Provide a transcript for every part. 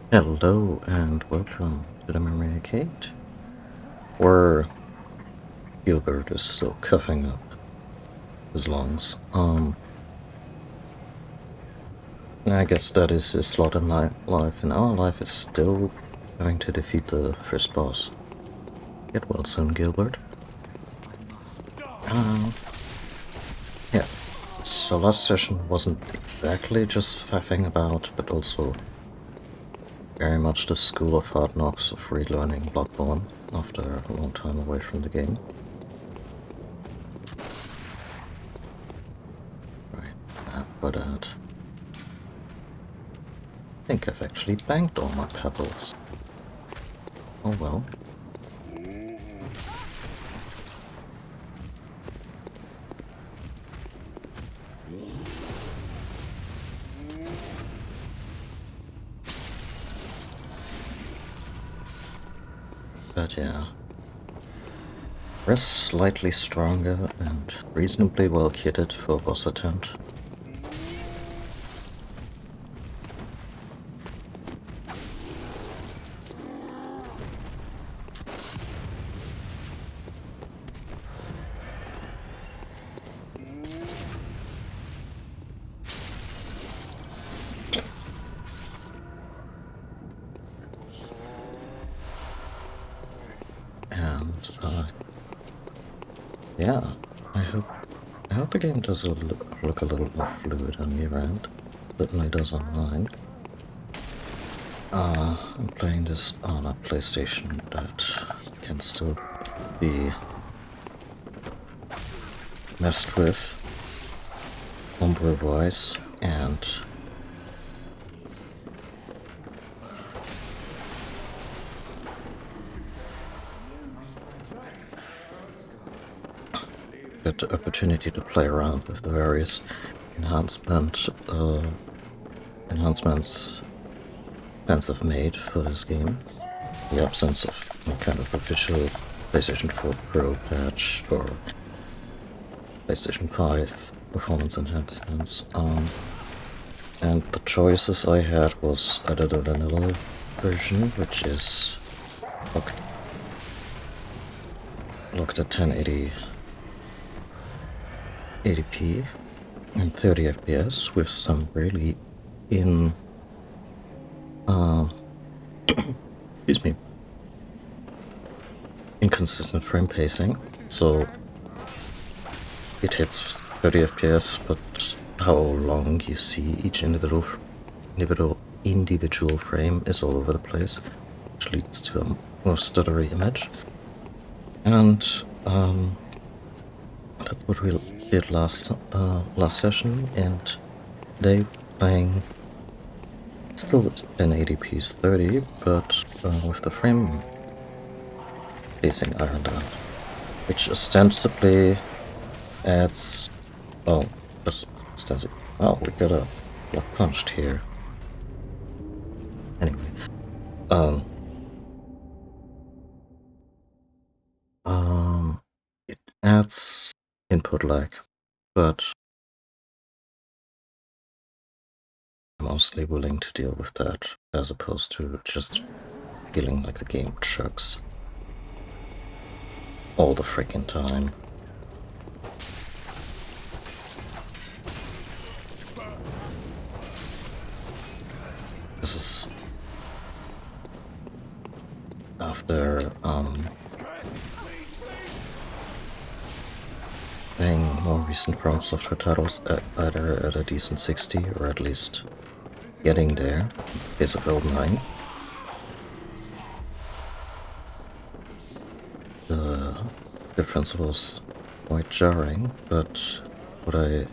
Hello and welcome to the Memory Arcade, where Gilbert is still coughing up his lungs. And I guess that is his slot in life, and our life is still having to defeat the first boss. Get well soon, Gilbert. Yeah. So last session wasn't exactly just faffing about, but also very much the school of hard knocks of relearning Bloodborne after a long time away from the game. Right, but I think I've actually banked all my pebbles. Oh well. But yeah. We're slightly stronger and reasonably well kitted for a boss attempt. And yeah, I hope the game does look a little more fluid on your end. Certainly does on mine. I'm playing this on a PlayStation that can still be messed with homebrew-wise, and get the opportunity to play around with the various enhancements fans have made for this game. The absence of any kind of official PlayStation 4 Pro patch or PlayStation 5 performance enhancements. And the choices I had was either the vanilla version, which is looked at 1080p and 30 FPS with some really excuse me, inconsistent frame pacing. So it hits 30 FPS, but how long you see each individual frame is all over the place, which leads to a more stuttery image. And that's what we did last session, and today playing still 1080p 30, but with the frame pacing ironed out, which ostensibly adds, just ostensibly, we got a block punched here. Anyway, it adds input lag, but I'm mostly willing to deal with that as opposed to just feeling like the game chugs all the freaking time. This is after playing more recent From Software titles either at a decent 60 or at least getting there. Case of Elden 9. The difference was quite jarring, but what I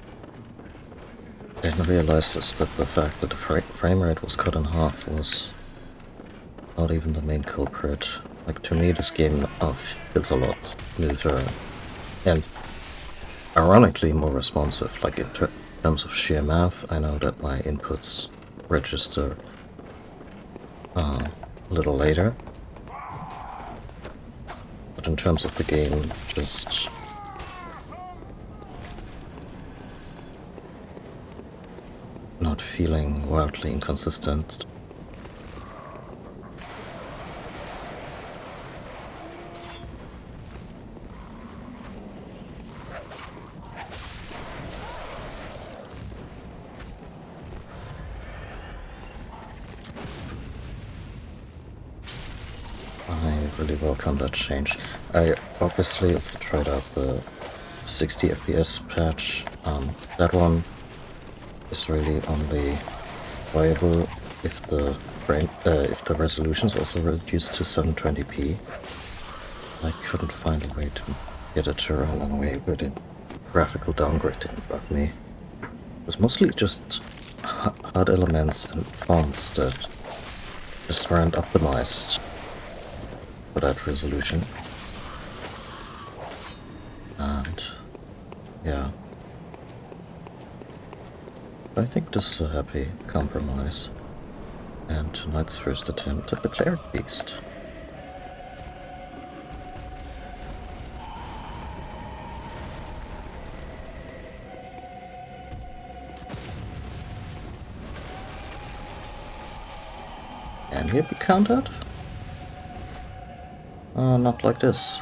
didn't realize is that the fact that the frame rate was cut in half was not even the main culprit. Like, to me, this game feels a lot smoother and ironically more responsive. Like, in terms of sheer math, I know that my inputs register a little later. But in terms of the game, just not feeling wildly inconsistent really welcome that change. I obviously also tried out the 60 FPS patch. That one is really only viable if the resolution is also reduced to 720p. I couldn't find a way to get it to run in a way where the graphical downgrade didn't bug me. It was mostly just HUD elements and fonts that just weren't optimized for that resolution. And yeah, I think this is a happy compromise. And tonight's first attempt at the Cleric Beast. Can he be countered? Not like this.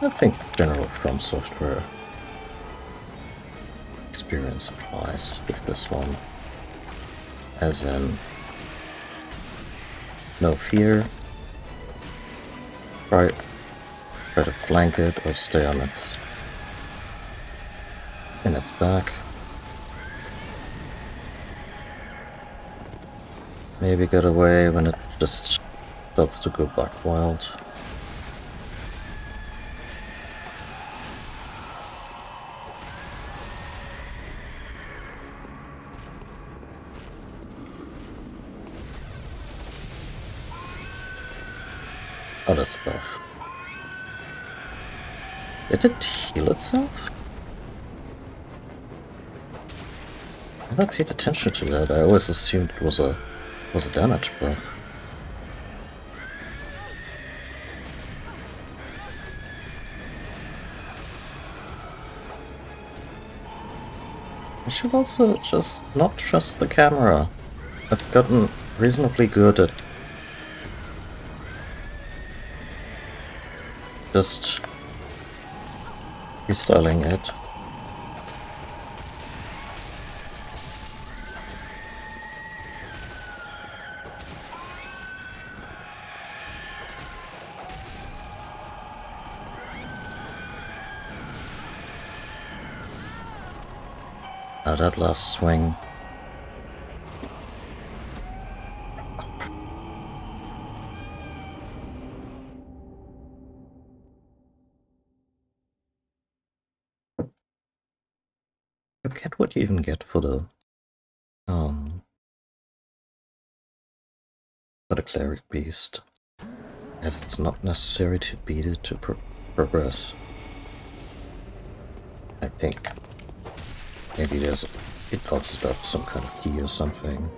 I think general From Software experience applies with this one. As in, no fear. Try to flank it or stay on in its back. Maybe get away when it just starts to go buck wild. Oh, that's buff. Did it heal itself? I never paid attention to that. I always assumed it was a damage buff. I should also just not trust the camera. I've gotten reasonably good at just restyling it. Now that last swing. Forget what you even get for the Cleric Beast, as it's not necessary to beat it to progress. I think maybe it also got some kind of key or something.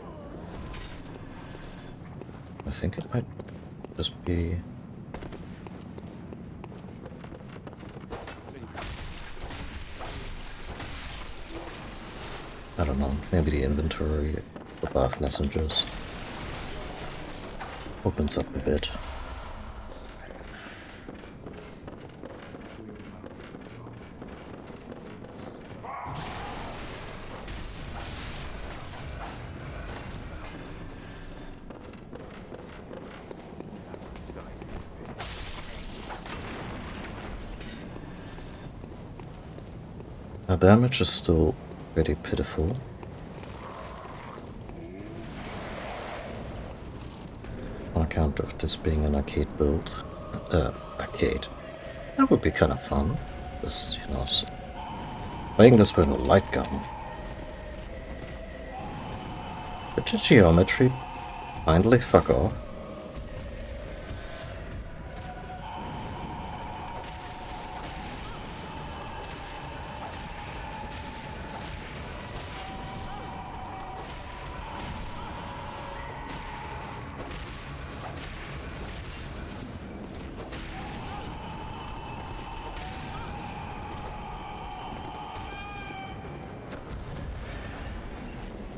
I think it might just be. I don't know, maybe the inventory above messengers opens up a bit. Now damage is still pretty pitiful. On account of this being an arcade build. Arcade. That would be kind of fun. Just, you know, playing this with a light gun. But the geometry finally fuck off.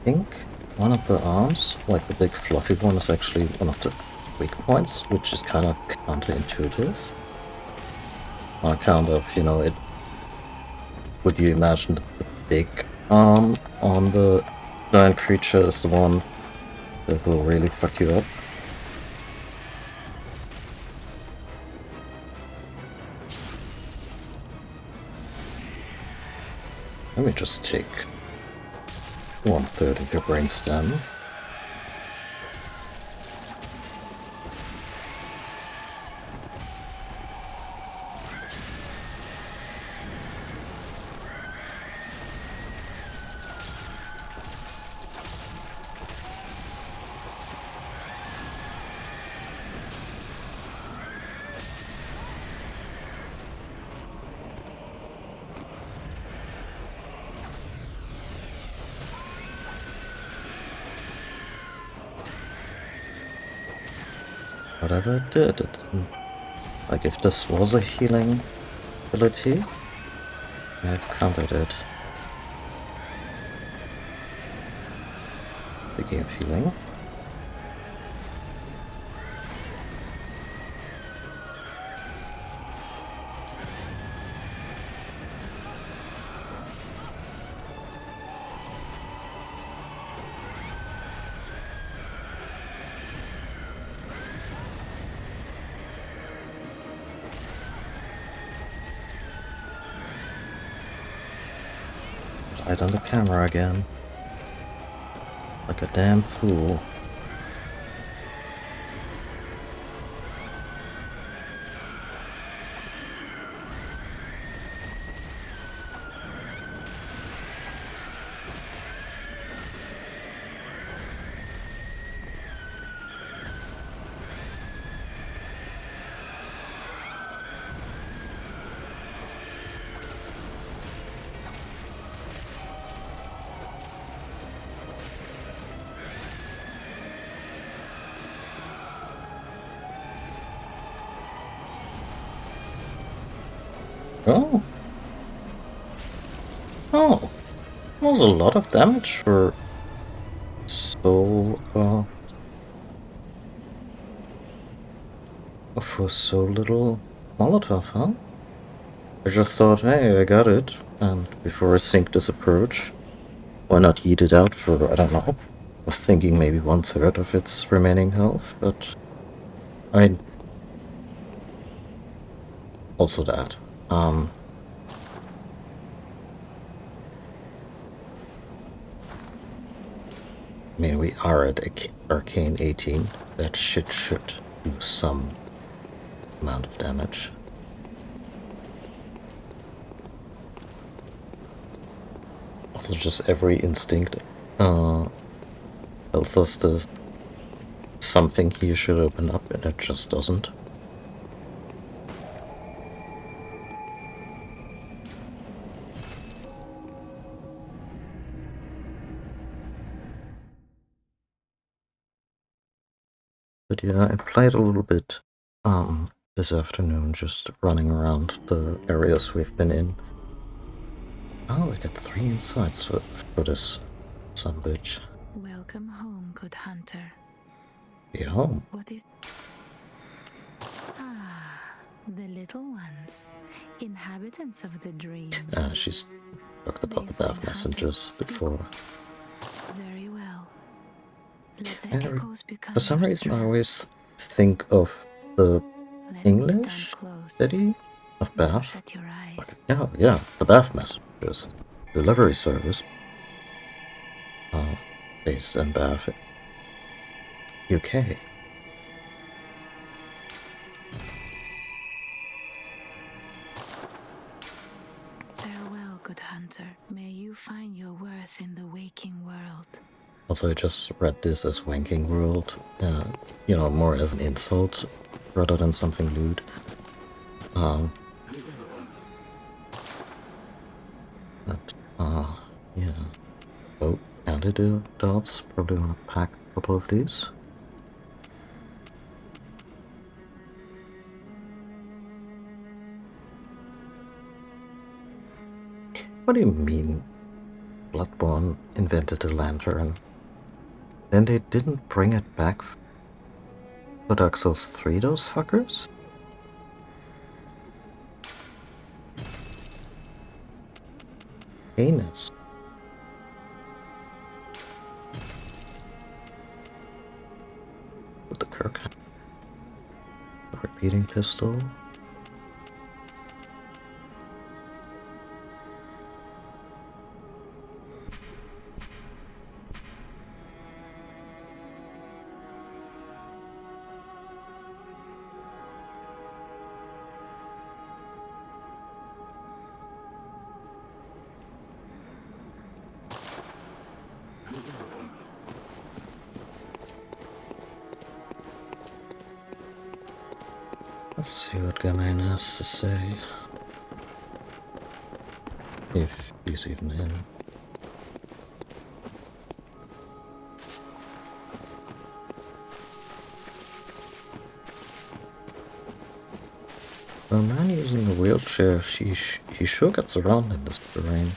think one of the arms, like the big fluffy one, is actually one of the weak points, which is kind of counterintuitive. On account of, you know, it. Would you imagine the big arm on the giant creature is the one that will really fuck you up? Let me just take 1/3 of your brainstem. Whatever it did, it didn't. Like, if this was a healing ability, I've countered it. Speaking of healing. Right on the camera again. Like a damn fool. Oh. Oh. That was a lot of damage for so, for so little Molotov, huh? I just thought, hey, I got it, and before I sink this approach, why not eat it out for, I don't know, I was thinking maybe 1/3 of its remaining health, but I... Also that. I mean, we are at Arcane 18. That shit should do some amount of damage. Also, just every instinct tells us that something here should open up, and it just doesn't. But yeah, I played a little bit this afternoon, just running around the areas we've been in. Oh, I got 3 insights for this son bitch. Welcome home, good hunter. Be home. What is... Ah, the little ones. Inhabitants of the dream. She's talked about the bath messengers before. Very well. Let the And echoes become for some your reason, I strength. always think of the Let me English stand close. city of Now Bath. shut your eyes. Like, yeah, the bath messengers. Delivery service. Based in Bath, UK. Farewell, good hunter. May you find your worth in the waking world. Also, I just read this as Wanking World, you know, more as an insult rather than something lewd. But, yeah. Oh, antidotes. Probably want to pack a couple of these. What do you mean? Bloodborne invented a lantern, then they didn't bring it back for Dark Souls 3, those fuckers? Heinous. With the Kirk, the repeating pistol. Let's see what Gawain has to say. If he's even in. For a man using a wheelchair, he sure gets around in this terrain.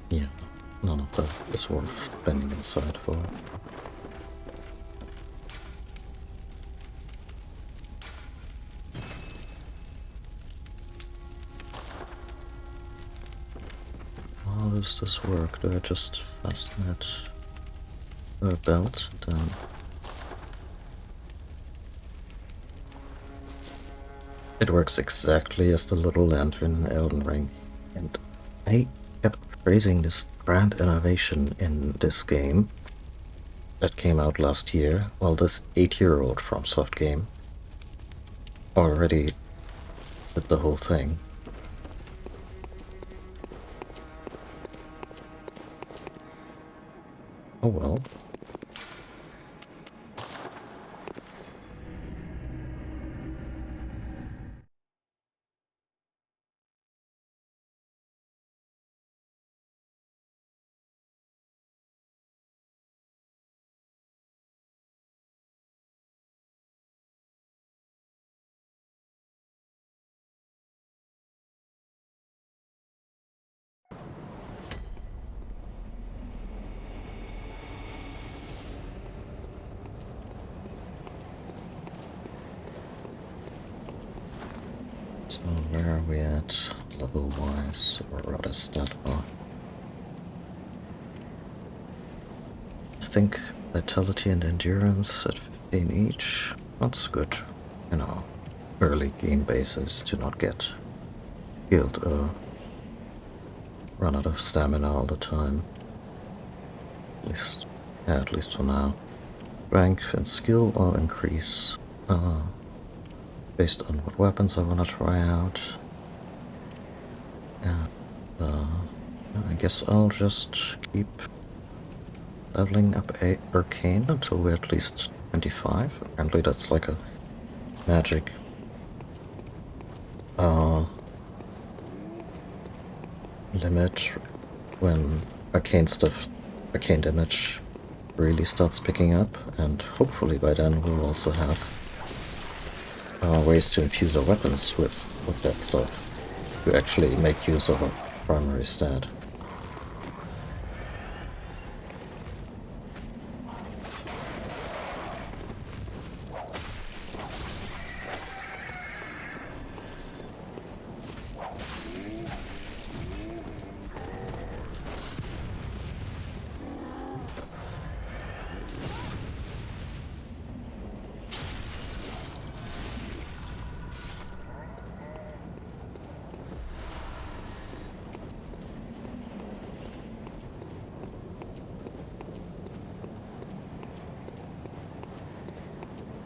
Yeah, none of that is worth spending inside for. How does this work? Do I just fasten it to a belt? Then it works exactly as the little lantern in Elden Ring. And I kept praising this grand innovation in this game that came out last year, while this 8-year-old FromSoft game already did the whole thing. Oh well. So where are we at level-wise, or rather stat-wise? I think vitality and endurance at 15 each. That's good, you know, early game basis to not get killed or run out of stamina all the time. At least for now. Strength and skill will increase based on what weapons I want to try out. And I guess I'll just keep leveling up Arcane until we're at least 25. Apparently that's like a magic limit when arcane damage really starts picking up, and hopefully by then we'll also have ways to infuse our weapons with that stuff to actually make use of a primary stat.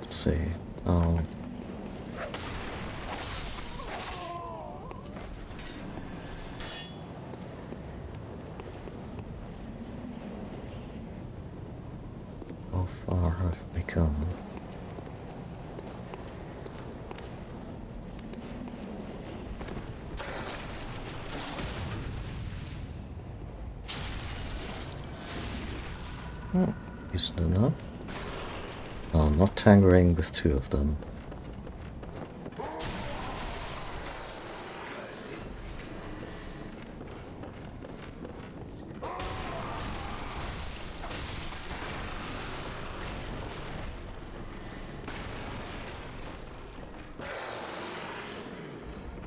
See. Oh. How far have we come? Decent enough. No, not tangering with two of them.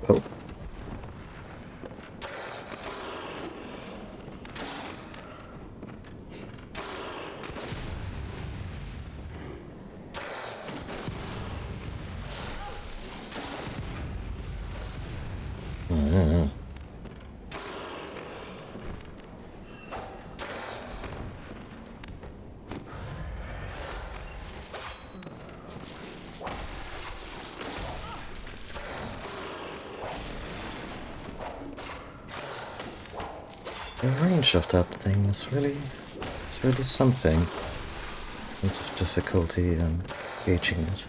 Oh. The range of that thing is really, it's really something. In terms of difficulty and gauging it.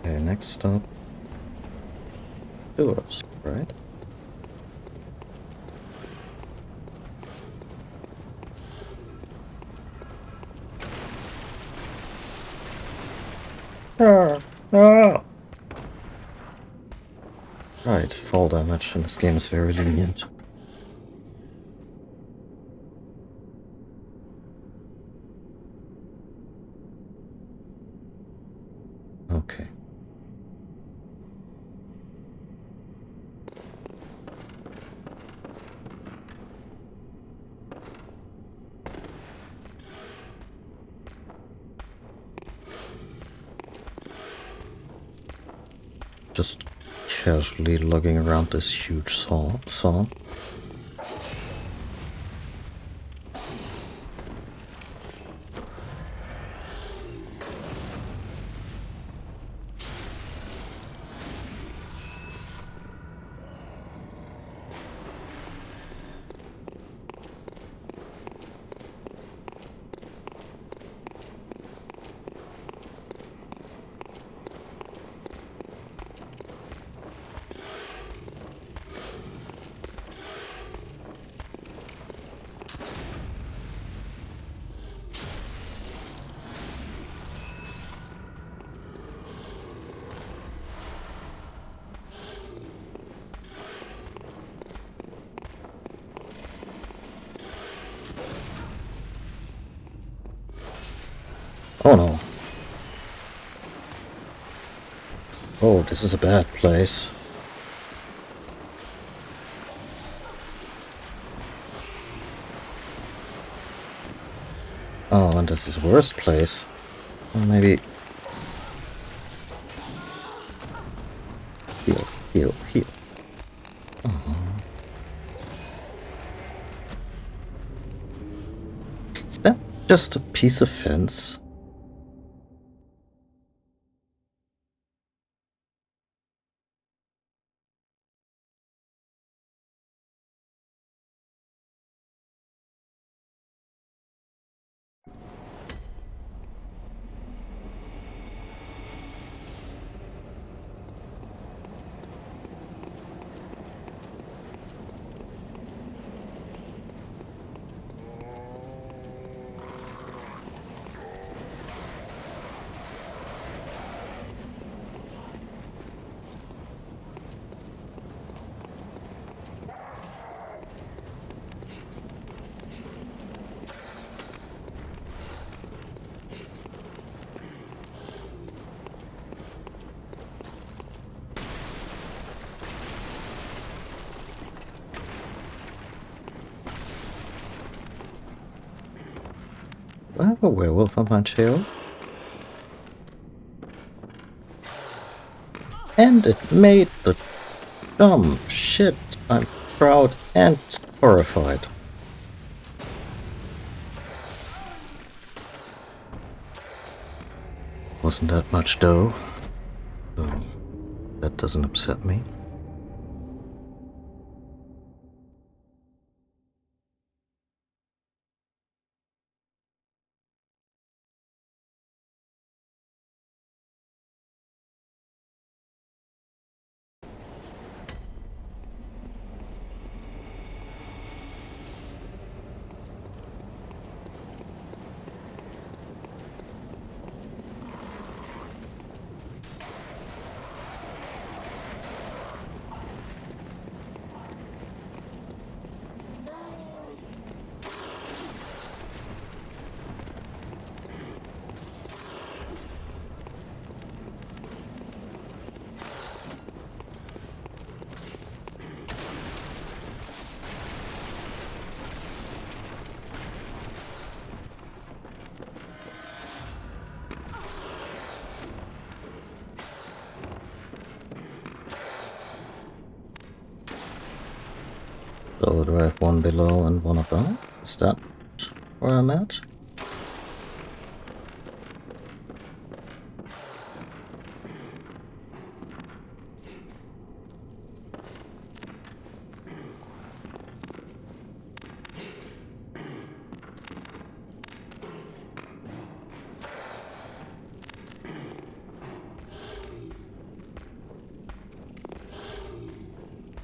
Okay, next stop. Doors, right? Right, fall damage in this game is very lenient. Okay. Just casually lugging around this huge saw. Oh no. Oh, this is a bad place. Oh, and this is the worst place. Well, maybe... Heal, heal, heal. Oh. Is that just a piece of fence? I have a werewolf on my tail. And it made the Dumb shit. I'm proud and horrified. Wasn't that much dough, so that doesn't upset me. So do I have one below and one above? Is that where I'm at?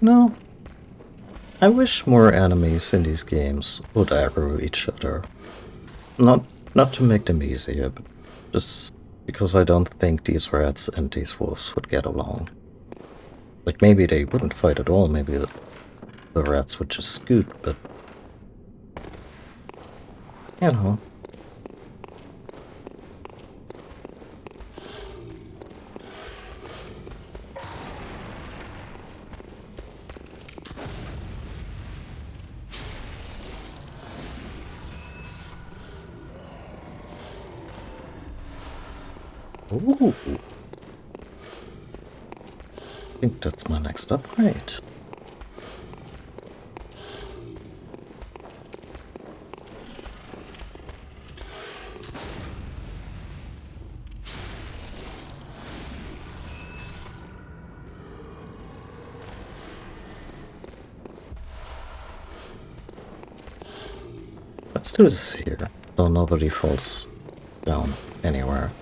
No. I wish more enemies in these games would aggro each other. Not to make them easier, but just because I don't think these rats and these wolves would get along. Like, maybe they wouldn't fight at all, maybe the rats would just scoot, but... you know. Ooh. I think that's my next upgrade. Let's do this here, so nobody falls down anywhere.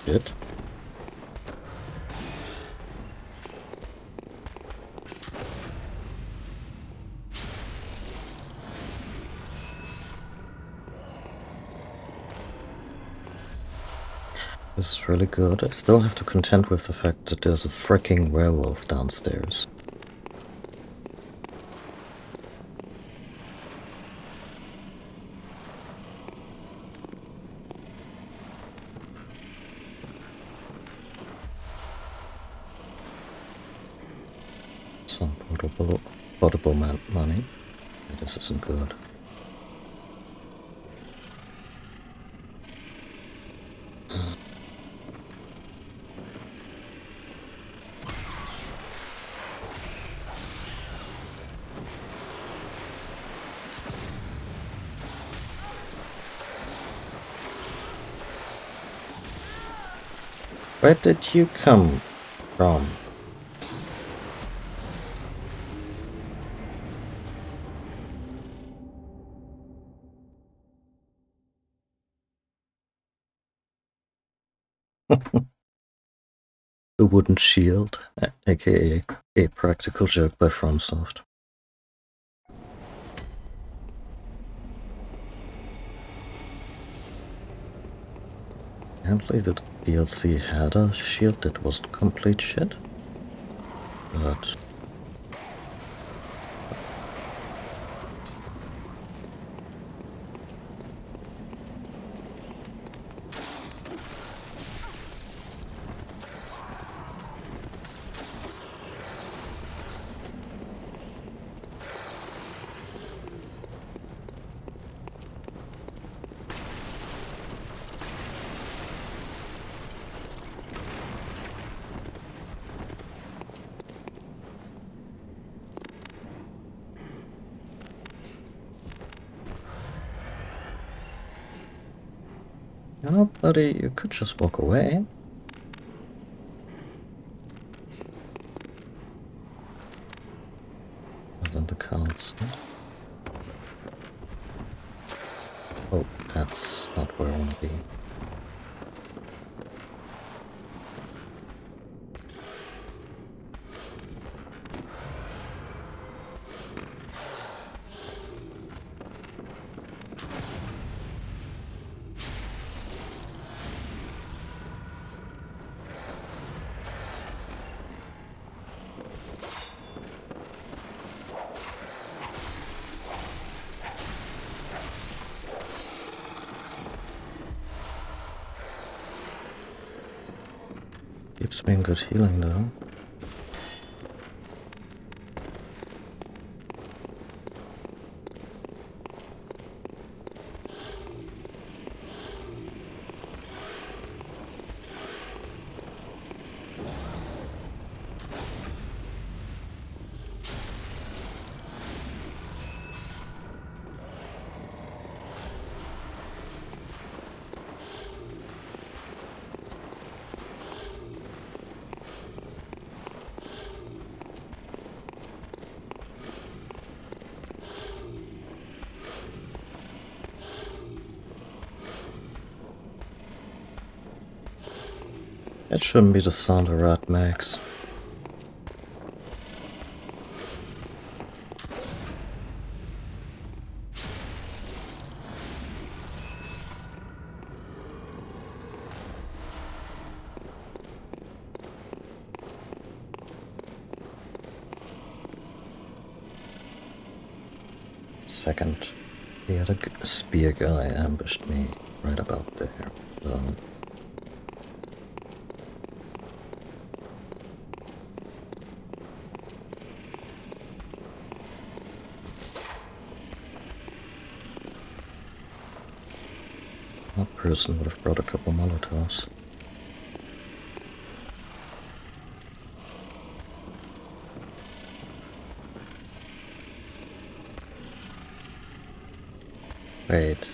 Shit. This is really good. I still have to contend with the fact that there's a freaking werewolf downstairs. Some potable money. This isn't good. Where did you come from? The Wooden Shield, aka a practical joke by FromSoft. Apparently the DLC had a shield that wasn't complete shit, but... Oh, buddy, you could just walk away. Not on the cards. Oh, that's not where I want to be. Keeps me in good healing though. It shouldn't be the sound a rat makes. Second, the other spear guy ambushed me right about there. So that person would have brought a couple Molotovs. Wait.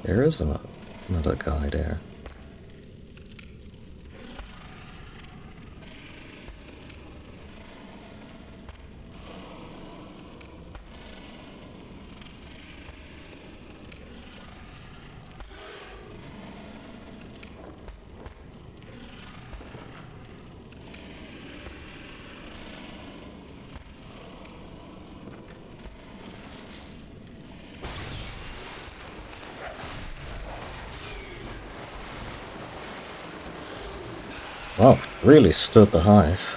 There is another guy there. Wow, really stood the hive.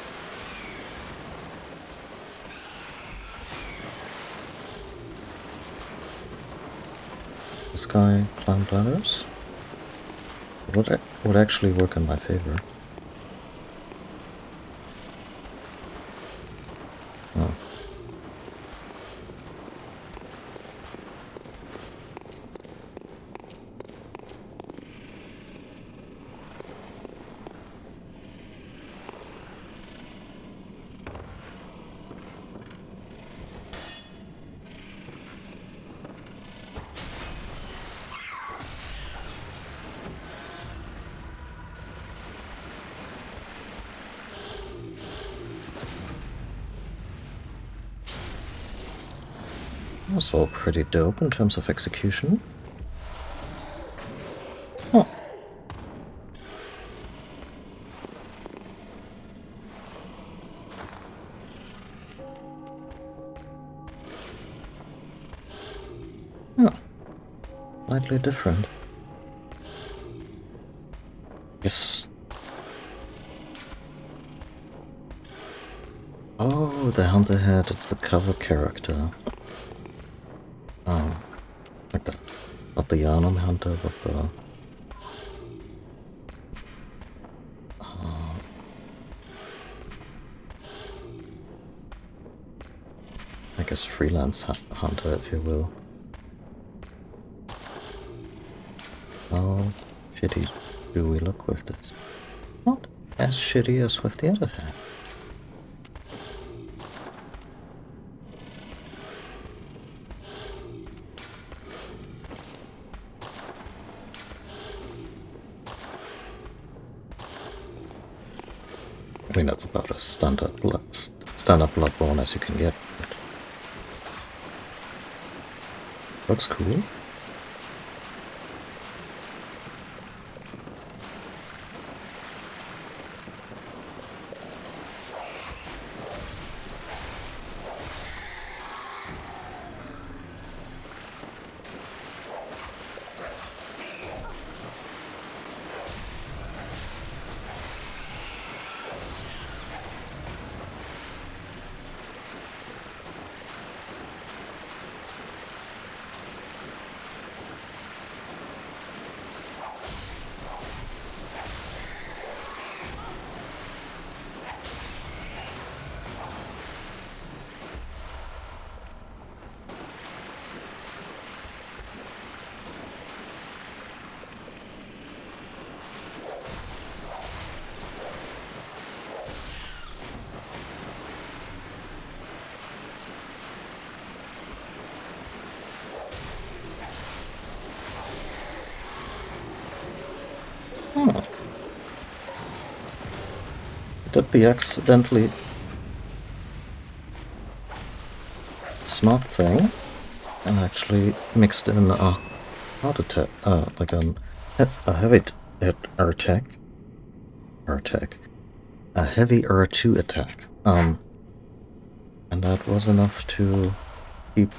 This guy climbed ladders? Would actually work in my favor. Oh. That's all pretty dope in terms of execution. Huh. Huh. Slightly different. Yes. Oh, the hunter head, it's a cover character. Oh. Like the, not the Yharnam hunter, but the... I guess freelance hunter, if you will. How shitty do we look with this? Not as shitty as with the other hat. I mean, that's about as standard Bloodborne as you can get. But looks cool. Hmm. Did the accidentally smart thing and actually mixed in a heart attack, like a heavy air attack, a heavy R2 attack. And that was enough to keep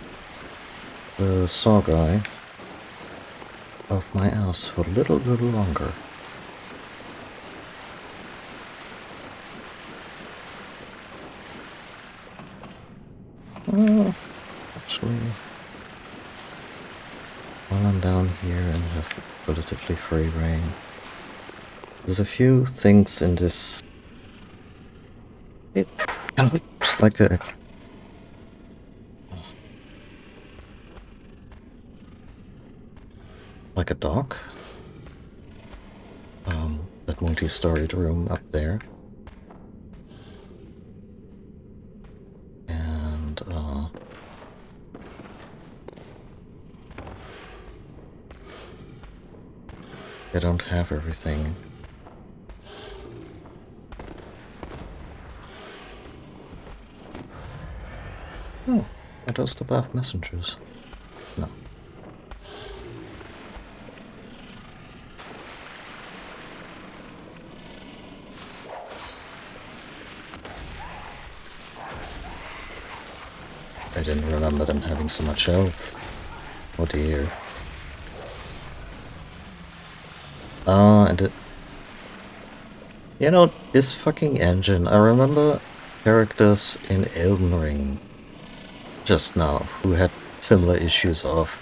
the saw guy off my ass for a little longer. Actually, while I'm down here and have relatively free reign, there's a few things in this. It kind of looks like a dock. That multi-storied room up there. And I don't have everything. Oh, are those the Bath messengers? No. I didn't remember them having so much health. Oh dear. And it... You know, this fucking engine, I remember characters in Elden Ring just now who had similar issues of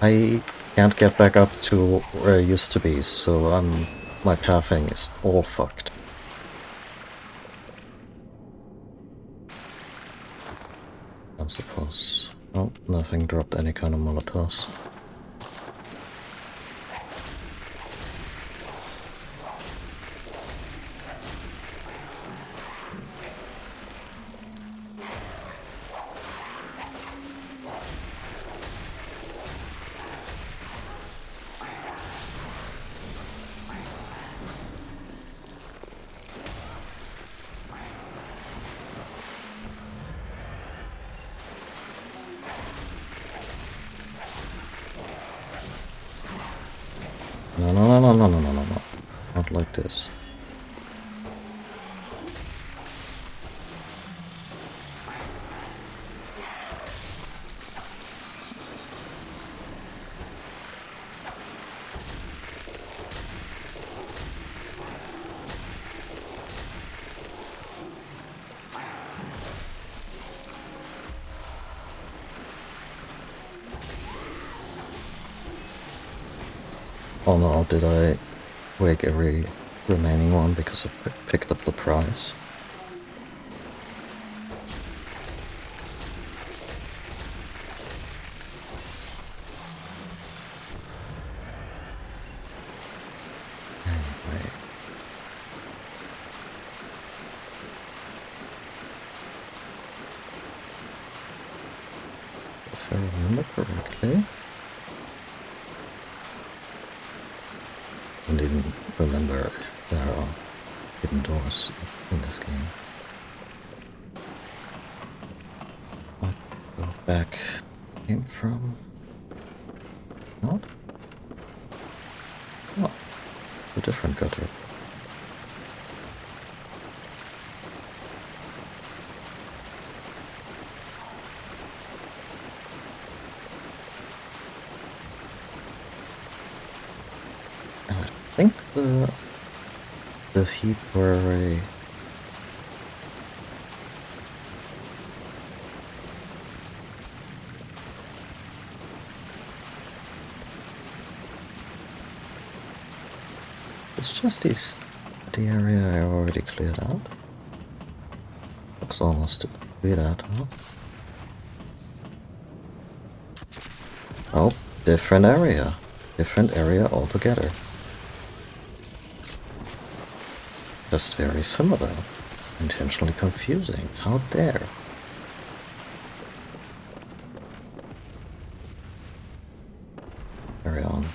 I can't get back up to where I used to be, so my pathing is all fucked. I suppose. Oh, nothing dropped any kind of Molotovs. No. Not like this. Oh no, did I wake every remaining one because I picked up the prize? Anyway. If I remember correctly... I don't even remember if there are hidden doors. items in this game. I'll go back. Came from. Not? Oh, a different gutter. I think the heap were a it's just the area I already cleared out. Looks almost cleared out, huh? Oh, different area. Different area altogether. Just very similar. Intentionally confusing. How dare. Carry on.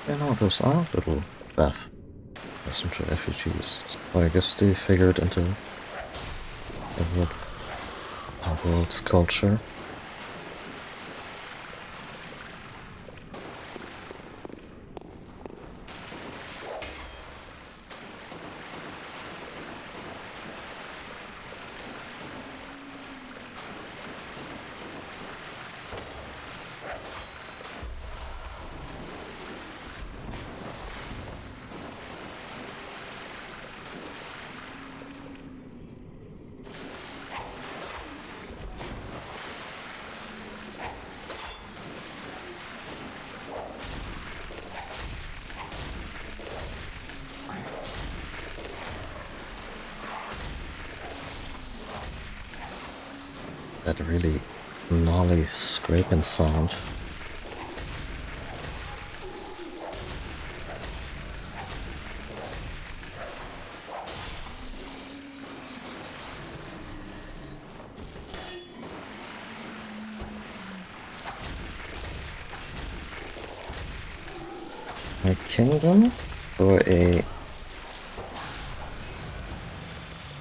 You know, those are little Beth passenger effigies. So I guess they figured into our world's culture. That really gnarly scraping sound. My kingdom or a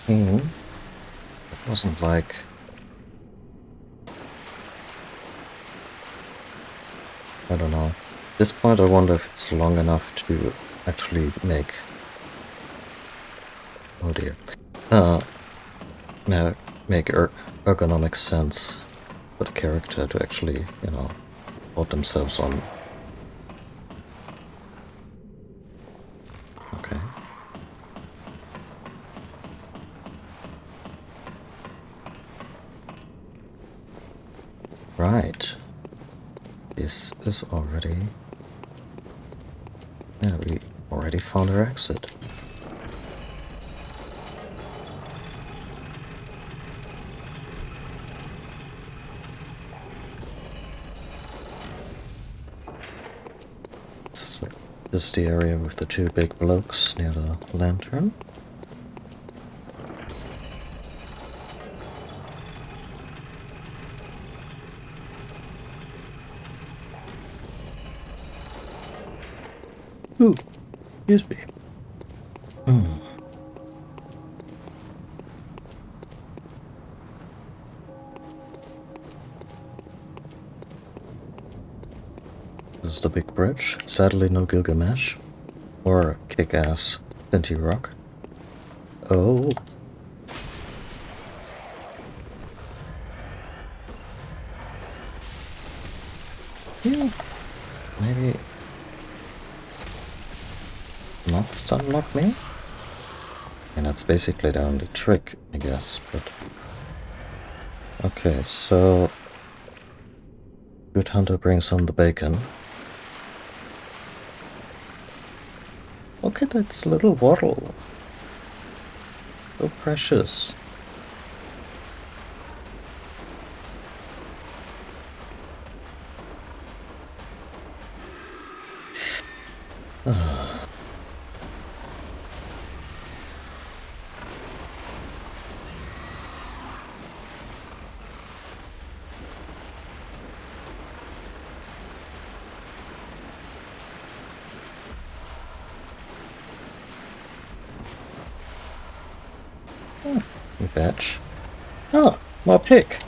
king? It wasn't like I don't know. At this point I wonder if it's long enough to actually make... Oh dear. Make ergonomic sense for the character to actually, you know, put themselves on. Okay. Right. This is already... Yeah, we already found our exit. So, this is the area with the two big blokes near the lantern. Ooh, excuse me. This is the big bridge. Sadly no Gilgamesh. Or kick-ass Dinty Rock. Oh. Yeah. Maybe not stun lock me? And that's basically the only trick, I guess, but... Okay, so... Good Hunter brings on the bacon. Look at its little waddle. So precious. Batch. Oh, more pick.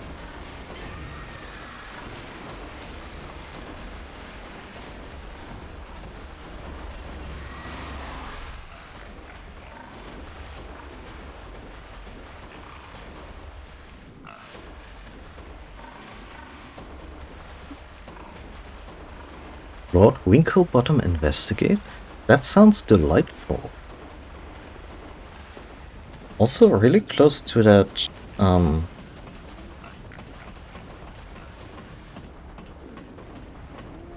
Lord Winklebottom investigate? That sounds delightful. Also really close to that, or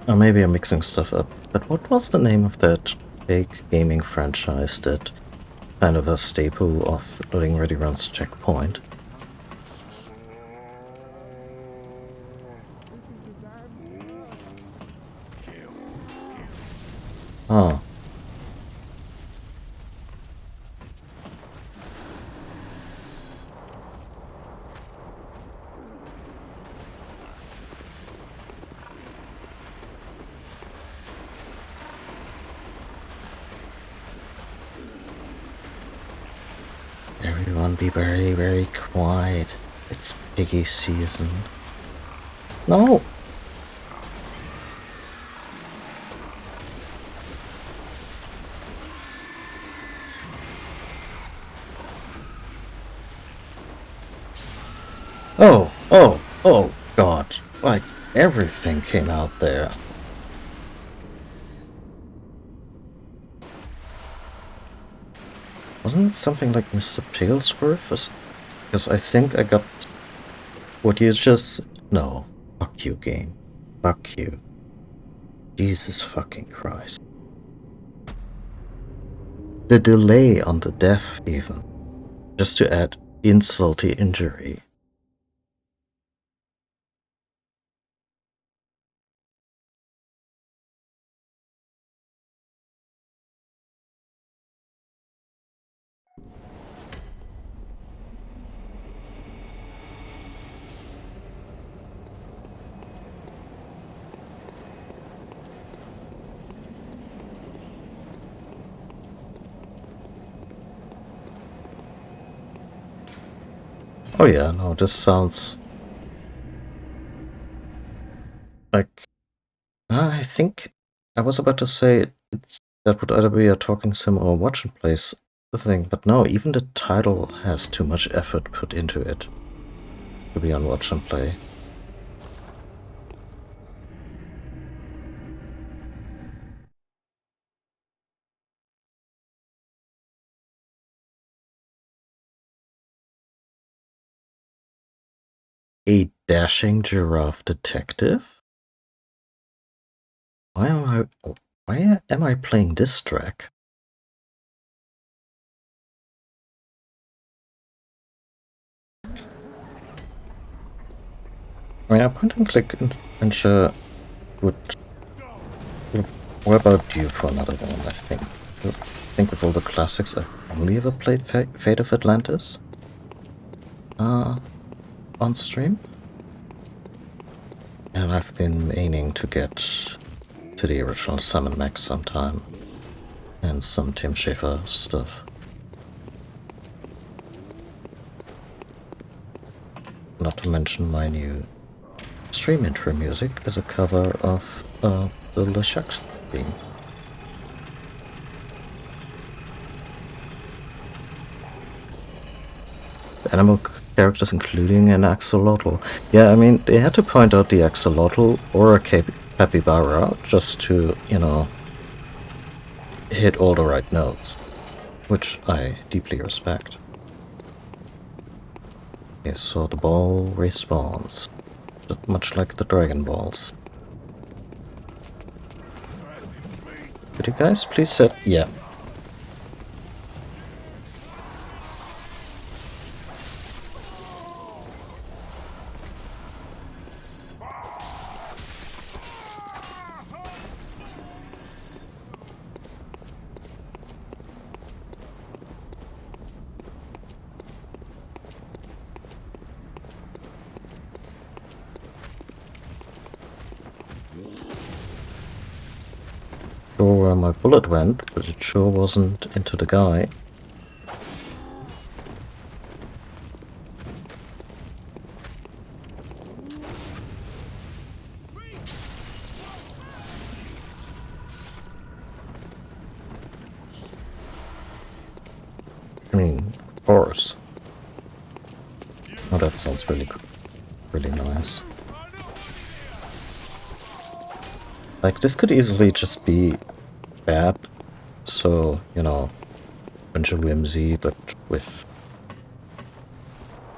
maybe I'm mixing stuff up, but what was the name of that big gaming franchise that kind of a staple of Loading Ready Run's Checkpoint? Oh. Everyone be very, very quiet. It's piggy season. No! Oh, God. Like, everything came out there. Wasn't it something like Mr. Pigglesworth? Because I think I got what you just... No. Fuck you, game. Fuck you. Jesus fucking Christ. The delay on the death, even. Just to add insult to injury. Oh yeah, no, this sounds like... I think I was about to say that would either be a talking sim or a watch and play thing, but no, even the title has too much effort put into it to be on watch and play. A dashing giraffe detective? Why am I playing this track? I mean, a point and click adventure would about you for another one, I think. I think with all the classics, I've only ever played Fate of Atlantis on stream. And I've been meaning to get to the original Sam & Max sometime. And some Tim Schafer stuff. Not to mention my new stream intro music is a cover of the LeChuck theme. Animal characters including an axolotl. Yeah, I mean, they had to point out the axolotl or a capybara just to, you know, hit all the right notes, which I deeply respect. Okay, so the ball respawns, much like the Dragon Balls. Could you guys please set... Yeah. Sure where my bullet went, but it sure wasn't into the guy. I mean, of course. Oh, that sounds really nice. Like, this could easily just be bad, so, you know, bunch of whimsy, but with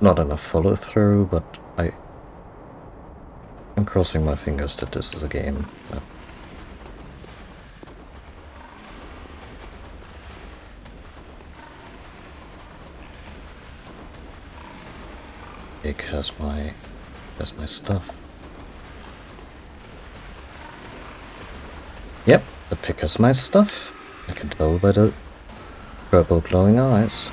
not enough follow-through, but I'm crossing my fingers that this is a game that Pig has my stuff. Yep, the pig has my stuff. I can tell by the purple glowing eyes.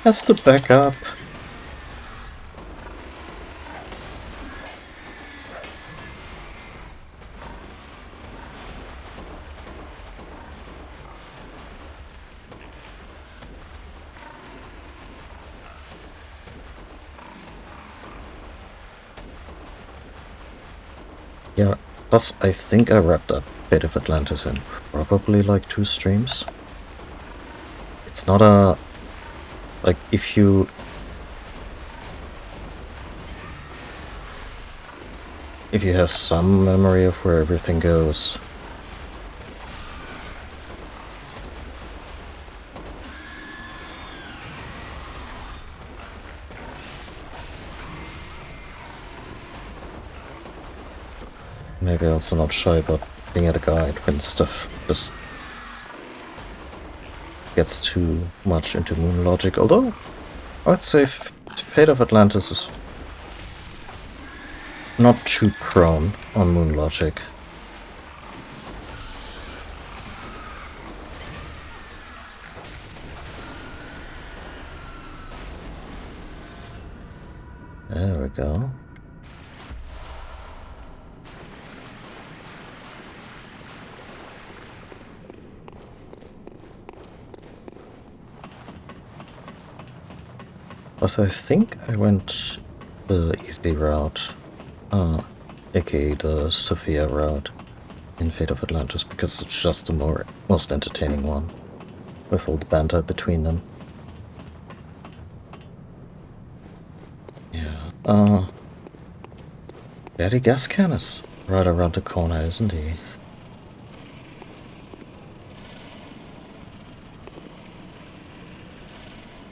Has to back up. Yeah, plus I think I wrapped up Fate of Atlantis in probably like 2 streams. It's not a... like, if you have some memory of where everything goes, maybe also not shy about being at a guide when stuff just gets too much into moon logic, although I'd say Fate of Atlantis is not too prone on moon logic. There we go. But I think I went the easy route, aka the Sophia route in Fate of Atlantis, because it's just the most entertaining one, with all the banter between them. Yeah, Daddy Gascan is right around the corner, isn't he?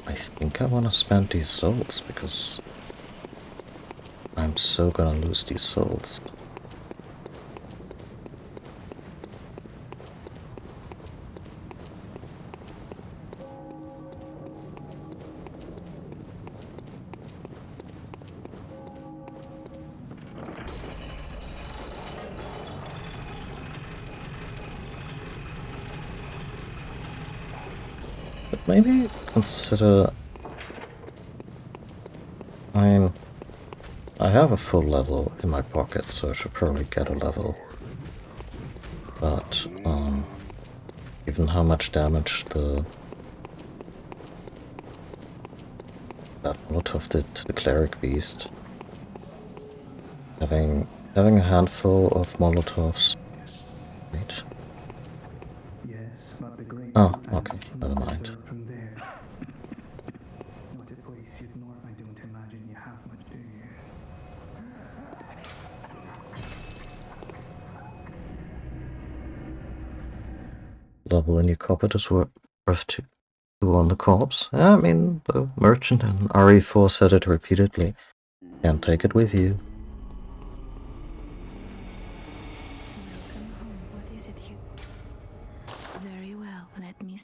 I think I want to spend these souls, because I'm so gonna lose these souls. But maybe consider... I mean, I have a full level in my pocket, so I should probably get a level. But, given how much damage that Molotov did to the Cleric Beast, having a handful of Molotovs... Wait. Yes, but the great Oh, okay, never mind. from there. Not a place you'd I don't imagine you have much, do you? level in your copper is worth 2 on the corpse. I mean, the merchant and RE4 said it repeatedly. Can't take it with you. Welcome home. What is it you? Very well. Let me.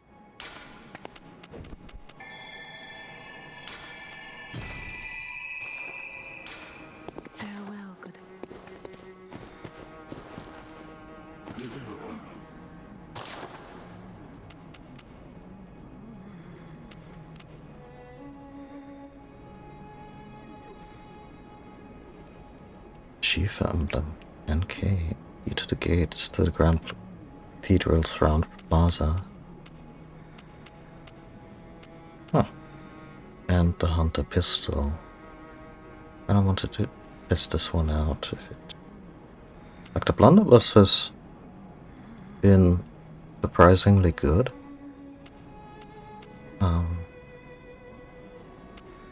Farewell, good. Chief Emblem, NK, key to the gates to the Grand Cathedral's round plaza. Huh. And the Hunter pistol. And I wanted to test this one out. Like, the blunderbuss has been surprisingly good.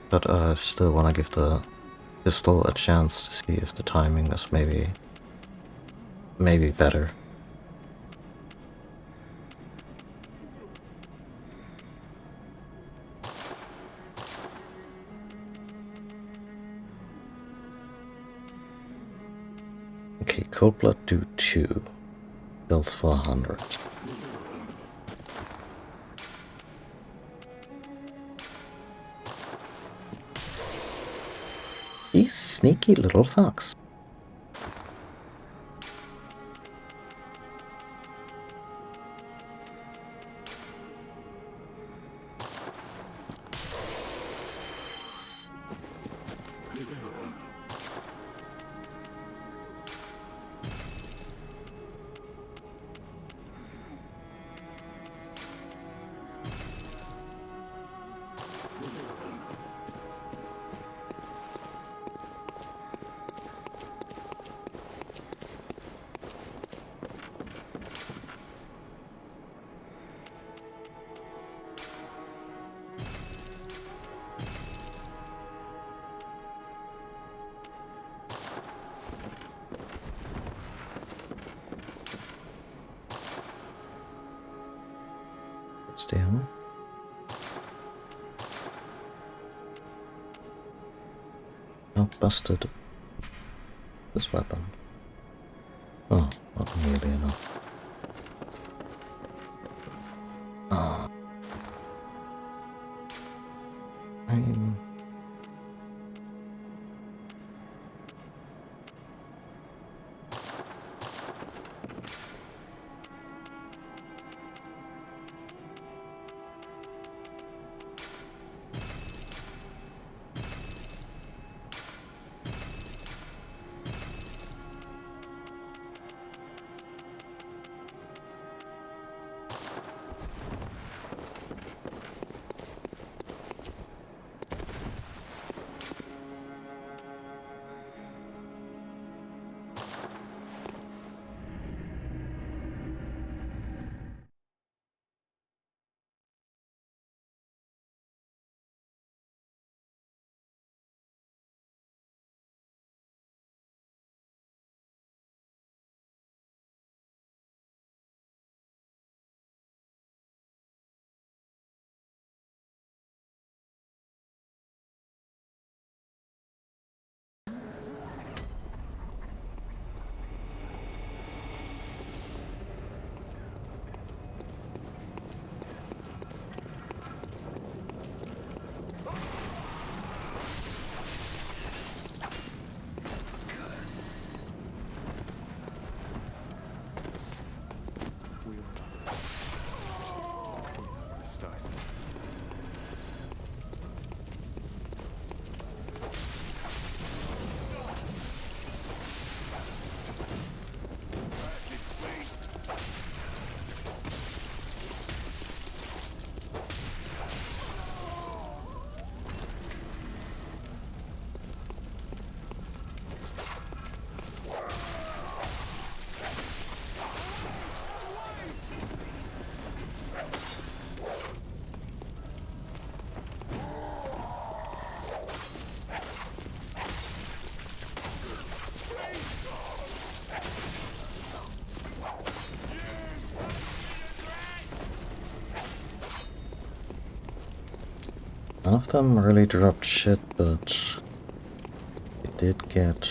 But I still want to give the pistol a chance to see if the timing is maybe better. Okay, Cold Blood do 2. Kills 400. You sneaky little fox. Still. Not busted this weapon. Oh, not nearly enough. Ah. I mean... None of them really dropped shit, but we did get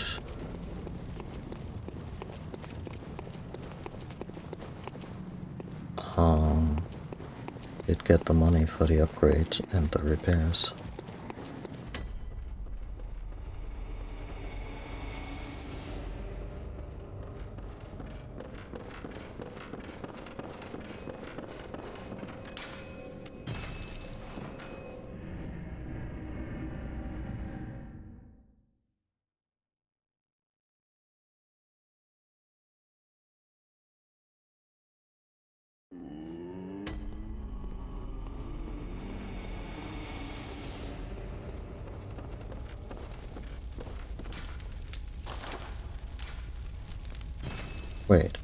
the money for the upgrade and the repairs. Wait.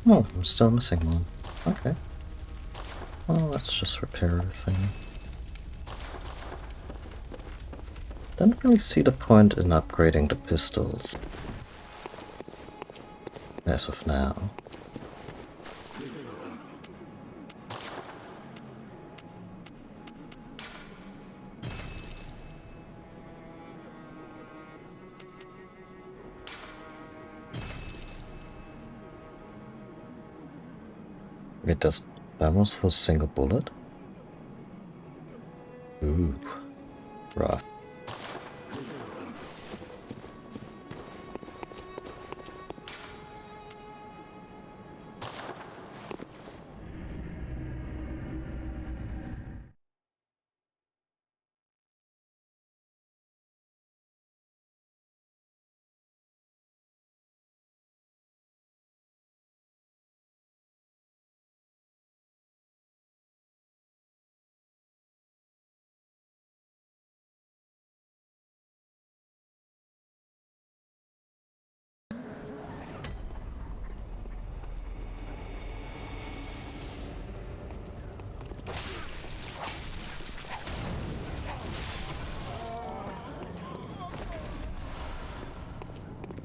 Oh, I'm still missing one. Okay. Well, let's just repair everything. Don't really see the point in upgrading the pistols. As of now. Wait, that was for single bullet? Ooh, rough.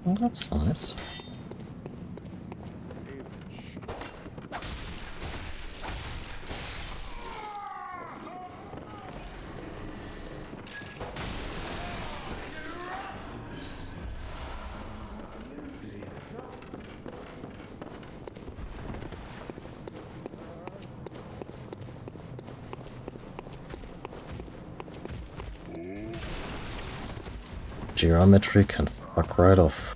Well, that's nice. Geometry can fuck right off.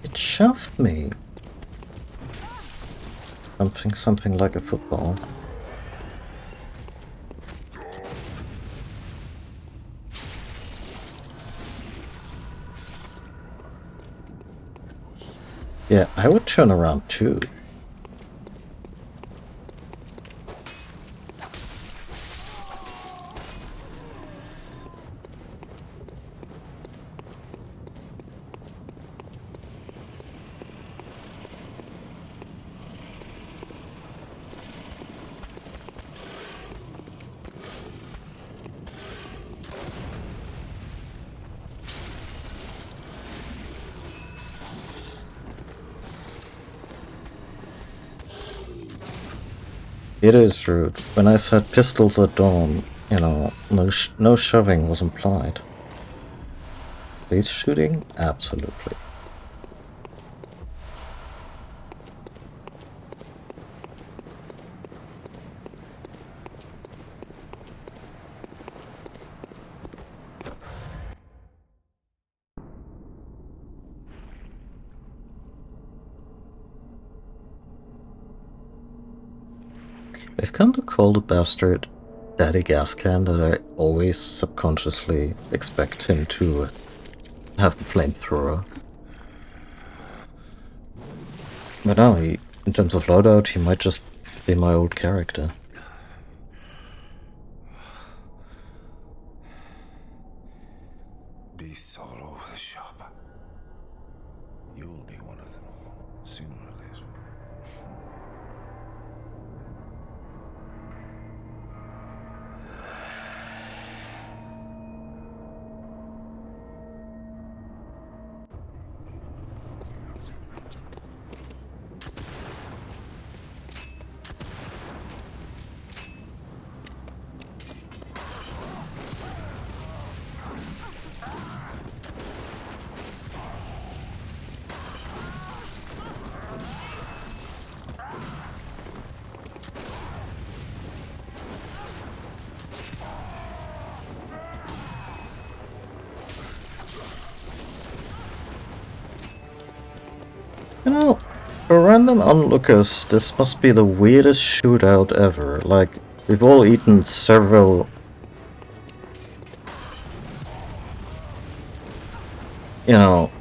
It shoved me. Something like a football. Yeah, I would turn around too. It is rude. When I said pistols at dawn, you know, no shoving was implied. Face shooting? Absolutely. I've come to call the bastard Daddy Gascan that I always subconsciously expect him to have the flamethrower. But now, in terms of loadout, he might just be my old character. Beasts all over the shop. You'll be one of them, sooner or later. You know, for random onlookers, this must be the weirdest shootout ever. Like, we've all eaten several, you know,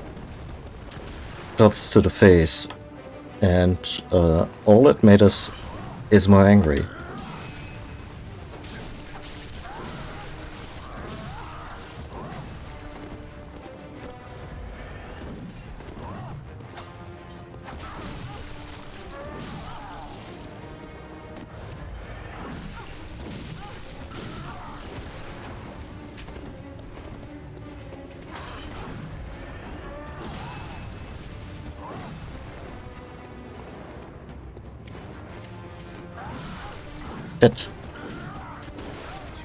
shots to the face, and all it made us is more angry. Shit. Too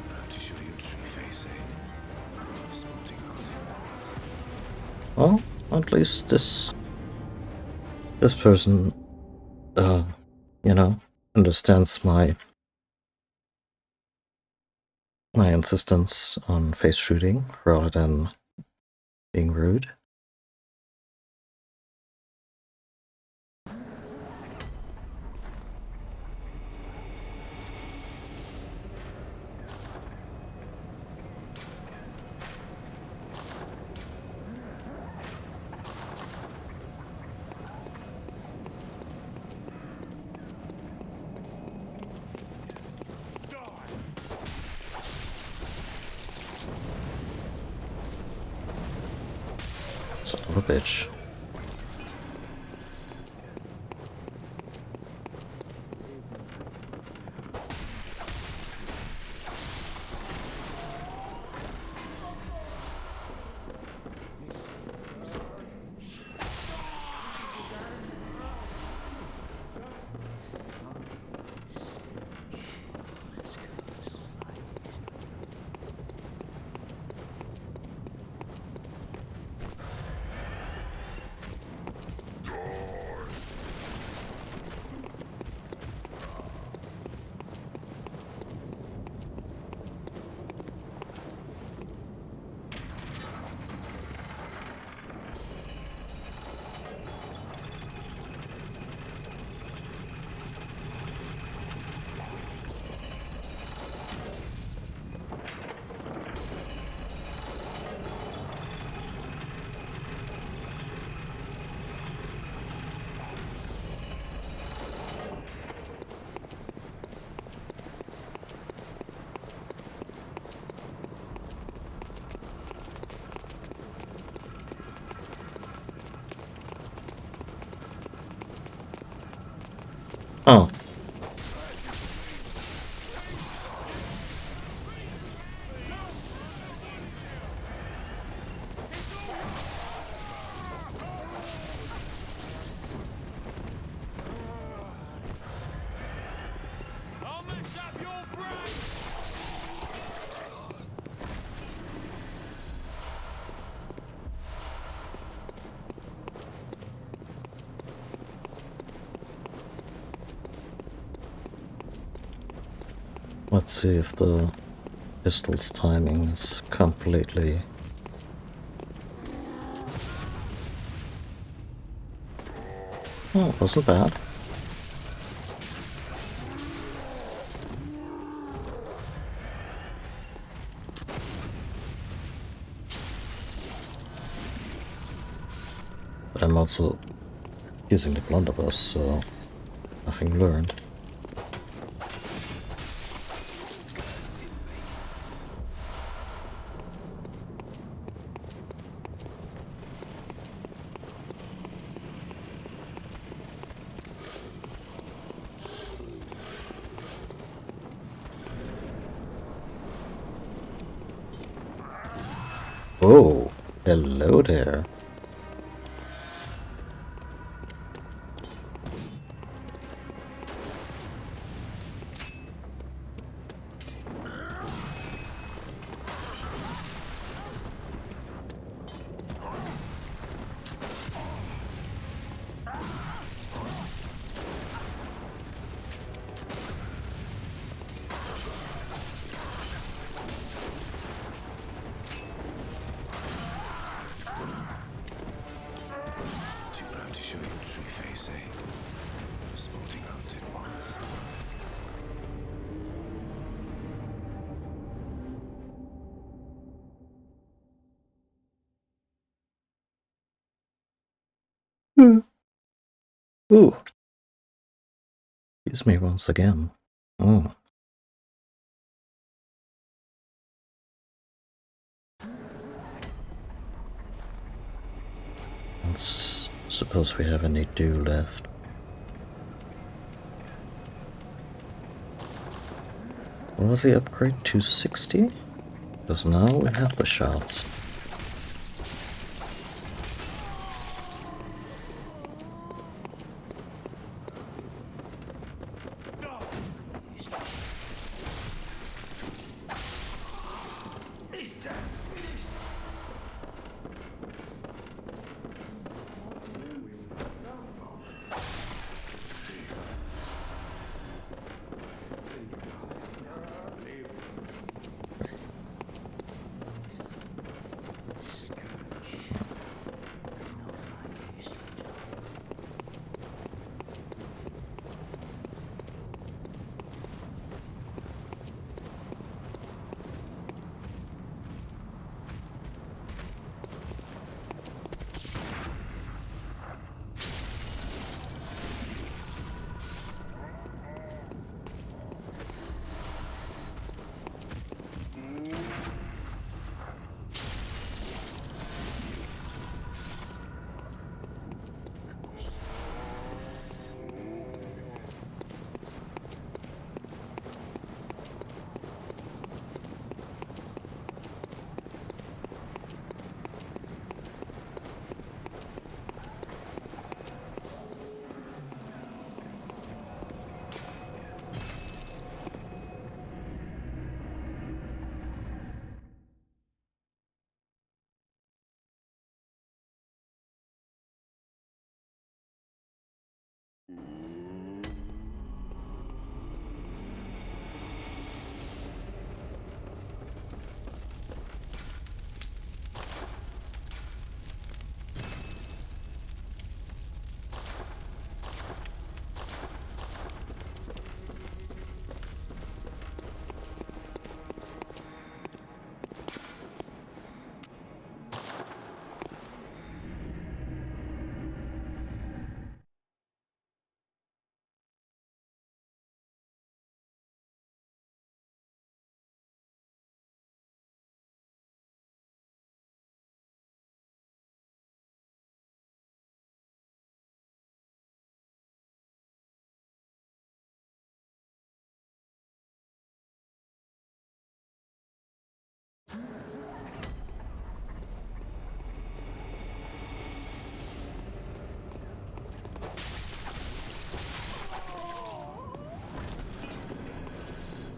proud to show your true face, eh? Sporting Well, at least this person, you know, understands my insistence on face shooting rather than being rude. Son of a bitch. Let's see if the pistol's timing is completely... Oh, it wasn't bad. But I'm also using the blunderbuss, so nothing learned. Oh, hello there. Too proud to show your true face, eh? Sporting hunt it was. Ooh, excuse me once again. Oh, let's suppose we have any dew left. What was the upgrade? 260? Because now we have the shots.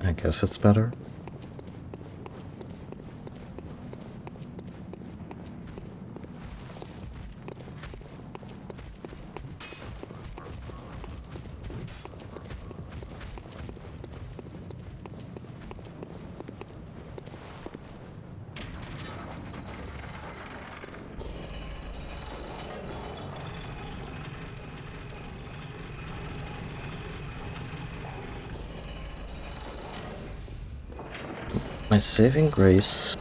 I guess it's better. my saving grace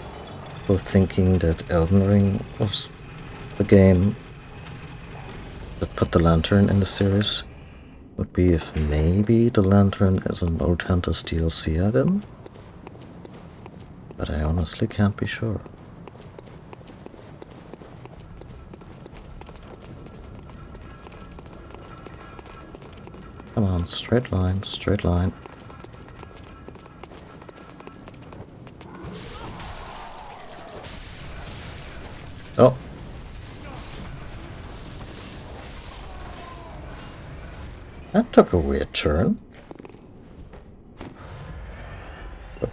for thinking that Elden Ring was the game that put the Lantern in the series would be if maybe the Lantern is an Old Hunters DLC item, but I honestly can't be sure. Come on, straight line, straight line. Oh. That took a weird turn. Okay,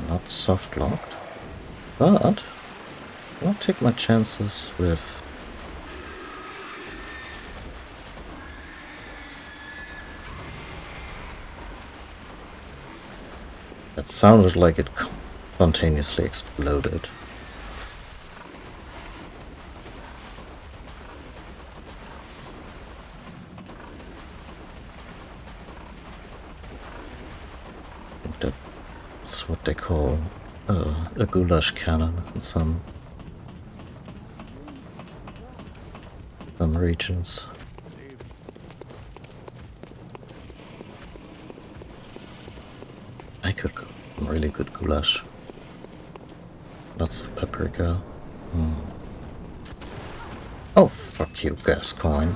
not soft locked. But I'll take my chances with that. Sounded like it spontaneously exploded. I think that's what they call a goulash cannon in some regions. I could cook some really good goulash. Lots of paprika. Oh, fuck you, Gascoigne.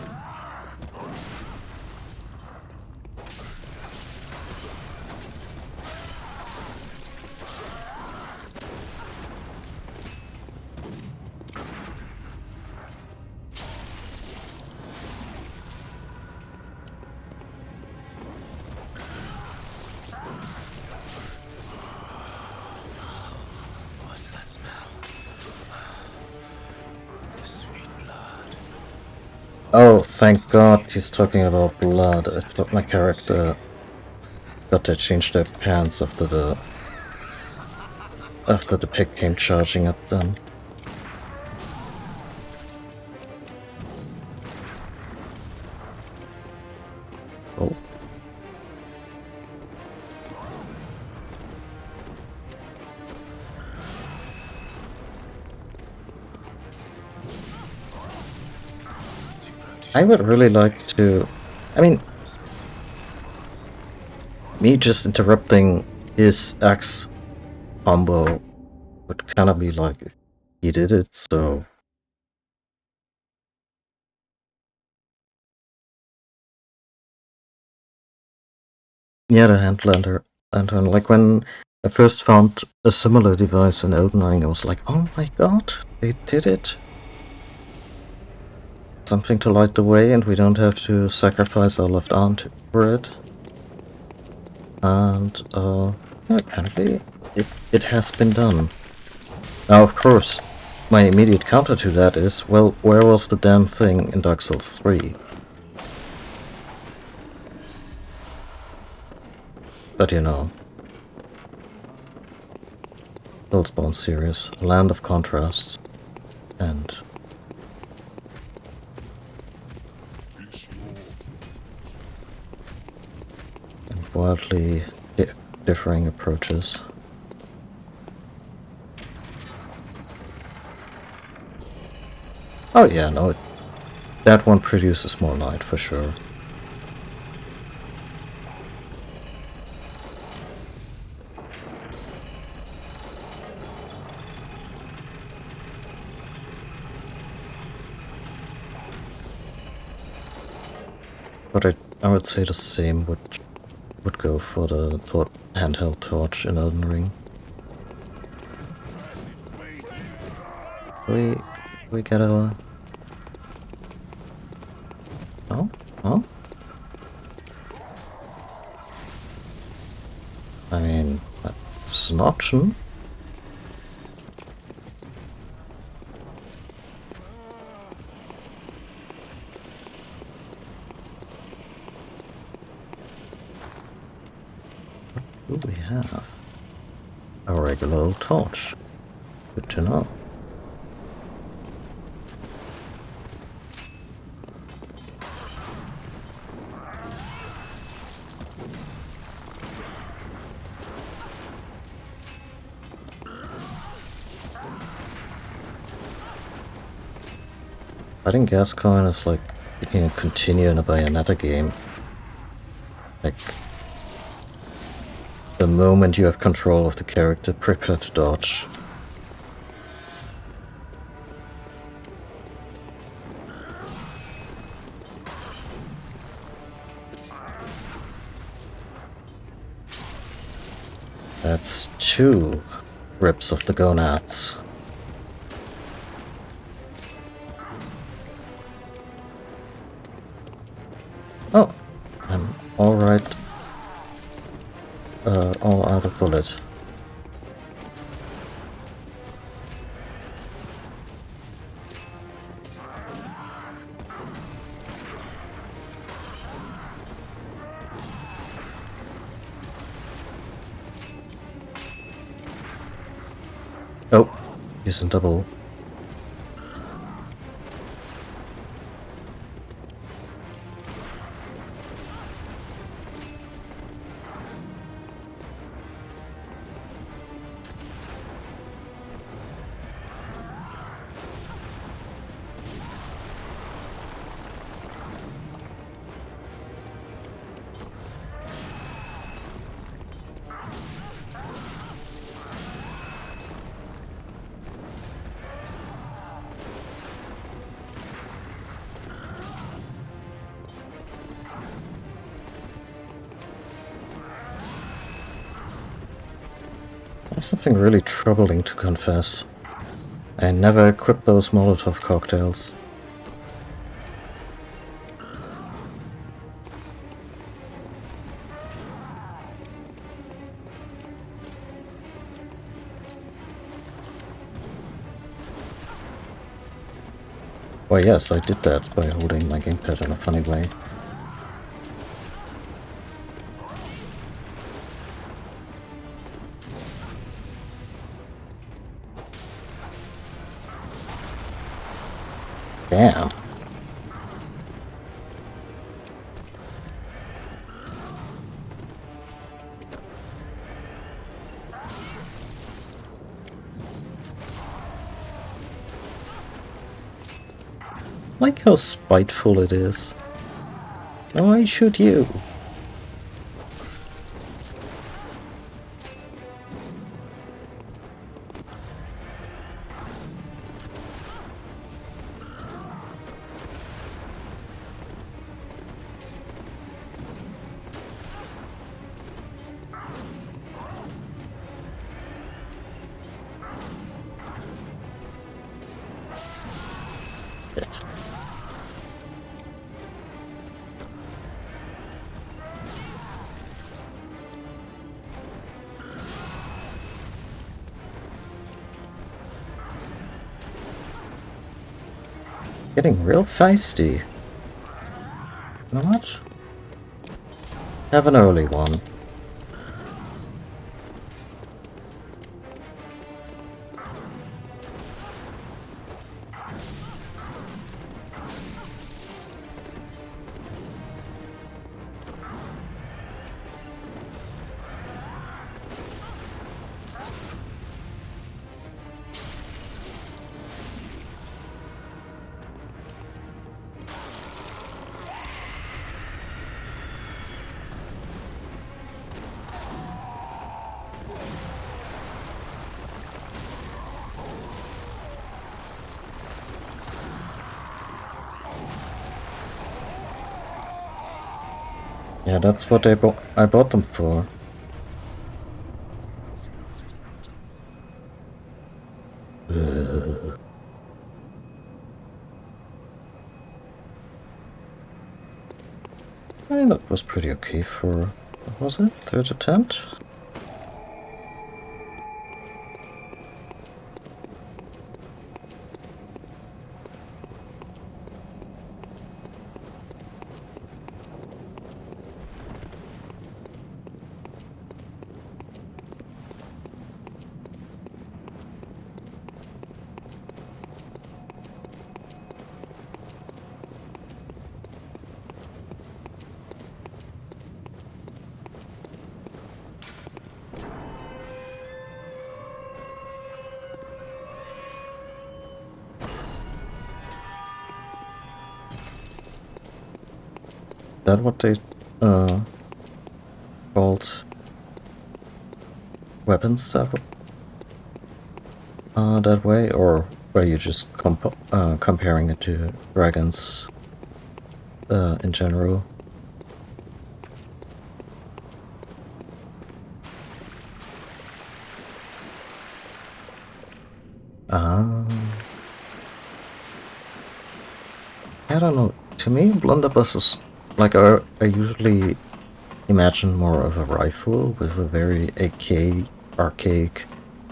What's that smell? The sweet blood. Oh, thank God he's talking about blood. I thought my character got to change their pants after the pig came charging at them. Oh. I would really like to... I mean, me just interrupting his axe combo would kind of be like if he did it, so... Yeah, the hand lantern. Like when I first found a similar device in Elden Ring, I was like, oh my god, they did it! Something to light the way, and we don't have to sacrifice our left arm for it. And, yeah, apparently it has been done. Now, of course, my immediate counter to that is, well, where was the damn thing in Dark Souls 3? But you know, Soulsborne series, a land of contrasts, and wildly differing approaches. Oh yeah, no, that one produces more light for sure. But I would say the same would go for the handheld torch in Elden Ring. We get a... Oh? Oh? I mean, that's an option. What do we have? A regular old torch. Good to know. Fighting Gascoigne is like you can continue in a Bayonetta game. Like, the moment you have control of the character, prepare to dodge. That's 2 rips of the gonads. Oh, I'm alright. All out of bullet. Oh, using double. I have something really troubling to confess. I never equipped those Molotov cocktails. Why yes, I did that by holding my gamepad in a funny way. Damn. Like how spiteful it is. No, I shoot you. Shit. Getting real feisty. You know what? Have an early one. Yeah, that's what I bought them for. I mean, that was pretty okay for, what was it, 3rd attempt? that what they called weapons that way, or were you just comparing it to dragons in general? I don't know. To me, blunderbuss is like I usually imagine more of a rifle with a very archaic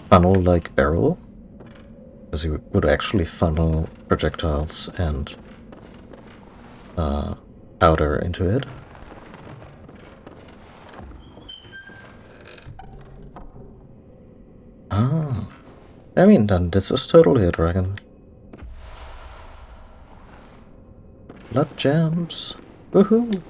funnel-like barrel, because you would actually funnel projectiles and powder into it. Ah, I mean, then this is totally a dragon. Blood gems. Woohoo!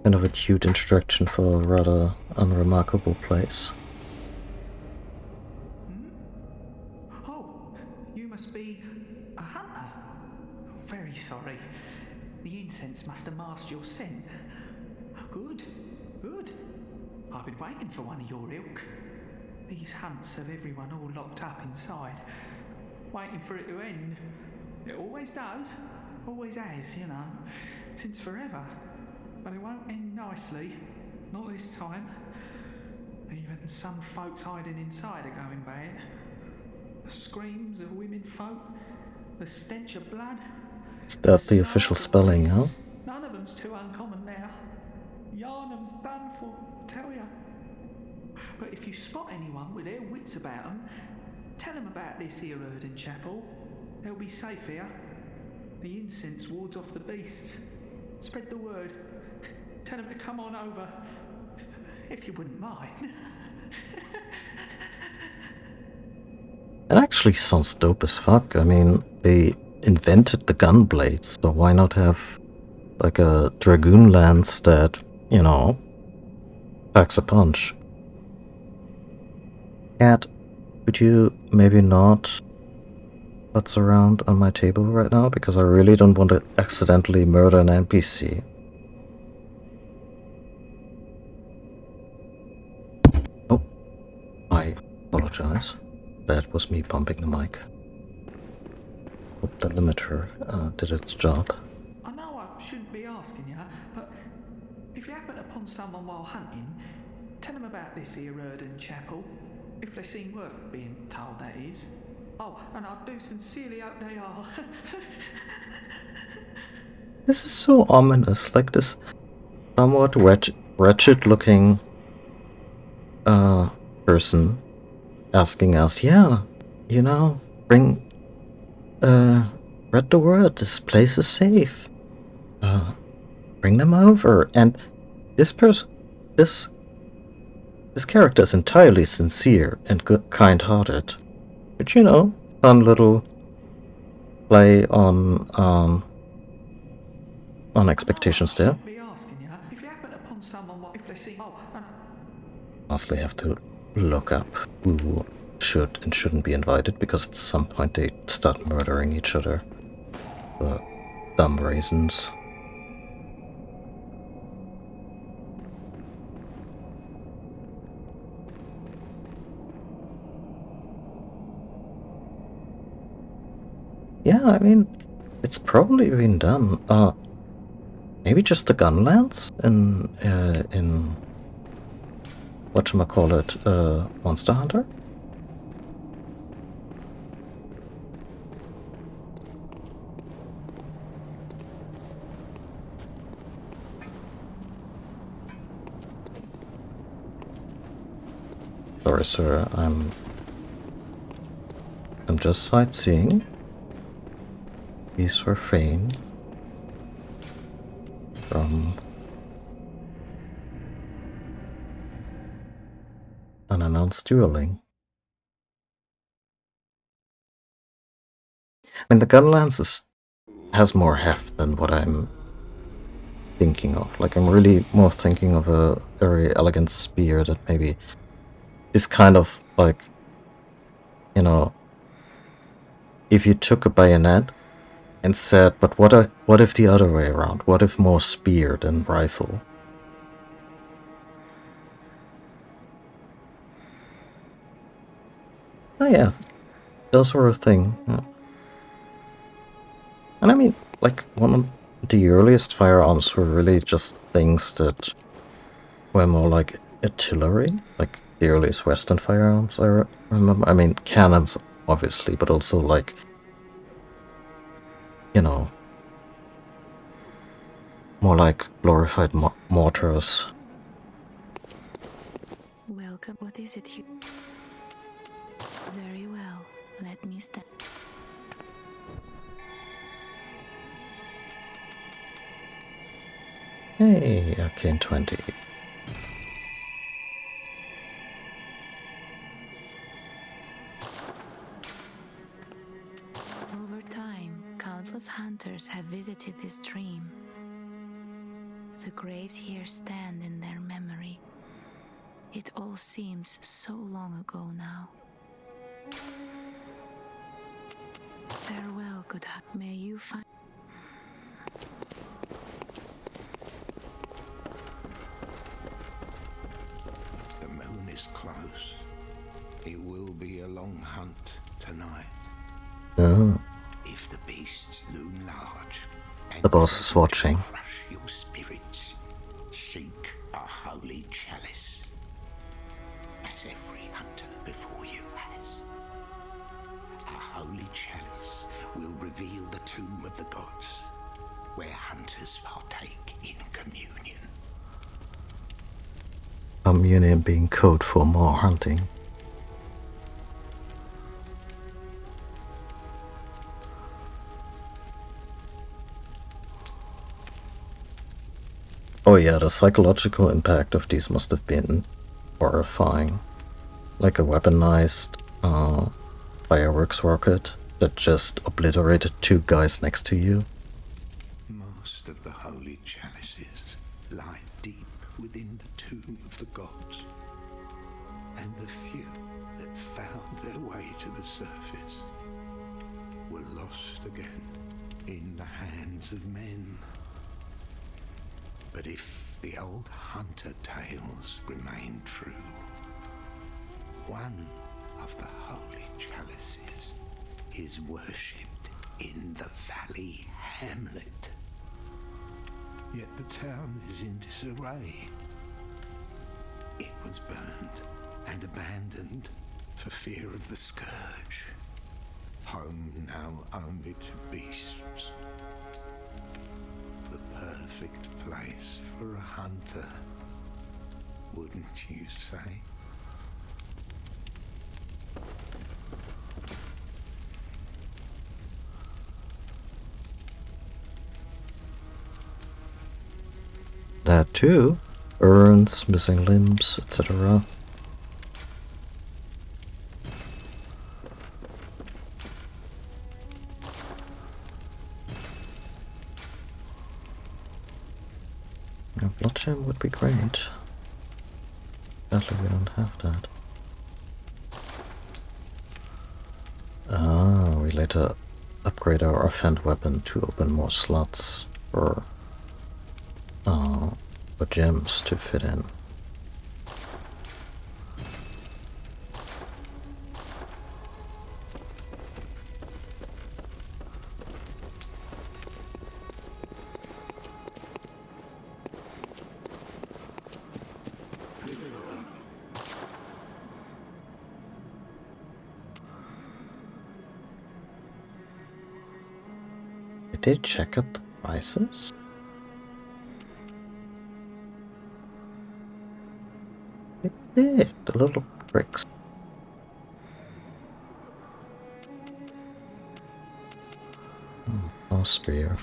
Kind of a cute introduction for a rather unremarkable place. Oh, you must be a hunter. Very sorry. The incense must have masked your scent. Good, good. I've been waiting for one of your ilk. These hunts have everyone all locked up inside, waiting for it to end. It always does, always has, you know, since forever. But it won't end nicely, not this time. Even some folks hiding inside are going bad. The screams of women folk, the stench of blood. Is that the official spelling, huh? None of them's too uncommon now. Yarnum's done for, I tell ya. But if you spot anyone with their wits about them, tell them about this here Erden Chapel. They'll be safe here. The incense wards off the beasts. Spread the word. Tell them to come on over, if you wouldn't mind. It actually sounds dope as fuck. I mean, they invented the gun blades, so why not have like a dragoon lance that, you know, packs a punch? Cat, could you maybe not butts around on my table right now? Because I really don't want to accidentally murder an NPC. Oh, I apologize. That was me bumping the mic. Hope the limiter did its job. I know I shouldn't be asking you, but if you happen upon someone while hunting, tell them about this here Erden Chapel. If they seem worth being told, that is. Oh, and I do sincerely hope they are. This is so ominous, like this somewhat wretched looking person asking us, yeah, you know, spread the word, this place is safe. Bring them over. And this character is entirely sincere and kind-hearted. But you know, fun little play on expectations there. Honestly, have to look up who should and shouldn't be invited, because at some point they start murdering each other for dumb reasons. Yeah, I mean, it's probably been done. Maybe just the gun lance in whatchamacallit, Monster Hunter? sorry, sir. I'm just sightseeing. Please refrain from unannounced dueling. I mean, the Gunlance has more heft than what I'm thinking of. Like, I'm really more thinking of a very elegant spear that maybe is kind of like, you know, if you took a bayonet and said, but what if the other way around? What if more spear than rifle? Oh yeah, that sort of thing. Yeah. And I mean, like, one of the earliest firearms were really just things that were more like artillery, like the earliest Western firearms I remember. I mean, cannons, obviously, but also like, you know, more like glorified mortars. Welcome. What is it you... Very well. Let me stand. Hey, Arcane 20. Over time, countless hunters have visited this stream. The graves here stand in their memory. It all seems so long ago now. Farewell, good hunter. May you find... The moon is close. It will be a long hunt tonight. Oh, If the beasts loom large, and the boss is watching. crush your spirits, seek a holy chalice, as every hunter before you has. A holy chalice will reveal the tomb of the gods, where hunters partake in communion. Communion being code for more hunting. Oh yeah, the psychological impact of these must have been horrifying. Like a weaponized fireworks rocket that just obliterated two guys next to you. Most of the holy chalices lie deep within the tomb of the gods, and the few that found their way to the surface were lost again in the hands of men. But if the old hunter tales remain true, one of the holy chalices is worshipped in the valley hamlet. Yet the town is in disarray. It was burned and abandoned for fear of the scourge. Home now only to beasts. The perfect place for a hunter, wouldn't you say? That too. Burns, missing limbs, etc. A bloodshed would be great. Sadly, we don't have that. Ah, we later upgrade our offhand weapon to open more slots for gems to fit in. Did they check up the prices? They did, the little bricks. Saw Spear.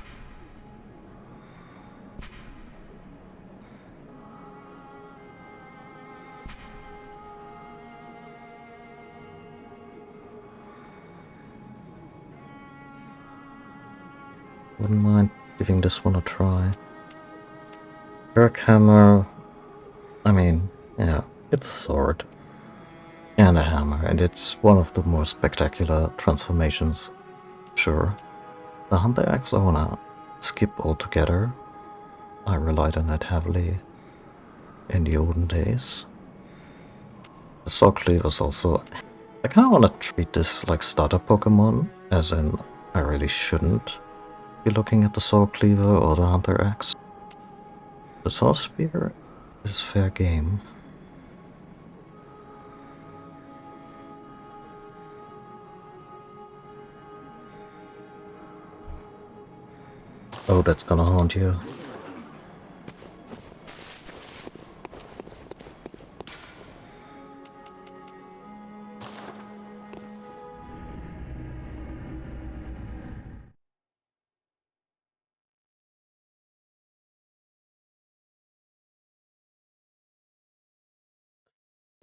Wouldn't mind giving this one a try. Dark Hammer, I mean, yeah, it's a sword and a hammer, and it's one of the more spectacular transformations, sure. The Hunter Axe I wanna skip altogether. I relied on it heavily in the olden days. The Saw Cleaver is also... I kinda wanna treat this like starter Pokemon, as in I really shouldn't be looking at the Saw Cleaver or the Hunter Axe. The Saw Spear is fair game. Oh, that's gonna haunt you.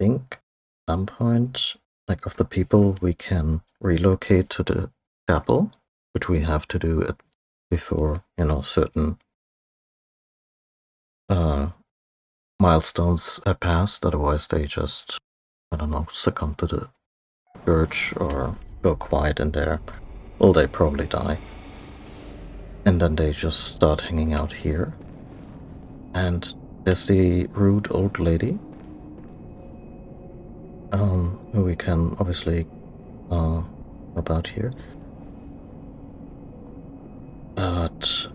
I think at some point, like of the people we can relocate to the chapel, which we have to do it before, you know, certain milestones are passed, otherwise they just, I don't know, succumb to the urge or go quiet in there. Well, they probably die. And then they just start hanging out here. And there's the rude old lady, who we can obviously about here. But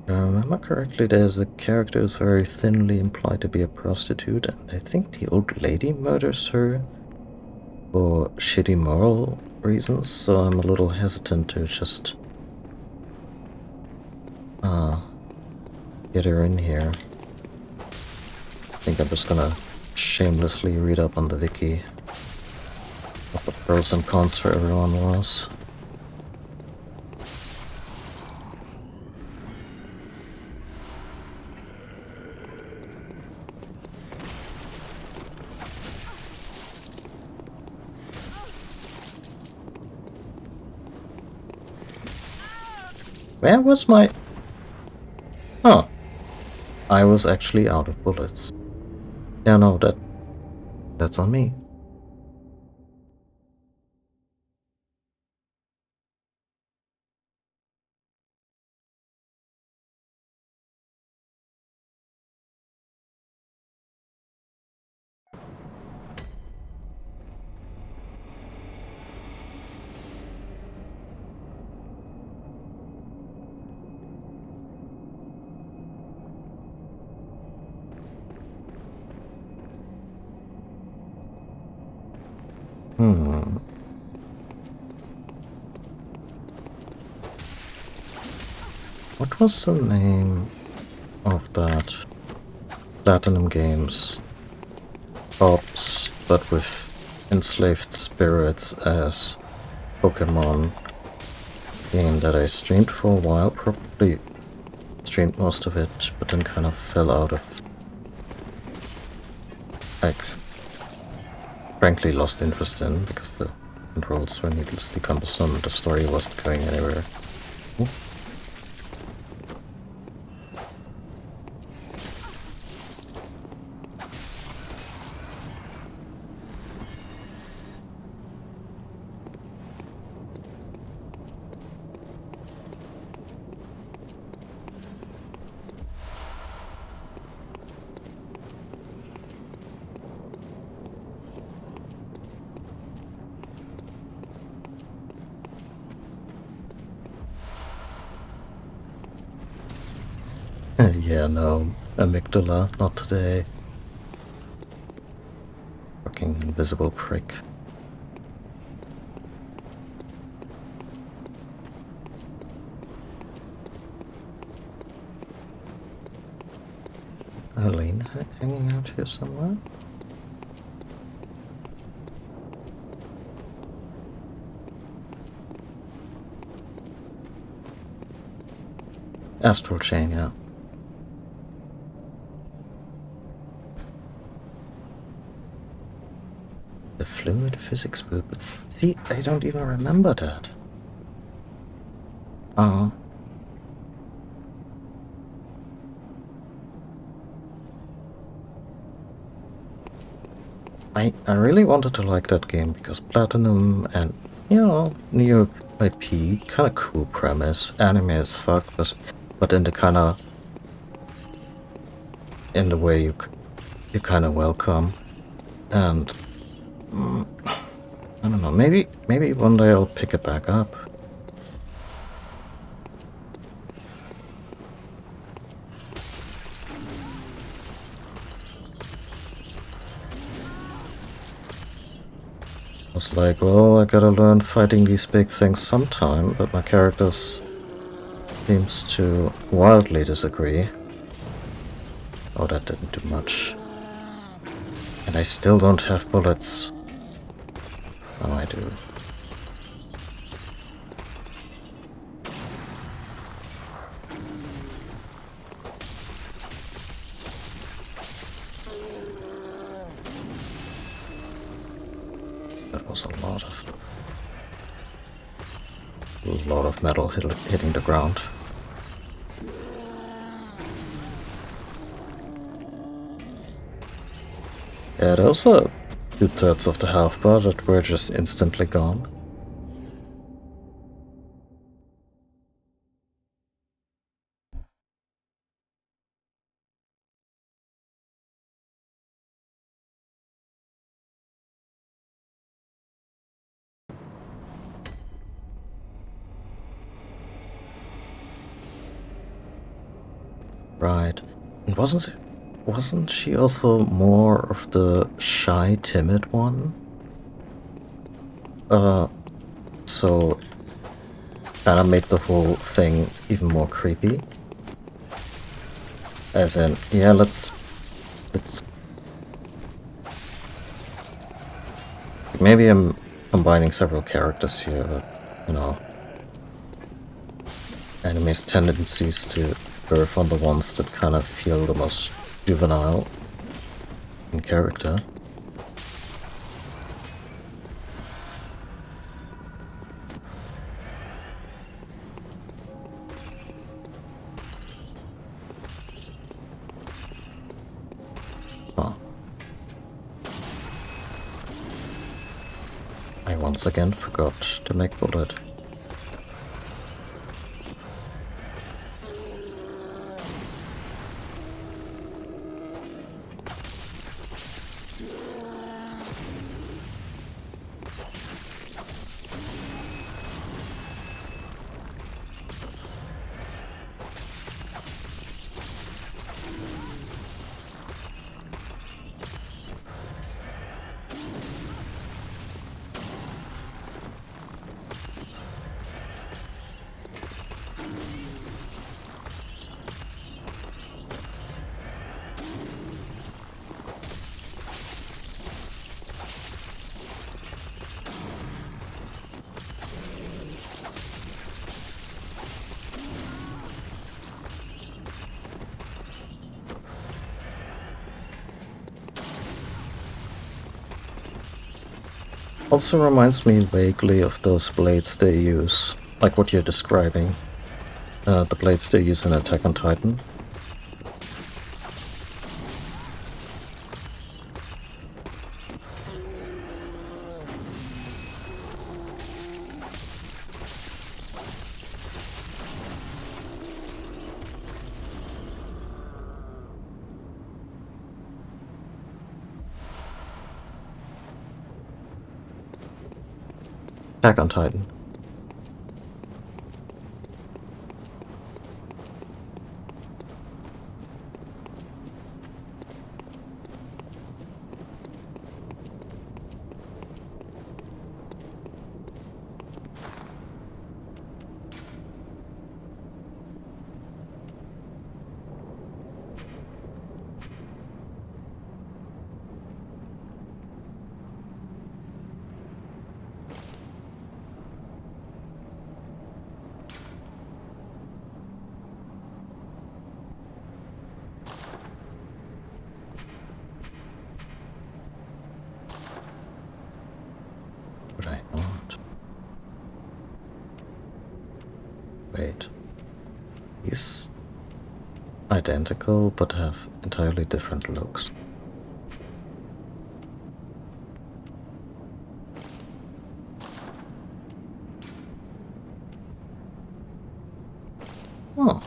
if I remember correctly, there's a character who's very thinly implied to be a prostitute, and I think the old lady murders her for shitty moral reasons, so I'm a little hesitant to just get her in here. I think I'm just gonna shamelessly read up on the wiki what the pros and cons for everyone was. Where was my... Oh. I was actually out of bullets. Yeah, no, that's on me. What was the name of that Platinum Games Ops, but with enslaved spirits as Pokemon game that I streamed for a while? Probably streamed most of it, but then kind of fell out of, like, frankly lost interest in, because the controls were needlessly cumbersome and the story wasn't going anywhere. Ooh. Yeah, no, amygdala, not today. Fucking invisible prick. Eileen hanging out here somewhere? Astral Chain, yeah. The fluid physics group. See, I don't even remember that. Oh. I really wanted to like that game because Platinum and, you know, new IP, kind of cool premise, anime as fuck, but in the kind of, in the way you kind of welcome, and I don't know, maybe one day I'll pick it back up. I was like, well, I gotta learn fighting these big things sometime, but my characters seems to wildly disagree. Oh, that didn't do much. And I still don't have bullets. Oh, I do. That was a lot of metal hitting the ground. Yeah, those are 2/3 of the health bar that were just instantly gone. Right. And wasn't she also more of the shy, timid one? So kinda made the whole thing even more creepy. As in, yeah, let's maybe I'm combining several characters here, but you know, anime's tendencies to curve on the ones that kind of feel the most juvenile in character. Oh. I once again forgot to make bullet. Also reminds me vaguely of those blades they use, like what you're describing. The blades they use in Attack on Titan. Attack on Titan. wait. These identical but have entirely different looks. Oh.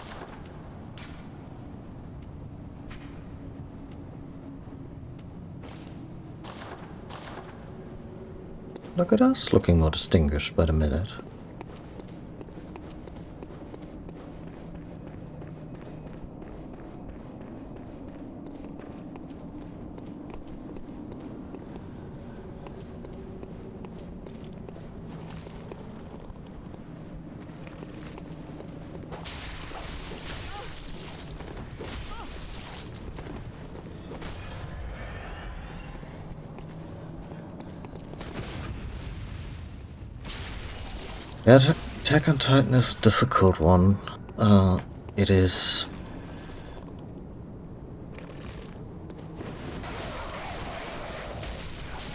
Look at us, looking more distinguished by the minute. Yeah, Attack on Titan is a difficult one. It is...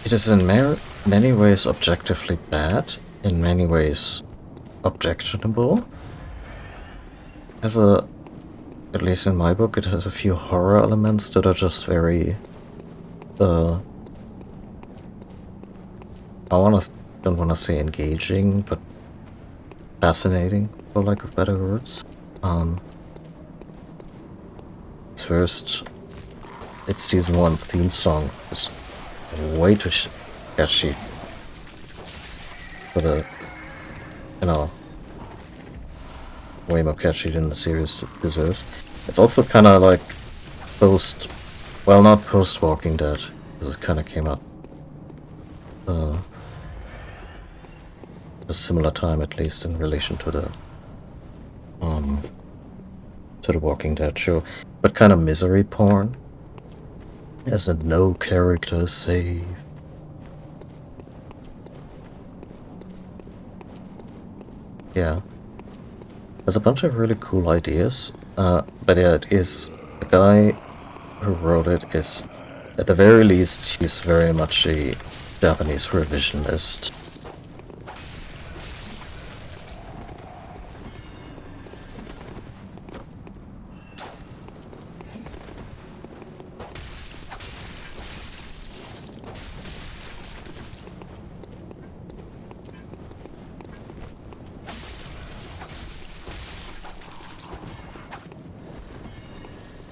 It is in many ways objectively bad, in many ways objectionable. As at least in my book, it has a few horror elements that are just very... don't wanna say engaging, but fascinating, for lack of better words. First, its season 1 theme song is way too catchy for the, way more catchy than the series deserves. It's also kind of like not post Walking Dead, because it kind of came out a similar time, at least in relation to the Walking Dead show, but kind of misery porn, as in no character is safe. Yeah, there's a bunch of really cool ideas, but yeah, it is the guy who wrote it is, at the very least, he's very much a Japanese revisionist.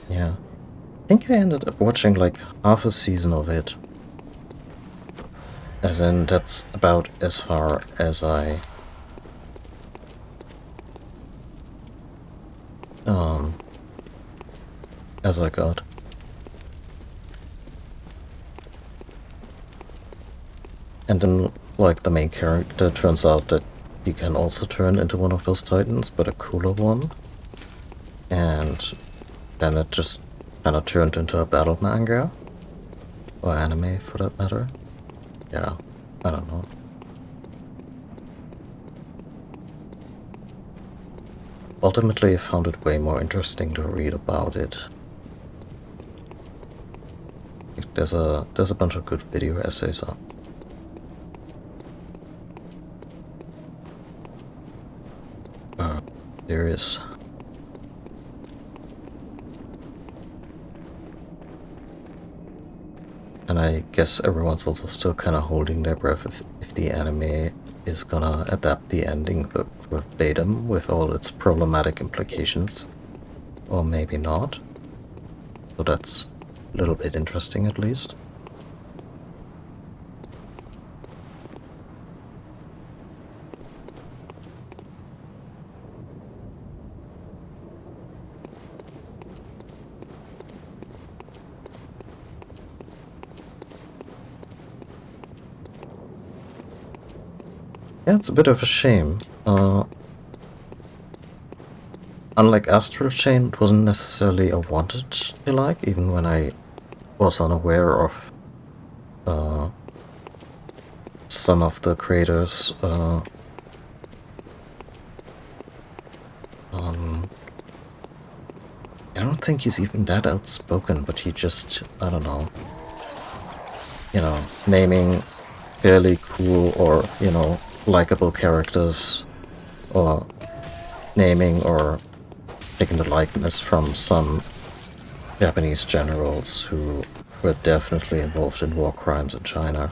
Yeah, I think I ended up watching like half a season of it. As in, that's about as far as I got. And then, like, the main character turns out that he can also turn into one of those titans, but a cooler one. And then it just kind of turned into a battle manga. Or anime, for that matter. Yeah, I don't know. Ultimately, I found it way more interesting to read about it. There's a bunch of good video essays on. Serious. And I guess everyone's also still kind of holding their breath if the anime is gonna adapt the ending verbatim with all its problematic implications. Or maybe not. So that's a little bit interesting, at least. Yeah, it's a bit of a shame. Unlike Astral Chain, it wasn't necessarily a wanted to like, even when I was unaware of some of the creators. I don't think he's even that outspoken, but he just, I don't know, naming fairly cool or, likable characters, or naming or taking the likeness from some Japanese generals who were definitely involved in war crimes in China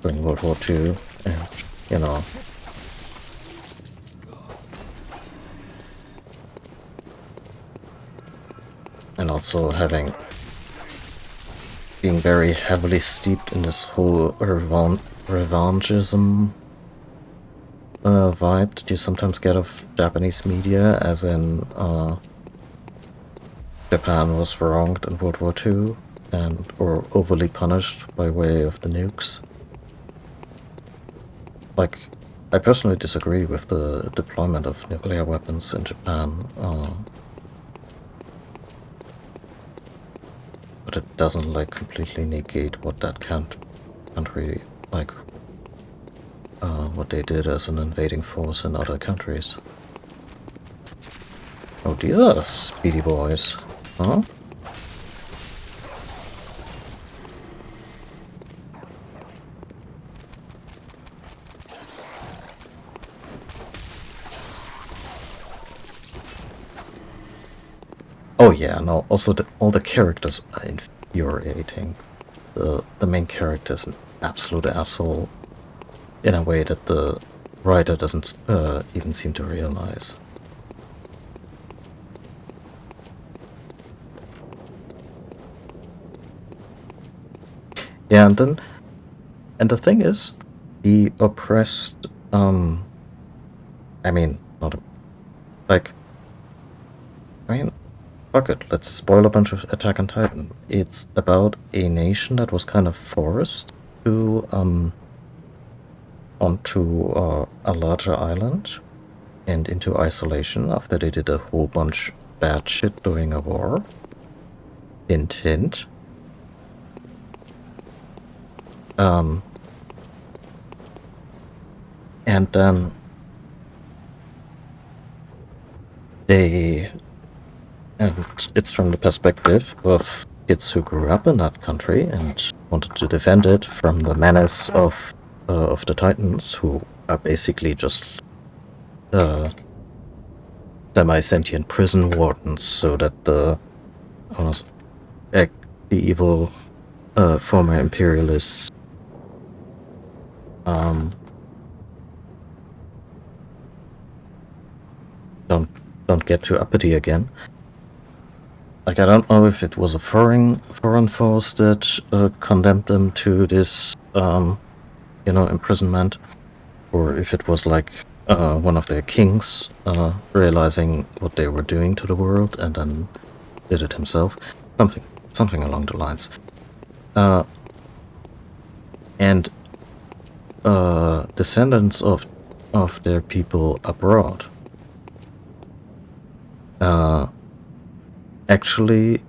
during World War II, and, you know, and also being very heavily steeped in this whole revanchism vibe that you sometimes get of Japanese media, as in Japan was wronged in World War II or overly punished by way of the nukes. Like, I personally disagree with the deployment of nuclear weapons in Japan, but it doesn't like completely negate what that country, like, what they did as an invading force in other countries. Oh, these are speedy boys, huh? Oh yeah, no, also all the characters are infuriating. The main character is an absolute asshole in a way that the writer doesn't even seem to realize. Yeah, and the thing is, the oppressed, I mean, fuck it, let's spoil a bunch of Attack on Titan. It's about a nation that was kind of forced to, onto a larger island and into isolation after they did a whole bunch of bad shit during a war. Hint, hint. And then and it's from the perspective of kids who grew up in that country and wanted to defend it from the menace of the Titans, who are basically just semi-sentient prison wardens, so that the evil former imperialists don't get too uppity again. Like, I don't know if it was a foreign force that condemned them to this, imprisonment, or if it was like one of their kings realizing what they were doing to the world and then did it himself. Something along the lines. And descendants of their people abroad are actually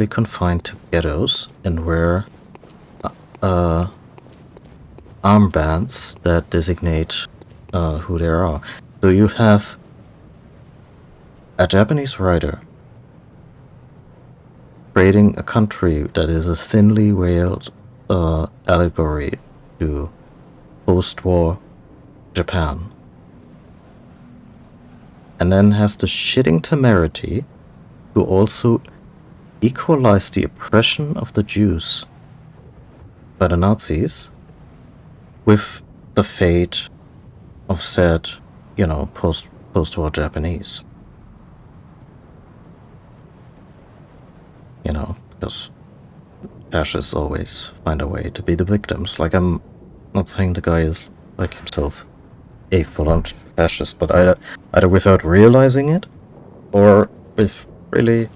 confined to ghettos and wear armbands that designate who they are. So you have a Japanese writer creating a country that is a thinly veiled allegory to post-war Japan, and then has the shitting temerity to also equalize the oppression of the Jews by the Nazis with the fate of said, post-war Japanese. Because fascists always find a way to be the victims. Like, I'm not saying the guy is, like, himself a full-on fascist, but either without realizing it, or with really,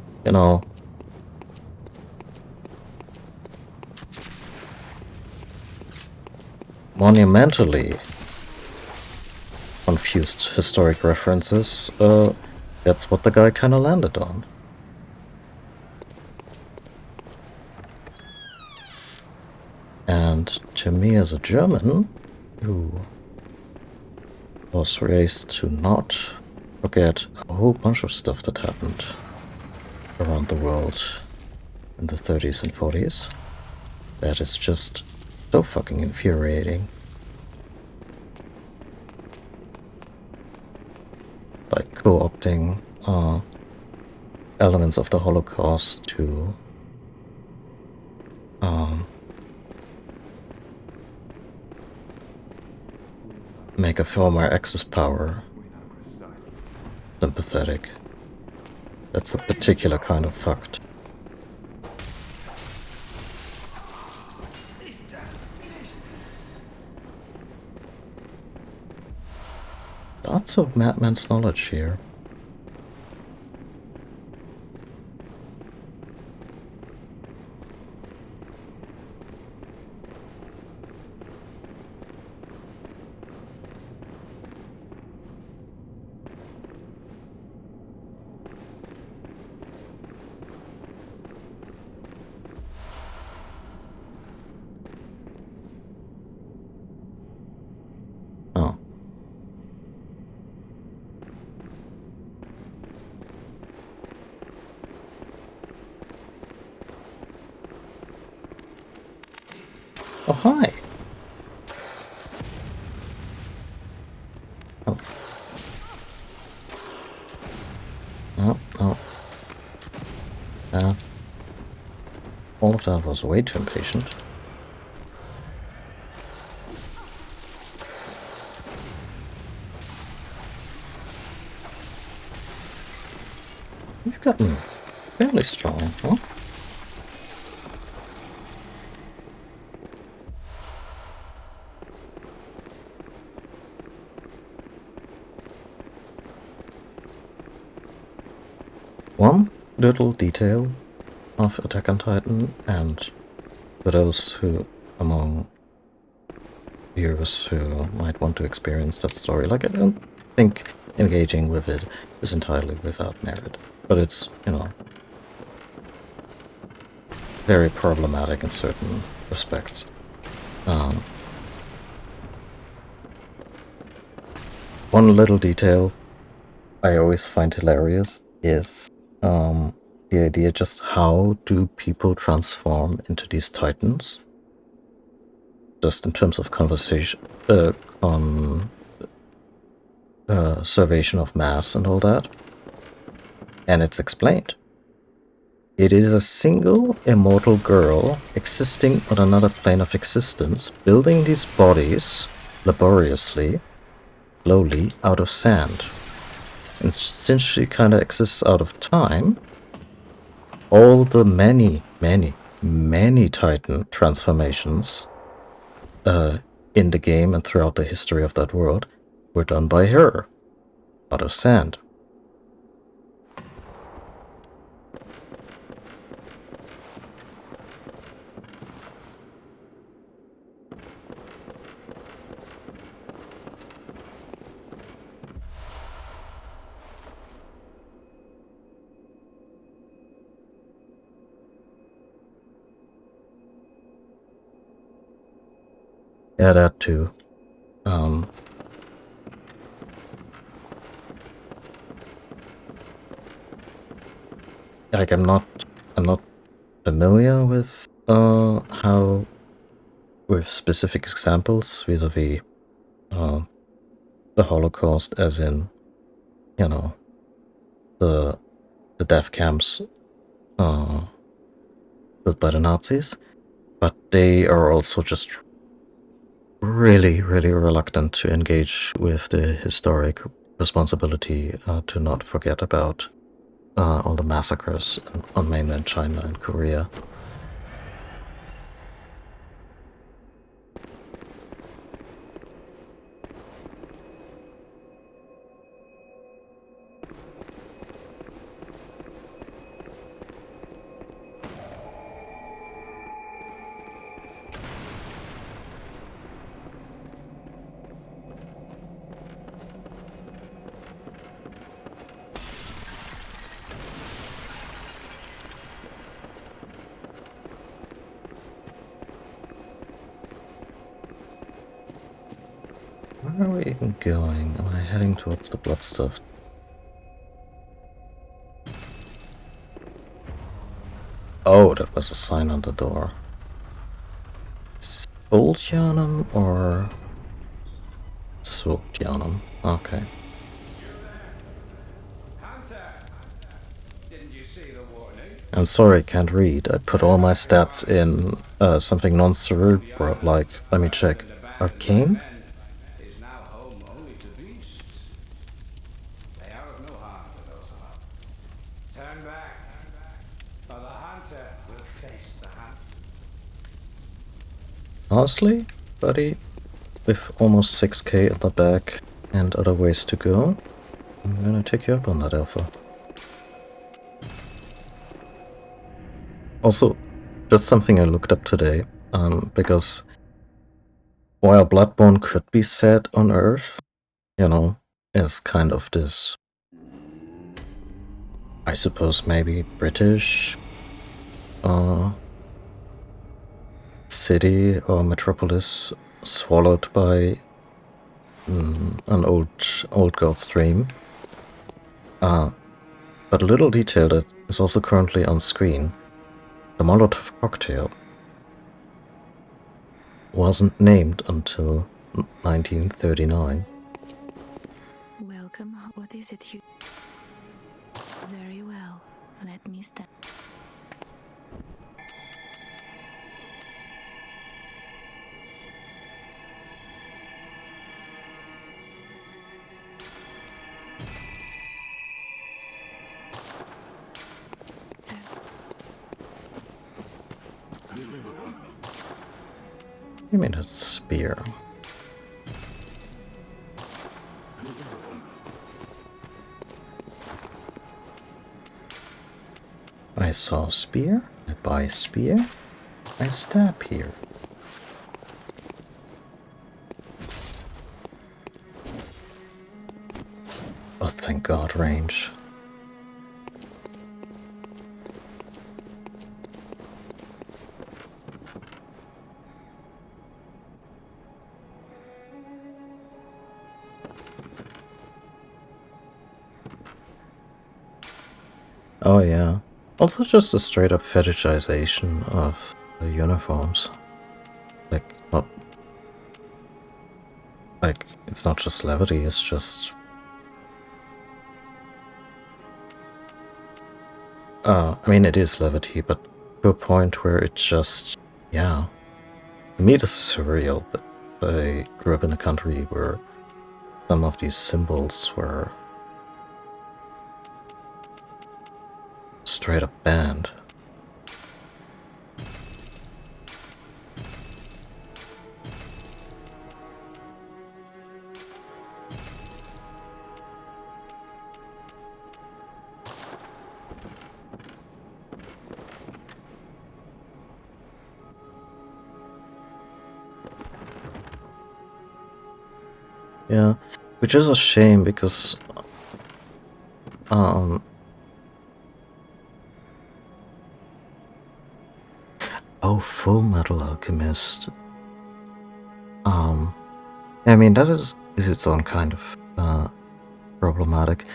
monumentally confused historic references, that's what the guy kinda landed on. And to me, as a German who was raised to not forget a whole bunch of stuff that happened around the world in the 30s and 40s, that is just so fucking infuriating. Like, co-opting elements of the Holocaust to make a former Axis power sympathetic. That's a particular kind of fucked. Lots of Madman's knowledge here. Oh. Oh, hi. Oh. Oh, oh. All of that was way too impatient. You've gotten fairly strong, huh? One little detail of Attack on Titan, and for those who among viewers who might want to experience that story, like, I don't think engaging with it is entirely without merit, but it's, you know, very problematic in certain respects. One little detail I always find hilarious is the idea just how do people transform into these titans? Just in terms of conversation, conservation of mass and all that. And it's explained. It is a single immortal girl existing on another plane of existence, building these bodies laboriously, slowly, out of sand. And since she kind of exists out of time, all the many Titan transformations in the game and throughout the history of that world were done by her, out of sand. Yeah, that too. Like, I'm not familiar with how, with specific examples vis-a-vis the Holocaust, as in, you know, the death camps built by the Nazis, but they are also just really reluctant to engage with the historic responsibility to not forget about all the massacres on mainland China and Korea. Where are we even going? Am I heading towards the blood stuff? Oh, that was a sign on the door. Oldjanum or Swordjanum? Okay. I'm sorry, I can't read. I put all my stats in something non-cerebral, like, let me check. Arcane? Is now home only to beasts. They are of no harm to those alive. Turn back, or the hunter will face the hunt. Honestly, buddy, with almost 6k in the back and other ways to go, I'm gonna take you up on that offer. Also, just something I looked up today, because while Bloodborne could be set on Earth, you know, as kind of this, I suppose maybe British city or metropolis swallowed by an old god's dream. But a little detail that is also currently on screen. The Molotov cocktail wasn't named until 1939. Welcome. What is it you... Very well. Let me stand. You mean a spear? I saw spear, I buy spear, I stab here. Oh, thank God, range. Oh yeah. Also just a straight up fetishization of the uniforms. Like, it's not just levity, it's just... I mean, it is levity, but to a point where it's just... yeah. To me, this is surreal, but I grew up in a country where some of these symbols were straight up banned. Yeah, which is a shame because oh, Full Metal Alchemist. I mean, that is its own kind of problematic.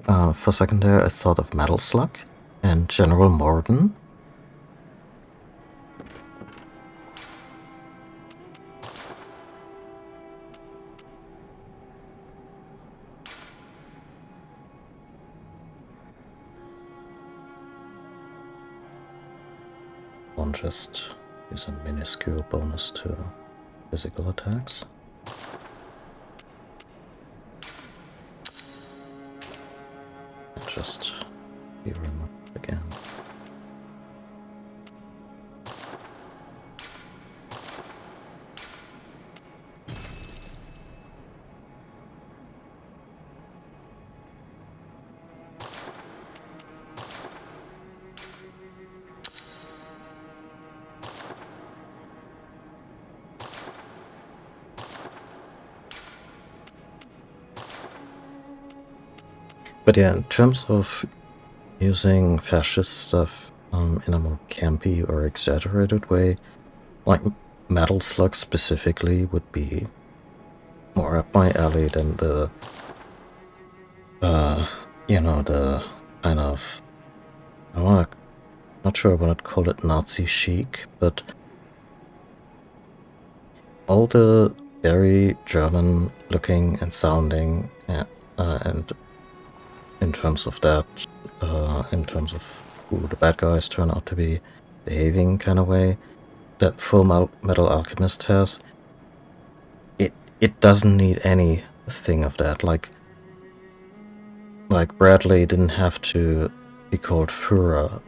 For a second there, I thought of Metal Slug and General Morden. One just use a minuscule bonus to physical attacks. And just be removed again. But yeah, in terms of using fascist stuff in a more campy or exaggerated way, like Metal Slug specifically would be more up my alley than the, you know, the kind of, not sure I want to call it Nazi chic, but all the very German looking and sounding and in terms of that, in terms of who the bad guys turn out to be behaving kind of way that Full Metal Alchemist has. It doesn't need anything of that. Like Bradley didn't have to be called Führer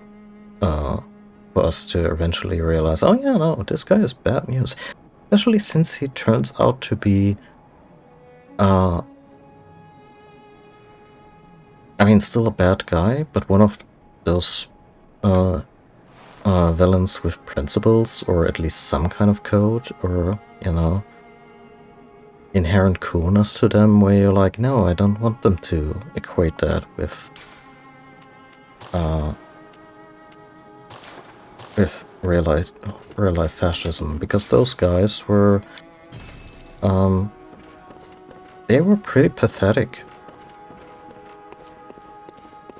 for us to eventually realize, oh yeah, no, this guy is bad news. Especially since he turns out to be, I mean, still a bad guy, but one of those villains with principles, or at least some kind of code, or, you know, inherent coolness to them, where you're like, no, I don't want them to equate that with real life fascism, because those guys were they were pretty pathetic.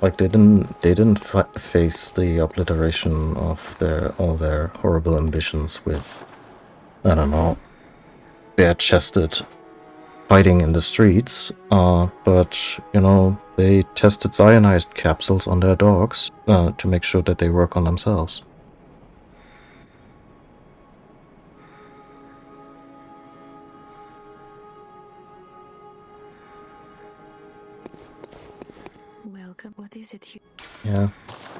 Like they didn't face the obliteration of all their horrible ambitions with, I don't know, bare-chested fighting in the streets, but, you know, they tested cyanide capsules on their dogs to make sure that they work on themselves. Welcome. What is it here? Yeah.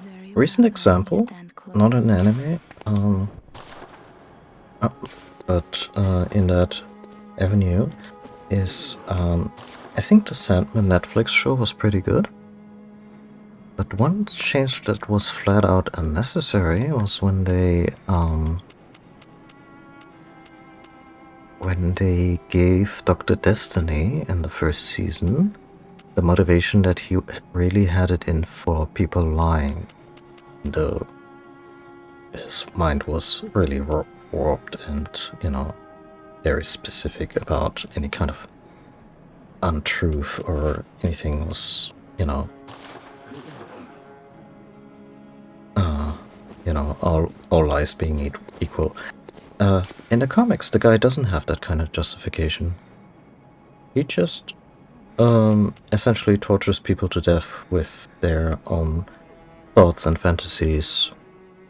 Very Recent well. example, Stand close. not an anime, but in that avenue is, I think the Sandman Netflix show was pretty good. But one change that was flat out unnecessary was when they gave Dr. Destiny in the first season the motivation that he really had it in for people lying, though his mind was really warped and, you know, very specific about any kind of untruth or anything was, you know, all lies being equal. In the comics, the guy doesn't have that kind of justification. He just essentially tortures people to death with their own thoughts and fantasies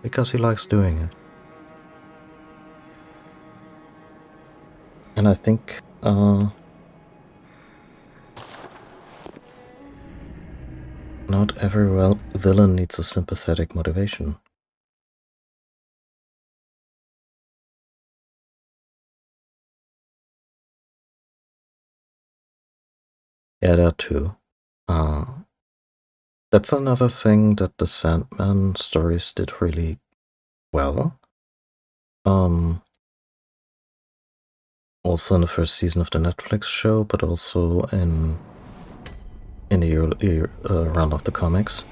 because he likes doing it. And I think not every villain needs a sympathetic motivation. Yeah, that too. That's another thing that the Sandman stories did really well. Also in the first season of the Netflix show, but also in the early run of the comics.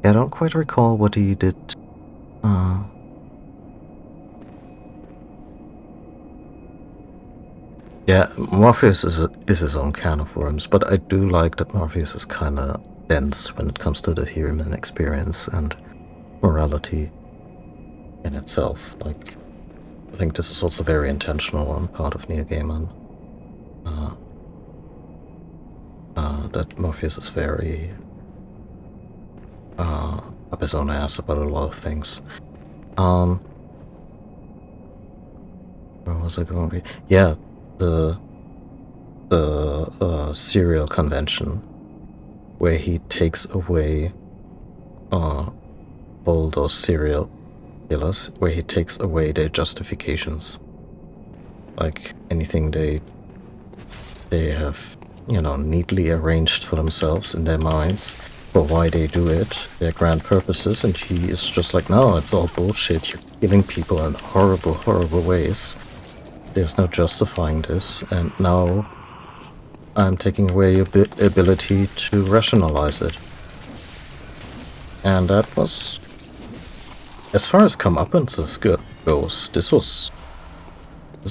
Yeah, I don't quite recall what he did. Yeah, Morpheus is his own can of worms, but I do like that Morpheus is kind of dense when it comes to the human experience and morality in itself. Like, I think this is also very intentional on part of Neil Gaiman. That Morpheus is very up his own ass about a lot of things. Where was I going to be? Yeah, the serial convention where he takes away all those serial killers, where he takes away their justifications, like anything they have, you know, neatly arranged for themselves in their minds for why they do it, their grand purposes, and he is just like, no, it's all bullshit, you're killing people in horrible, horrible ways. There's no justifying this, and now I'm taking away your ability to rationalize it. And that was, as far as comeuppances goes, this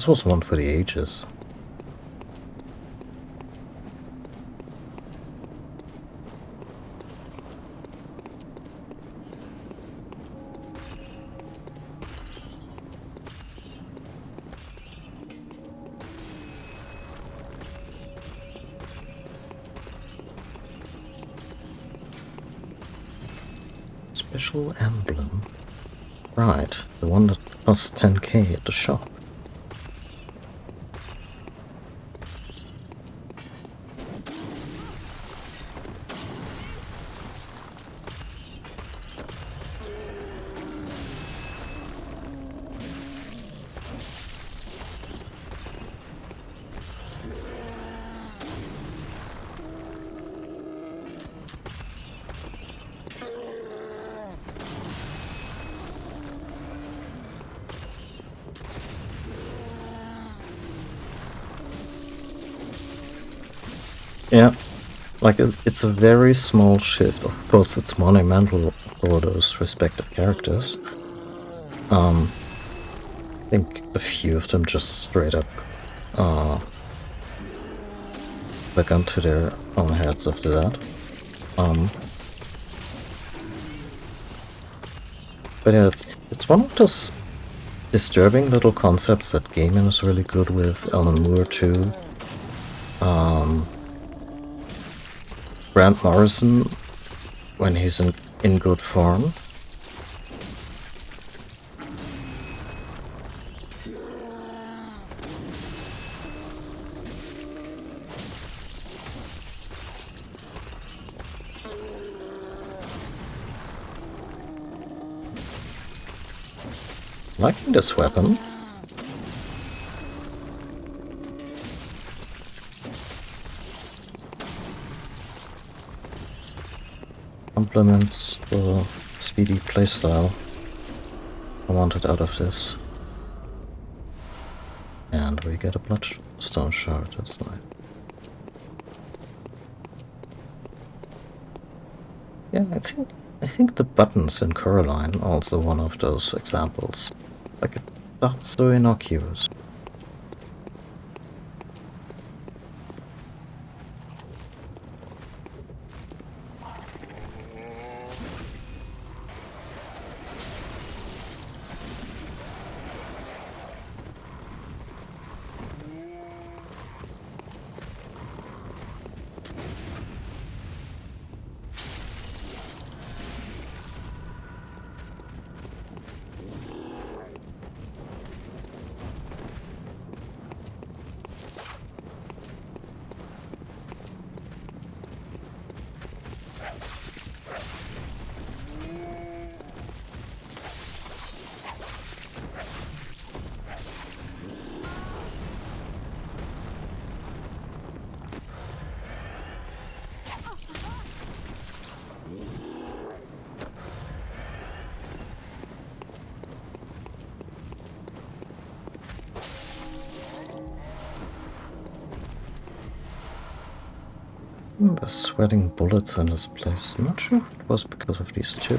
was one for the ages. Special emblem. Right, the one that costs 10k at the shop. Yeah, like it's a very small shift. Of course, it's monumental for those respective characters. I think a few of them just straight up look onto their own heads after that. But yeah, it's one of those disturbing little concepts that Gaiman is really good with. Alan Moore too. Grant Morrison, when he's in good form. Liking this weapon. Complements the speedy playstyle I wanted out of this. And we get a bloodstone shard, that's nice. Yeah, I think the buttons in Coraline are also one of those examples. Like, it's not so innocuous. The sweating bullets in this place. I'm not sure if it was because of these two.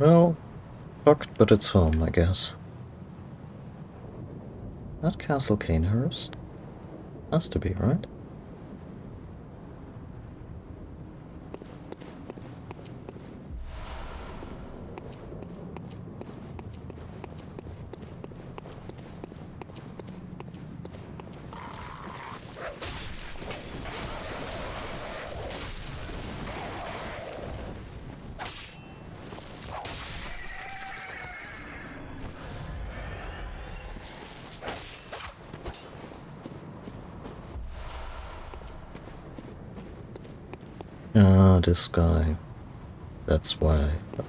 Well, fucked, but it's home, I guess. That Castle Canehurst? Has to be, right? This guy. That's why I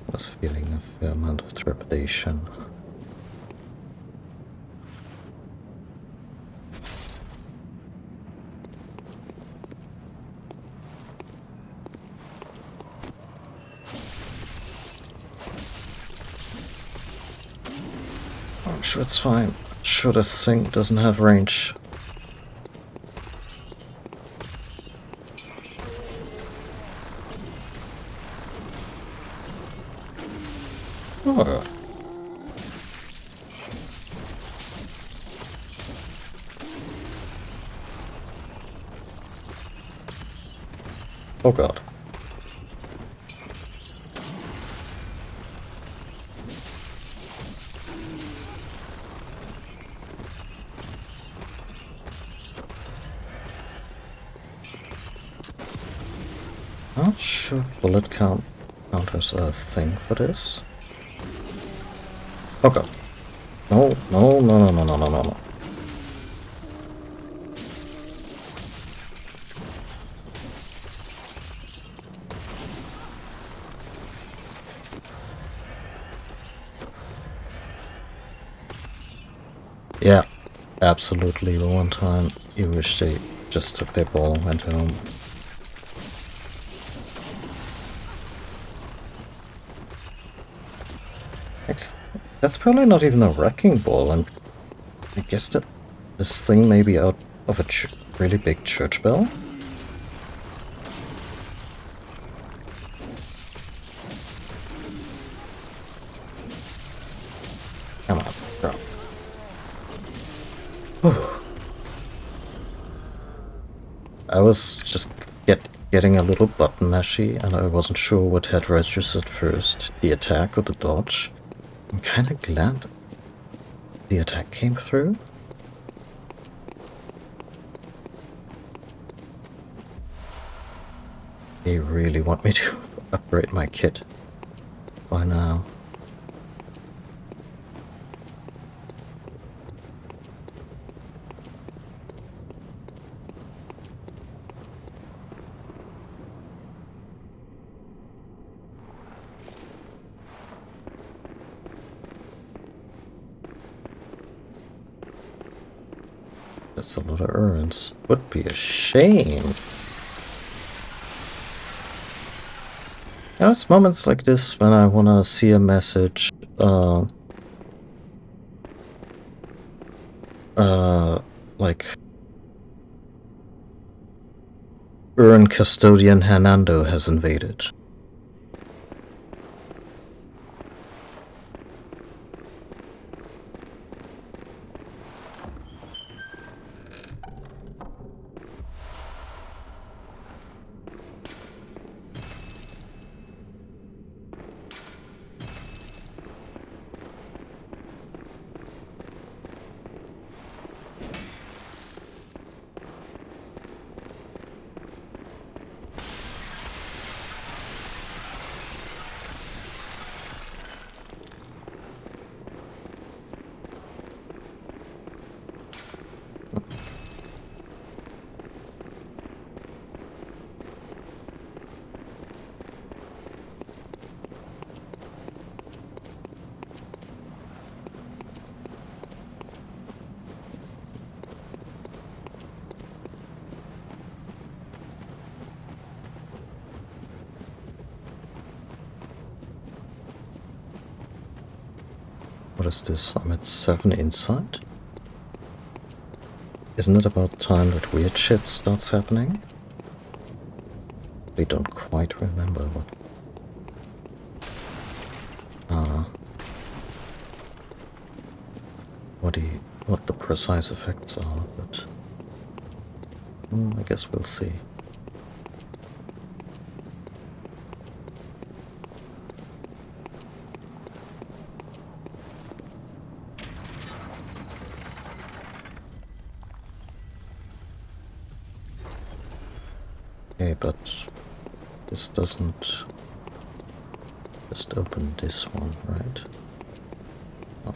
was feeling a fair amount of trepidation. I'm sure it's fine. I'm sure this thing doesn't have range. Oh. Oh god. Not sure bullet counters are a thing for this. Oh god. No, no, no, no, no, no, no, no, no. Yeah, absolutely. The one time you wish they just took their ball and went home. That's probably not even a wrecking ball, and I guess that this thing may be out of a really big church bell. Come on, drop. I was just getting a little button mashy, and I wasn't sure what had registered first, the attack or the dodge. I'm kinda glad the attack came through. They really want me to upgrade my kit by now. That's a lot of urns. Would be a shame. You know, it's moments like this when I wanna see a message, like Urn Custodian Hernando has invaded. What is this? I'm at 7 inside? Isn't it about time that weird shit starts happening? I don't quite remember what... what the precise effects are, but... I guess we'll see. Okay, but this doesn't just open this one, right? Oh.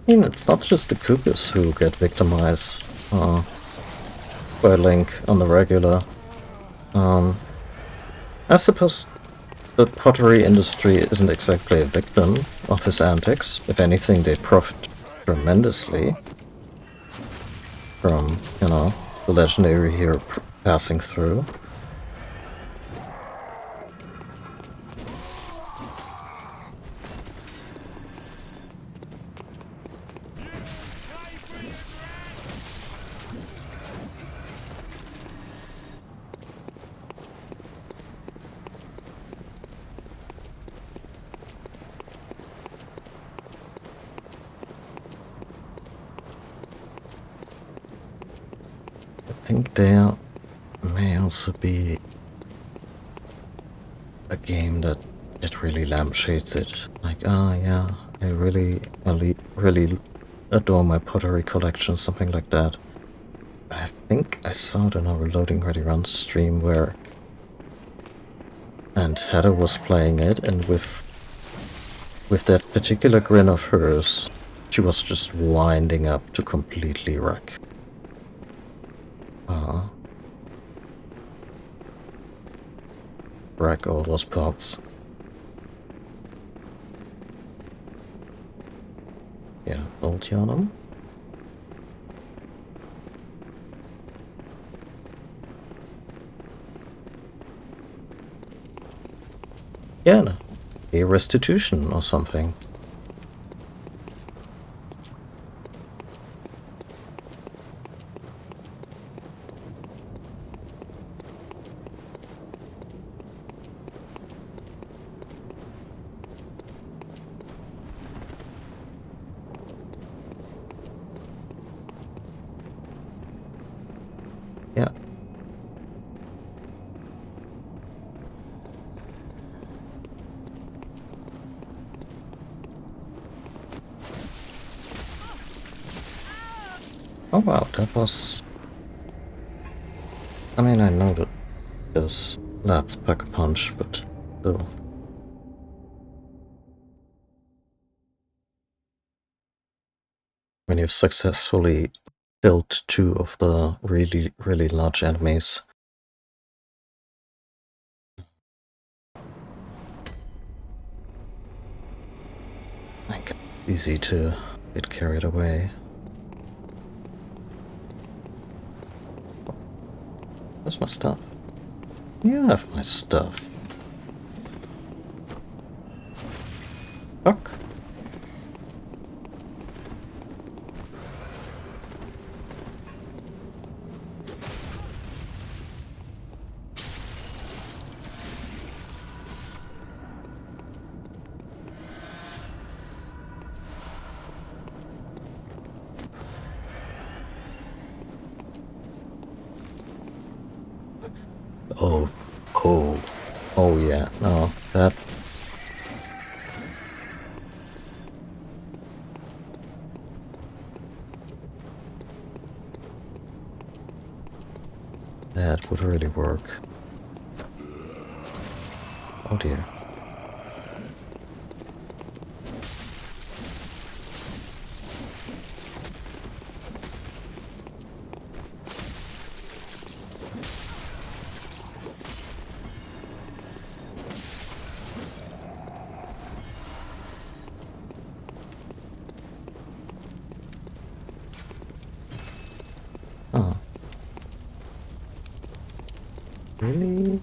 mean, it's not just the Koopas who get victimized by Link on the regular. I suppose the pottery industry isn't exactly a victim of his antics. If anything, they profit tremendously from, you know, the legendary hero passing through. I think there may also be a game that really lampshades it. Like, yeah, I really adore my pottery collection, something like that. I think I saw it in our Loading Ready Run stream where and Heather was playing it, and with that particular grin of hers, she was just winding up to completely wreck. Wreck all those pots. Yeah, ulti on them. Yeah, no. A restitution or something. Yeah. Oh wow, that was... I mean, I know that there's Let's Pack a Punch, but still. When you've successfully killed 2 of the really large enemies. Like, easy to get carried away. Where's my stuff? You have my stuff. Fuck. Oh yeah, no, that... That would really work. Oh dear. Really?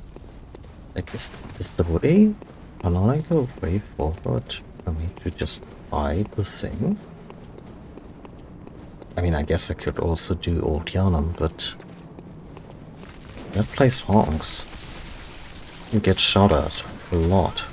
Like, is the way canonical way forward for me to just buy the thing? I mean, I guess I could also do Old Yharnam, but that place honks. You get shot at a lot.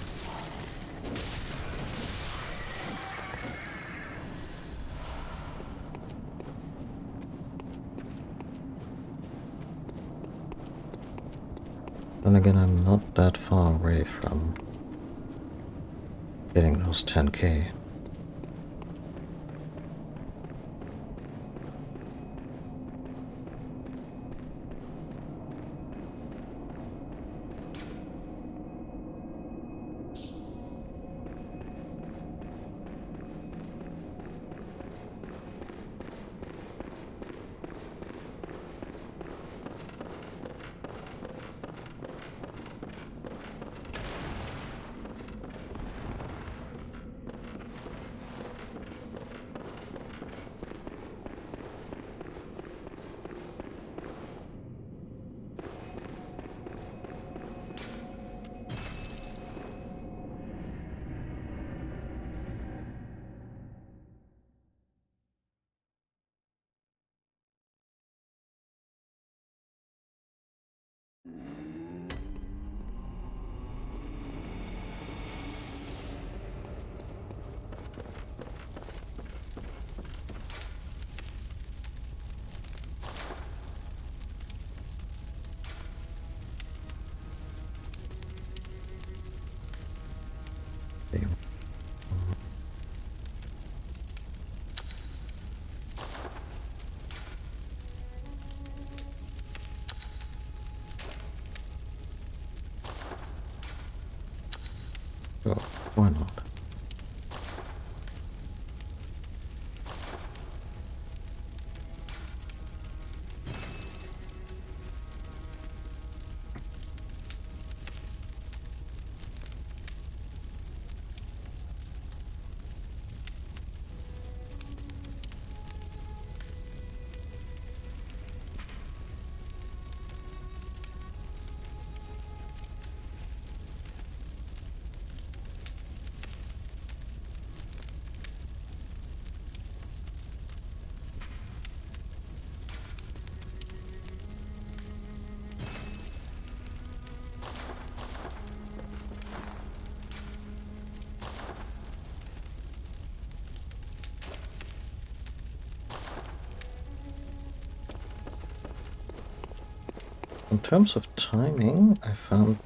Then again, I'm not that far away from getting those 10k. Why not? In terms of timing, I found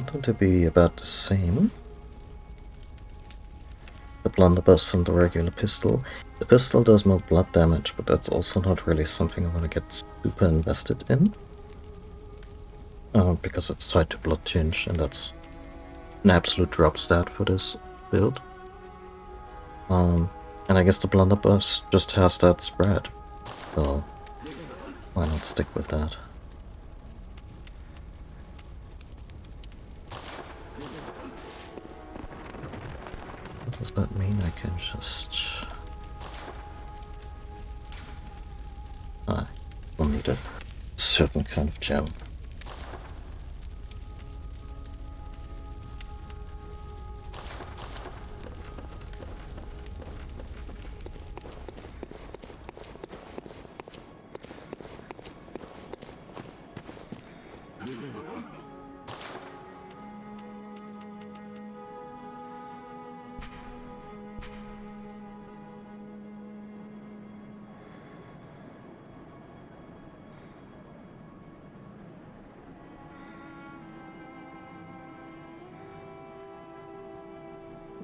them to be about the same. The blunderbuss and the regular pistol. The pistol does more blood damage, but that's also not really something I want to get super invested in. Because it's tied to blood tinge, and that's an absolute drop stat for this build. And I guess the blunderbuss just has that spread, so why not stick with that? What does that mean? I can just... We'll need a certain kind of gem.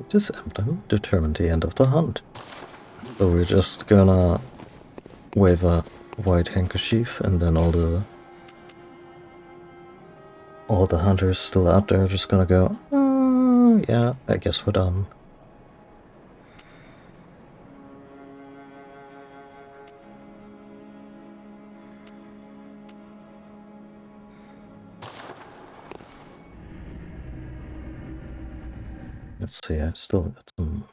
This emblem determined the end of the hunt. So we're just gonna wave a white handkerchief, and then all the hunters still out there are just gonna go, oh, yeah, I guess we're done. Let's see, I've still got some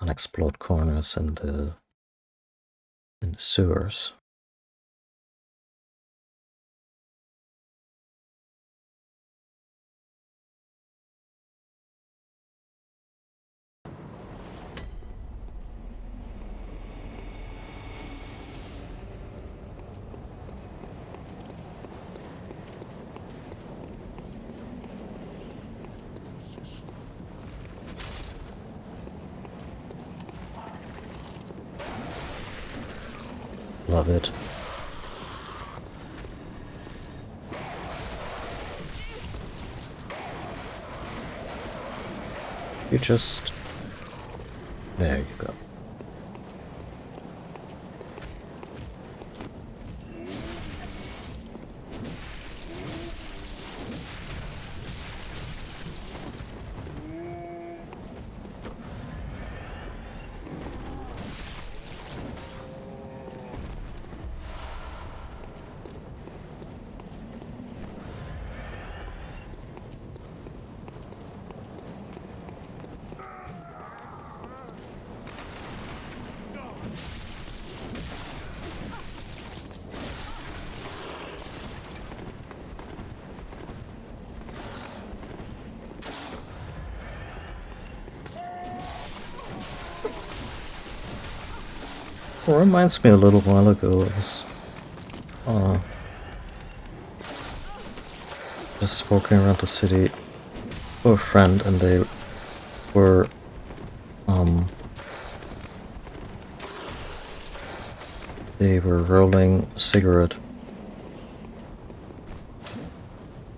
unexplored corners in the sewers. Love it. You just... There you go. Well, reminds me a little while ago, I was just walking around the city with a friend, and they were rolling a cigarette,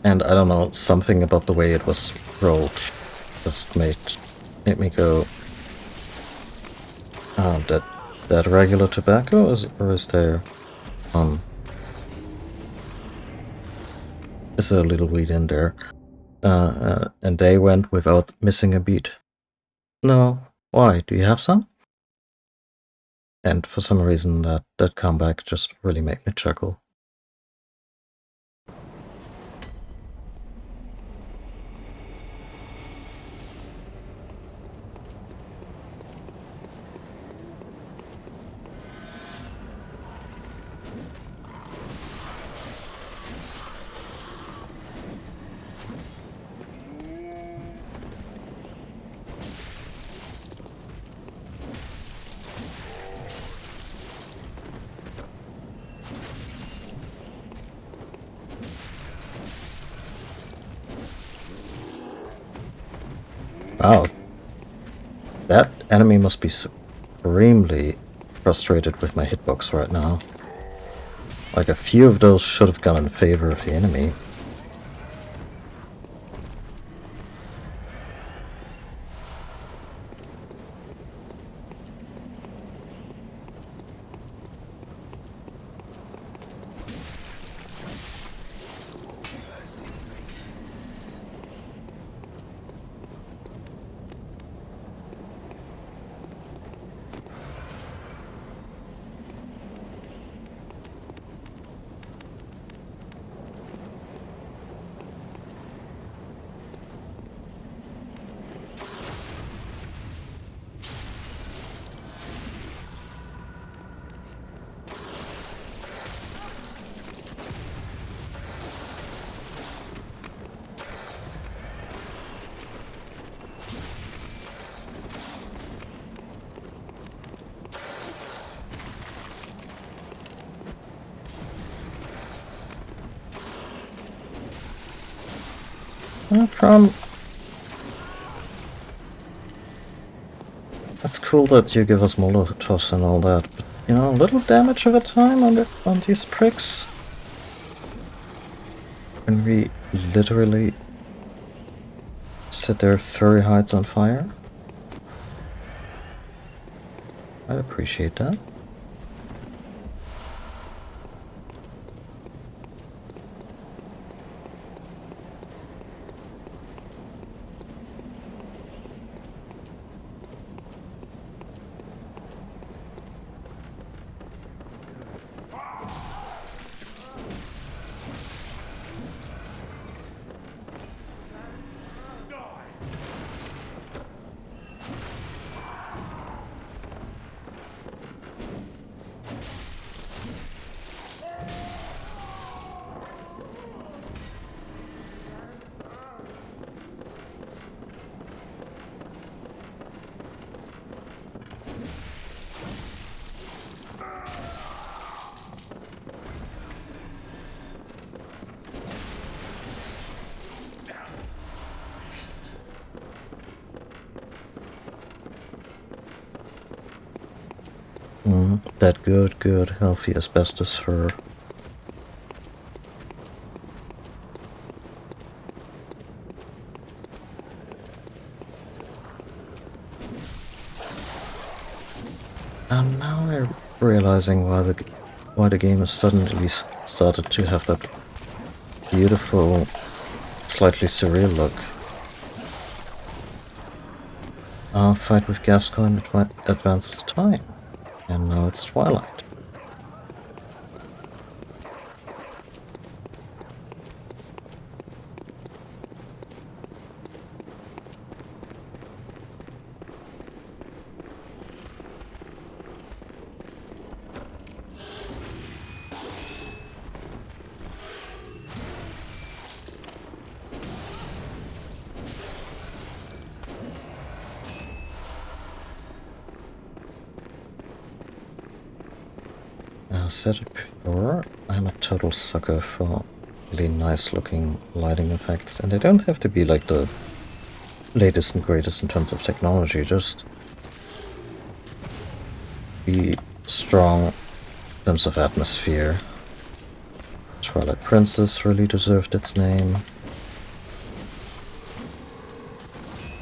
and I don't know, something about the way it was rolled just made me go, that regular tobacco, or is there is a little weed in there. And they went without missing a beat. No, why? Do you have some? And for some reason that comeback just really made me chuckle. Wow. That enemy must be supremely frustrated with my hitbox right now. Like, a few of those should have gone in favor of the enemy. That's cool that you give us Molotovs and all that, but, you know, a little damage over time on these pricks. When we literally set their furry hides on fire. I'd appreciate that. That good, healthy asbestos fur. And now I'm realizing why the game has suddenly started to have that beautiful, slightly surreal look. Our fight with Gascoigne advanced time, and now it's twilight. I said it before, I'm a total sucker for really nice looking lighting effects, and they don't have to be like the latest and greatest in terms of technology, just be strong in terms of atmosphere. Twilight Princess really deserved its name.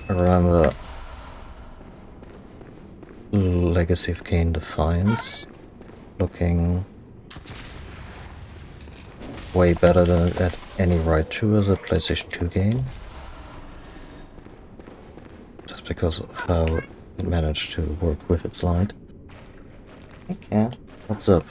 I remember Legacy of Kain Defiance looking way better than it had any right to as a PlayStation 2 game. Just because of how it managed to work with its light. Hey cat, what's up?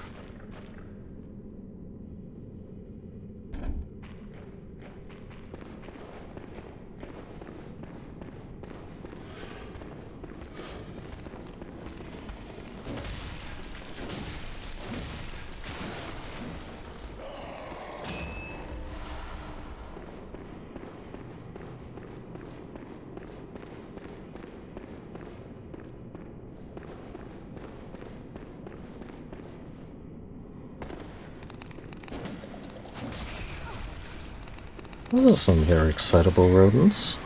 Those are some very excitable rodents.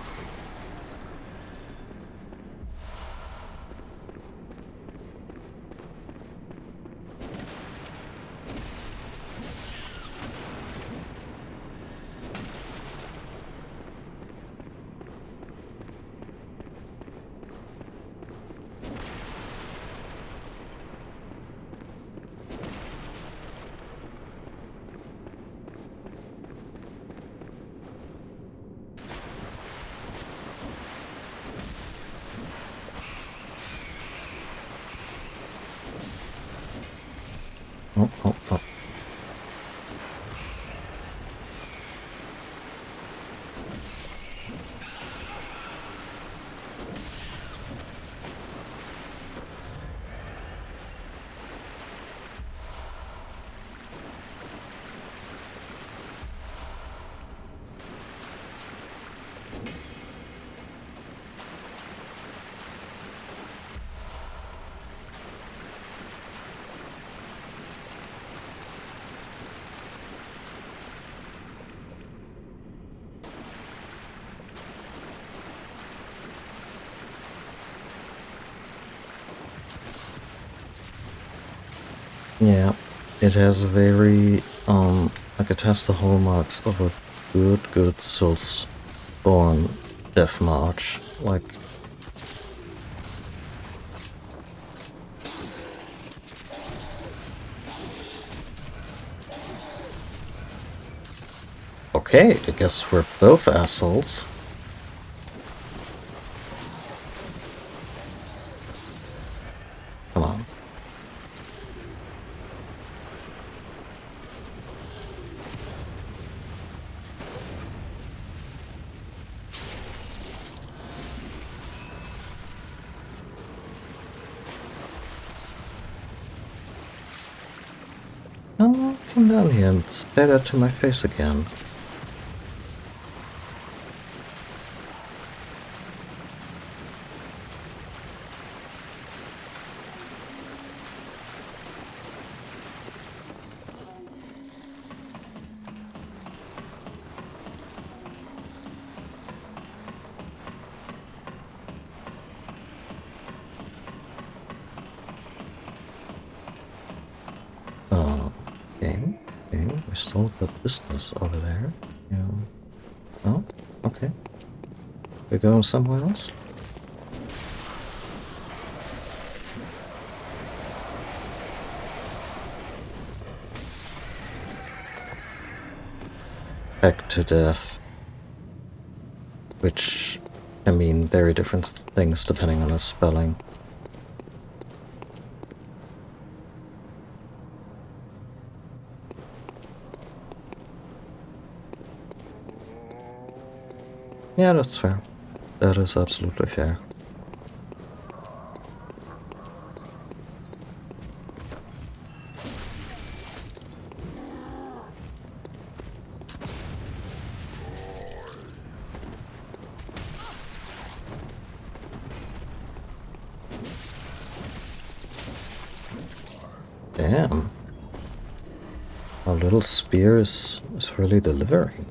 Oh, oh, oh. Yeah, it has a very, like it has the hallmarks of a good Soulsborne death march. Like, okay, I guess we're both assholes. Come on. Come down here and say that to my face again. Okay, we still got business over there. Yeah. Oh, okay. We're going somewhere else? Back to death. Which can mean very different things depending on the spelling. Yeah, that's fair. That is absolutely fair. Damn. Our little spear is really delivering.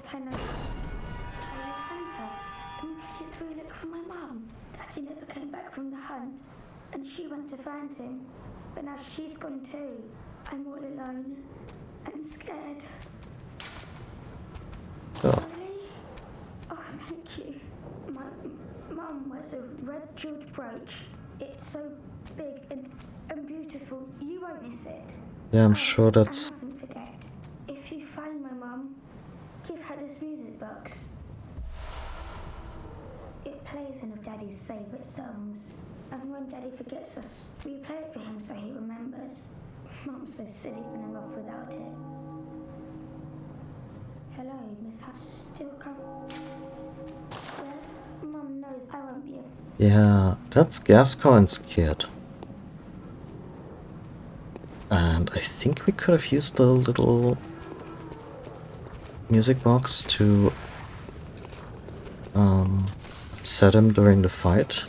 I know. Are you Hunter? He's really look for my mum. Daddy never came back from the hunt, and she went to find him. but now she's gone too. I'm all alone and scared. Oh, Really? Oh, thank you. My mum wears a red jeweled brooch. It's so big and beautiful. You won't miss it. yeah, I'm Oh, sure that's... and mustn't forget, if you find my mum, give her this music box. It plays one of Daddy's favourite songs. And when Daddy forgets us, we play it for him so he remembers. Mum's so silly running off without it. Hello, Miss Hush. Still come? Yes? Mum knows I won't be a... Yeah, that's Gascoigne's kid. And I think we could have used the little music box to upset him during the fight.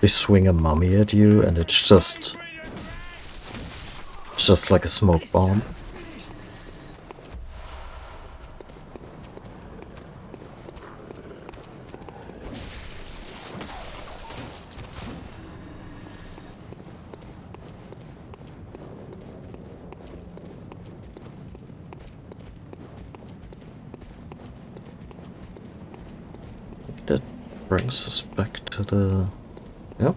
They swing a mummy at you and it's just like a smoke bomb. That brings us back to the... Yep.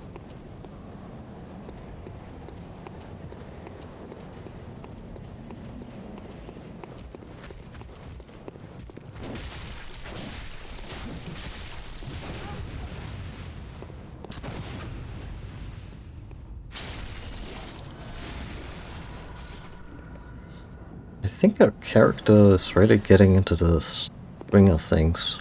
I think our character is really getting into the swing of things.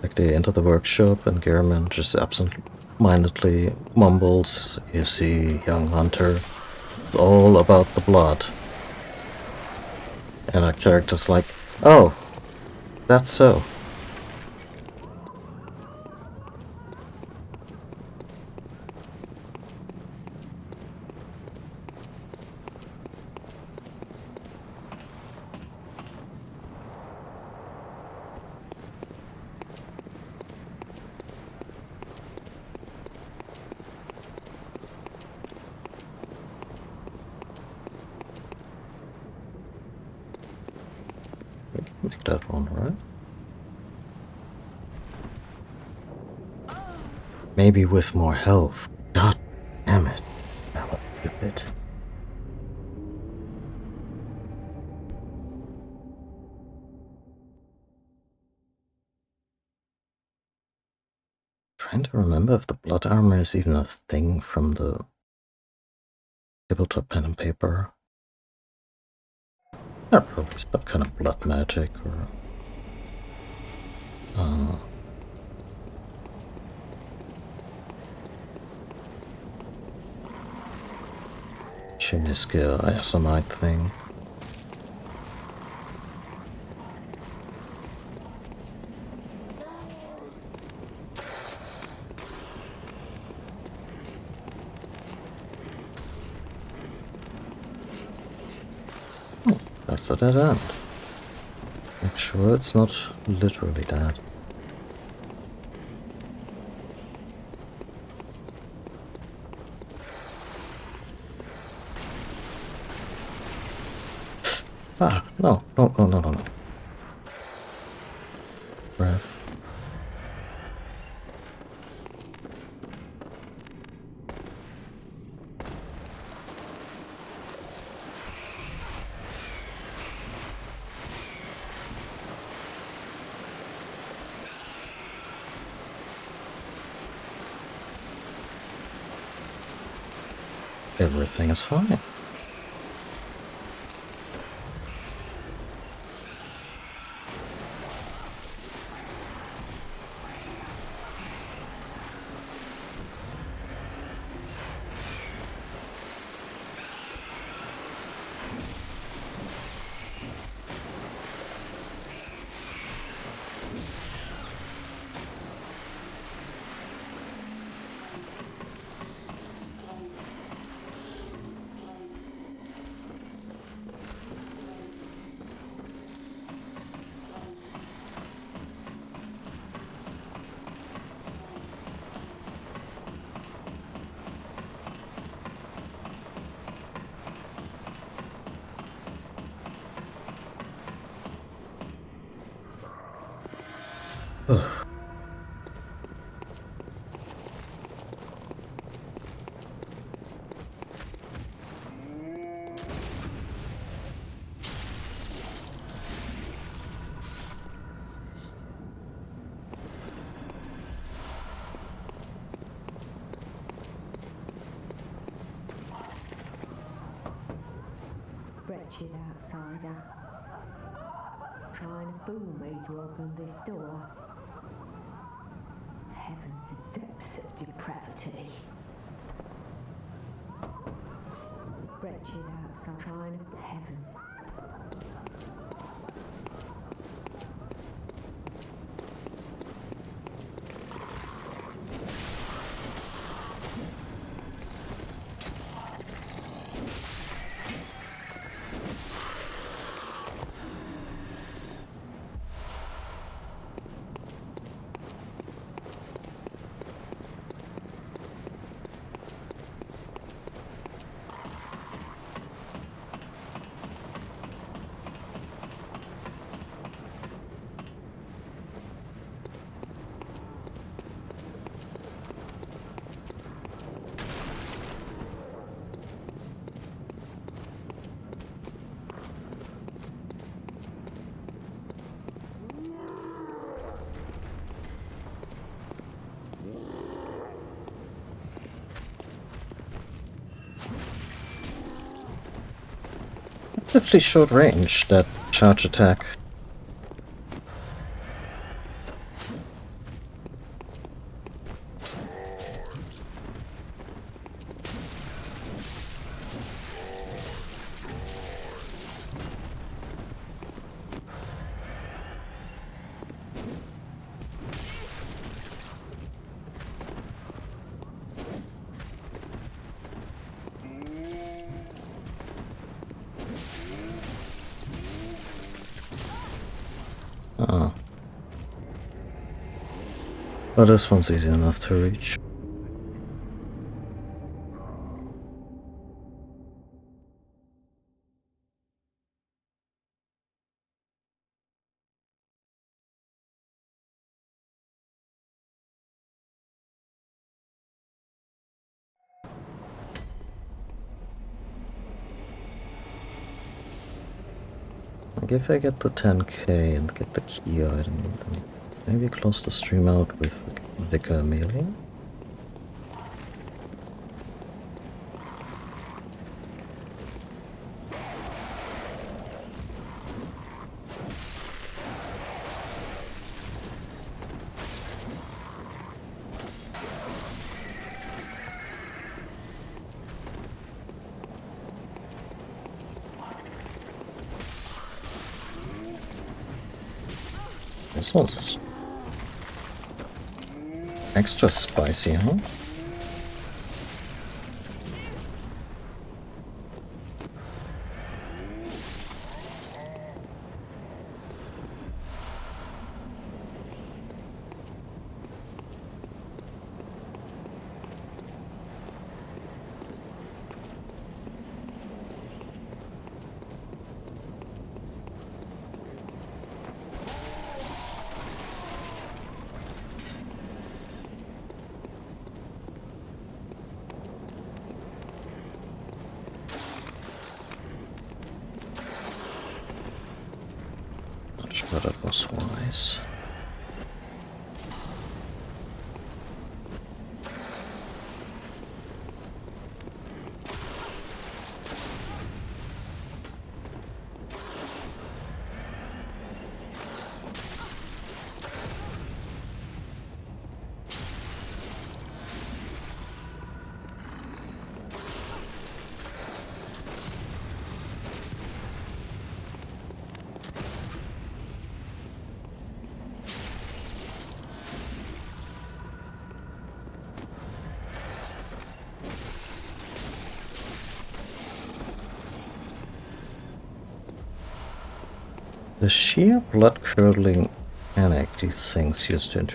Like they enter the workshop and Gehrman just absent-mindedly mumbles, "You see, young hunter, it's all about the blood." And our character's like, "Oh, that's so." Make that one, right? Maybe with more health. God damn it. That was stupid. Trying to remember if the blood armor is even a thing from the tabletop pen and paper. Or probably some kind of blood magic or Chimiska Asamite thing. That's a dead end. Make sure it's not literally dead. Ah, no. Breath. Everything is fine. Wretched outsider, trying to fool me to open this door. Heavens, the depths of depravity. Wretched outsider, trying to... Heavens. Actually short range, that charge attack. Oh. Well, this one's easy enough to reach. Like if I get the 10k and get the key item, then maybe close the stream out with Vicar Amelia? This one's extra spicy, huh? But it was wise. The sheer blood-curdling panic these things used to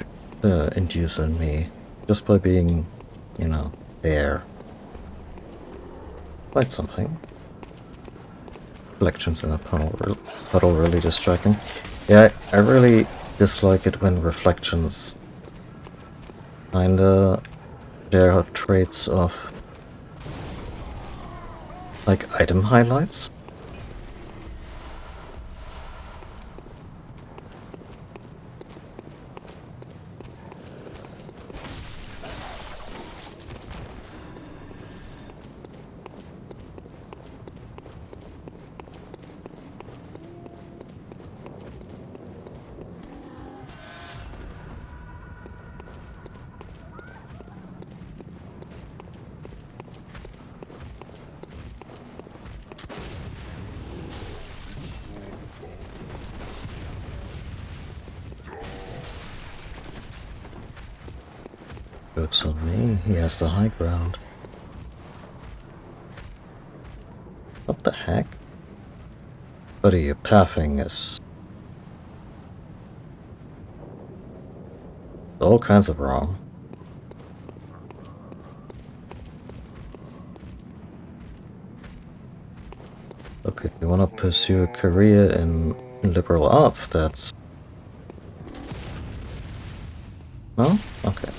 induce in me, just by being, you know, there. Quite something. Collections in a puddle really distracting. Yeah, I really dislike it when reflections kinda share traits of like item highlights. Joke's on me, he has the high ground. What the heck? Buddy, your pathing is all kinds of wrong. Okay, if you wanna pursue a career in liberal arts, that's... No? Okay.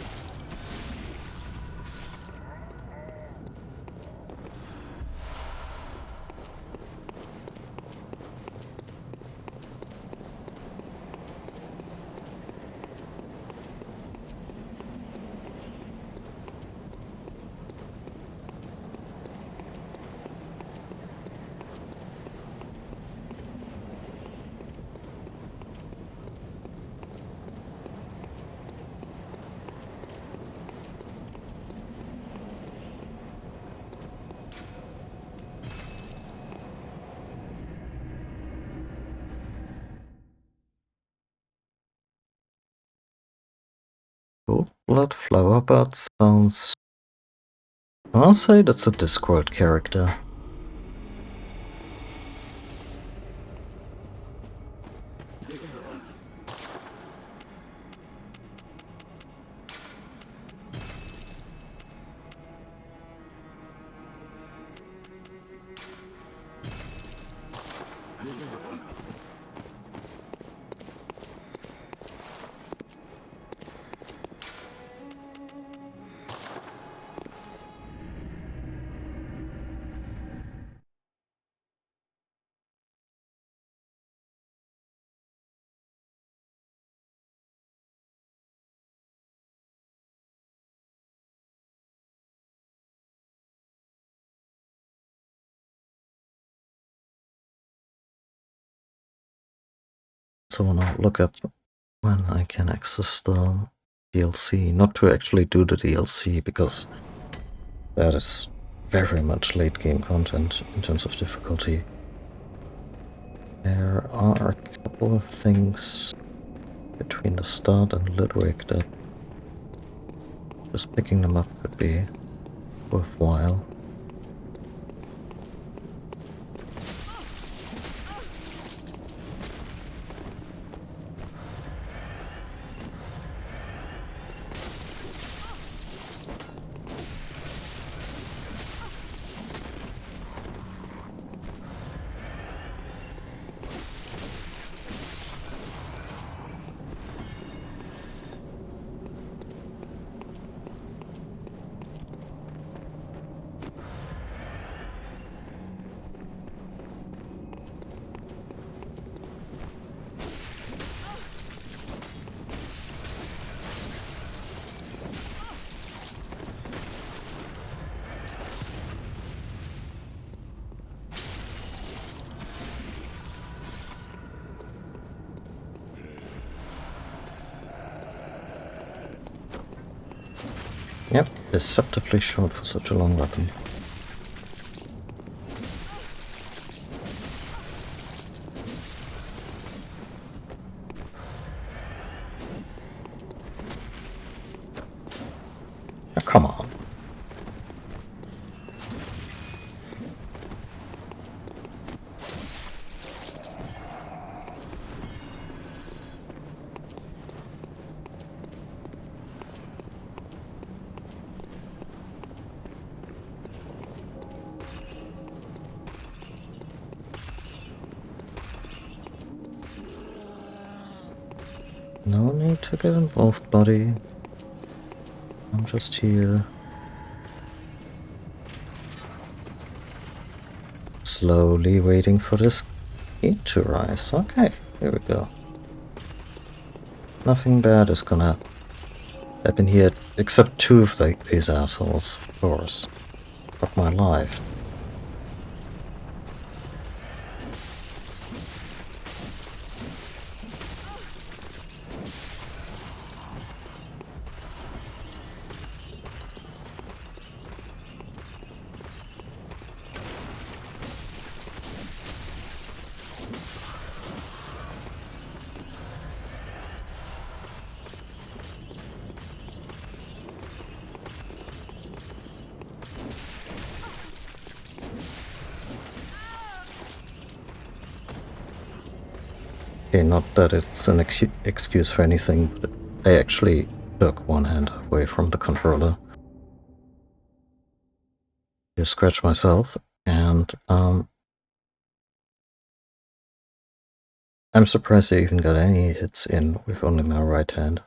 Blood Flower Bud sounds... I'll say that's a Discworld character. So I wanna look up when I can access the DLC. Not to actually do the DLC, because that is very much late game content in terms of difficulty. There are a couple of things between the start and Ludwig that just picking them up could be worthwhile. Yep, deceptively short for such a long weapon. Oh, come on. No need to get involved, buddy. I'm just here. Slowly waiting for this heat to rise. Okay, here we go. Nothing bad is gonna happen here, except two of these assholes, of course. Of my life. Okay, not that it's an excuse for anything, but I actually took one hand away from the controller to scratch myself, and I'm surprised I even got any hits in with only my right hand.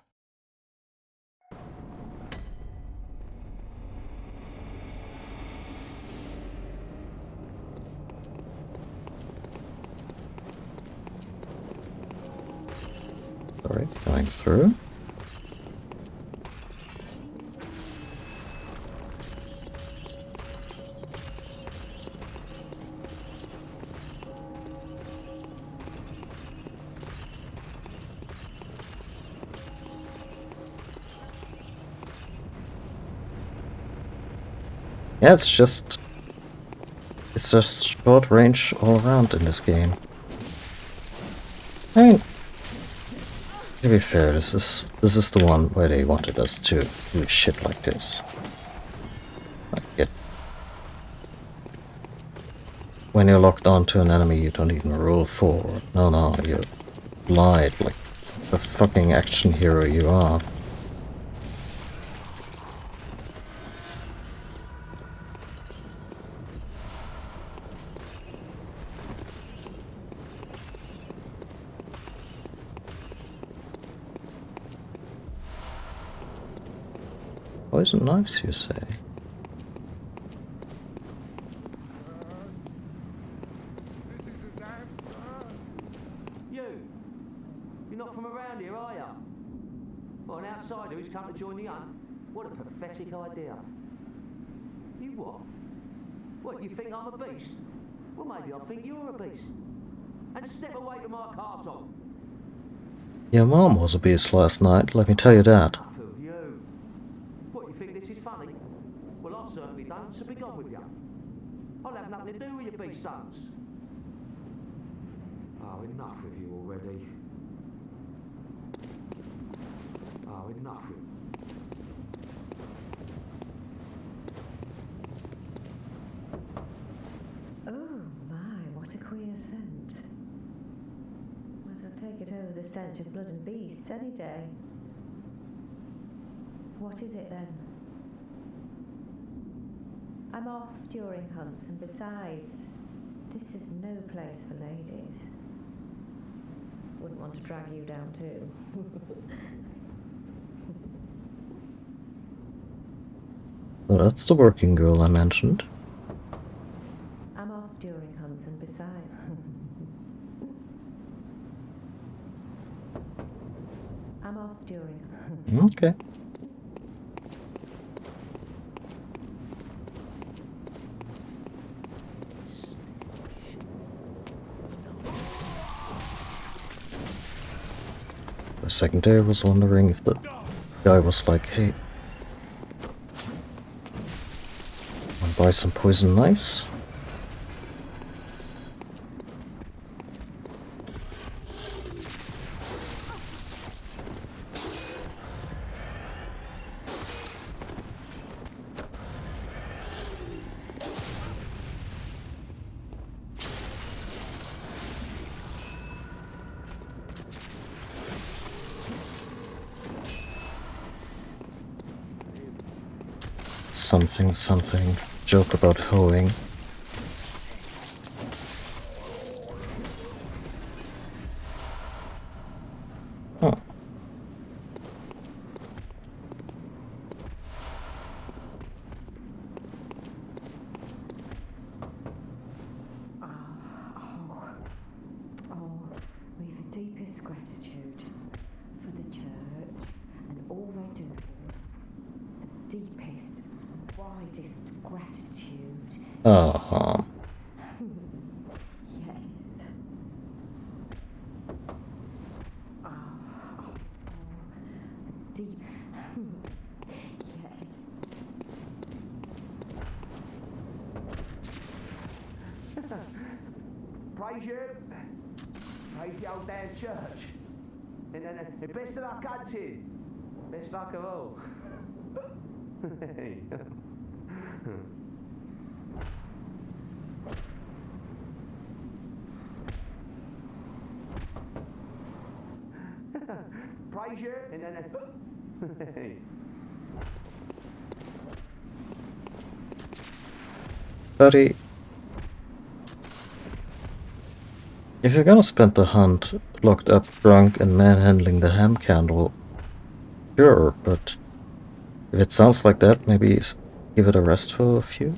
Sorry, going through. Yeah, it's just short range all around in this game. I mean, to be fair, this is the one where they wanted us to do shit like this. Like when you're locked onto an enemy, you don't even roll forward. No, you glide like the fucking action hero you are. Poison knives, you say? You're not from around here, are you? Well, an outsider who's come to join the hunt? What a pathetic idea. You what? What, you think I'm a beast? Well, maybe I think you're a beast. And step away from my castle. Your mom was a beast last night, let me tell you that. What, you think this is funny? Well, I certainly don't, so be gone with you. I'll have nothing to do with your beast sons. Oh, enough with you already. Oh, enough with you. Oh my, what a queer scent. But I'll take it over the stench of blood and beasts any day. What is it then? I'm off during hunts, and besides, this is no place for ladies. Wouldn't want to drag you down too. Well, that's the working girl I mentioned. I'm off during hunts, and besides... I'm off during... Okay. For a second there I was wondering if the guy was like, hey, wanna buy some poison knives? Something, joke about hoeing. Huh. widest gratitude. Oh, Yes. Deep. Yes. Praise you. Praise the old damn church. And best of luck hunting. Best luck of all. Praise you. And buddy. If you're gonna spend the hunt locked up, drunk, and manhandling the ham candle, sure, but if it sounds like that, maybe give it a rest for a few.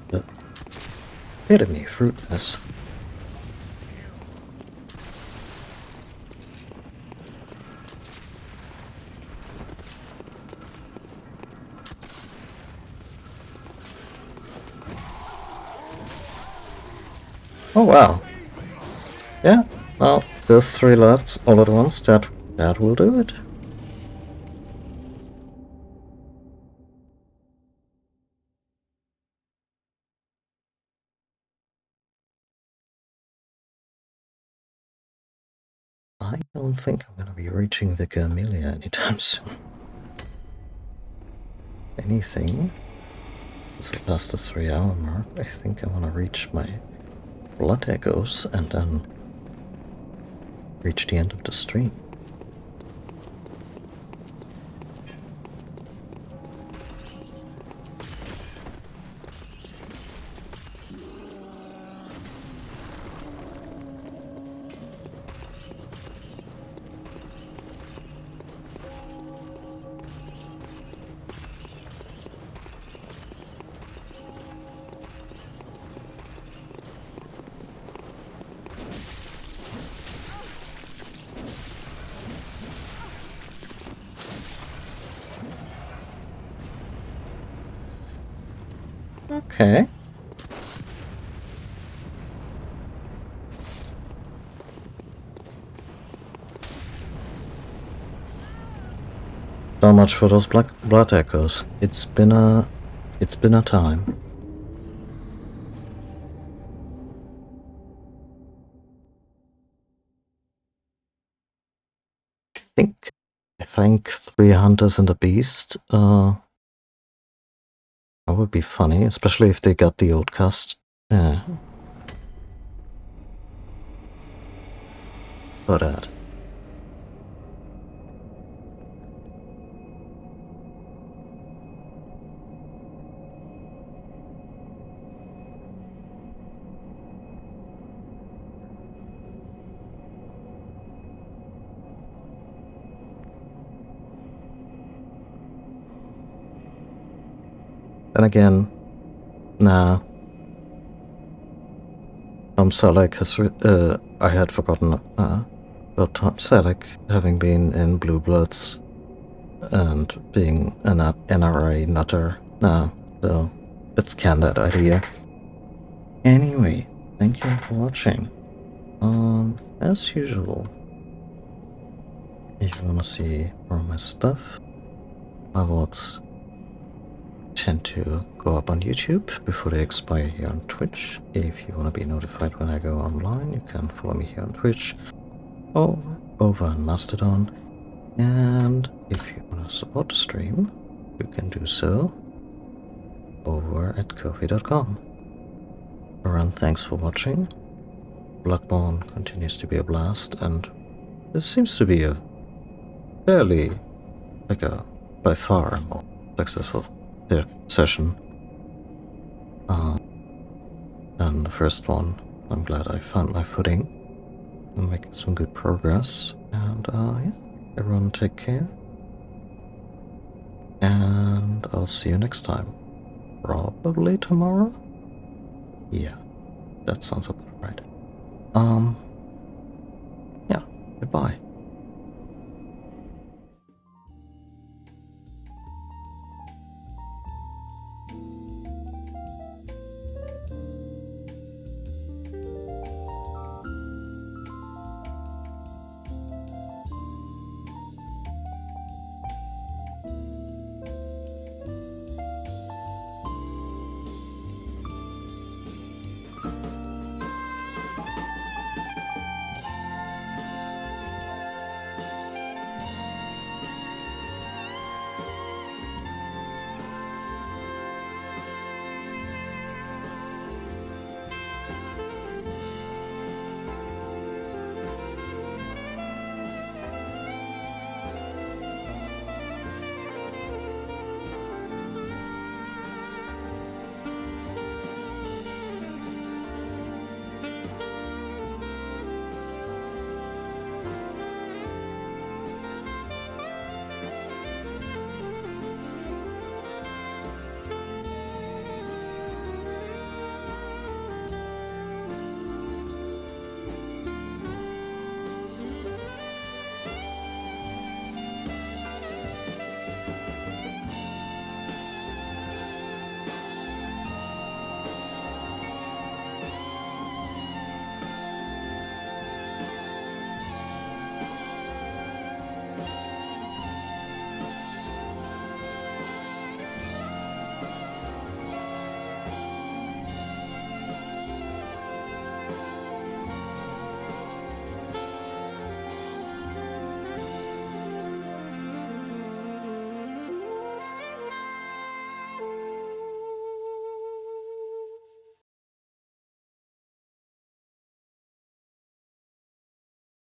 The epitome of fruitness. Oh wow. Yeah, well, those 3 lads all at once, that will do it. I don't think I'm gonna be reaching Vicar Amelia anytime soon. Anything? As we pass the 3-hour mark, I think I wanna reach my blood echoes and then reach the end of the stream. Okay. So much for those blood echoes. It's been a time. I think 3 hunters and a beast. That would be funny, especially if they got the old cast. Yeah. For that. Then again, nah. Tom Selleck has, I had forgotten about Tom Selleck having been in Blue Bloods and being an NRA nutter. Nah, so let's can that idea. Anyway, thank you for watching. As usual, if you wanna see more of my stuff, my VODs tend to go up on YouTube before they expire here on Twitch. If you want to be notified when I go online, you can follow me here on Twitch or over on Mastodon. And if you want to support the stream, you can do so over at Ko-fi.com. Alright, thanks for watching. Bloodborne continues to be a blast, and this seems to be a fairly, by far more successful session and the first one. I'm glad I found my footing and making some good progress. And yeah, everyone take care, and I'll see you next time. Probably tomorrow? Yeah, that sounds about right. Yeah, goodbye.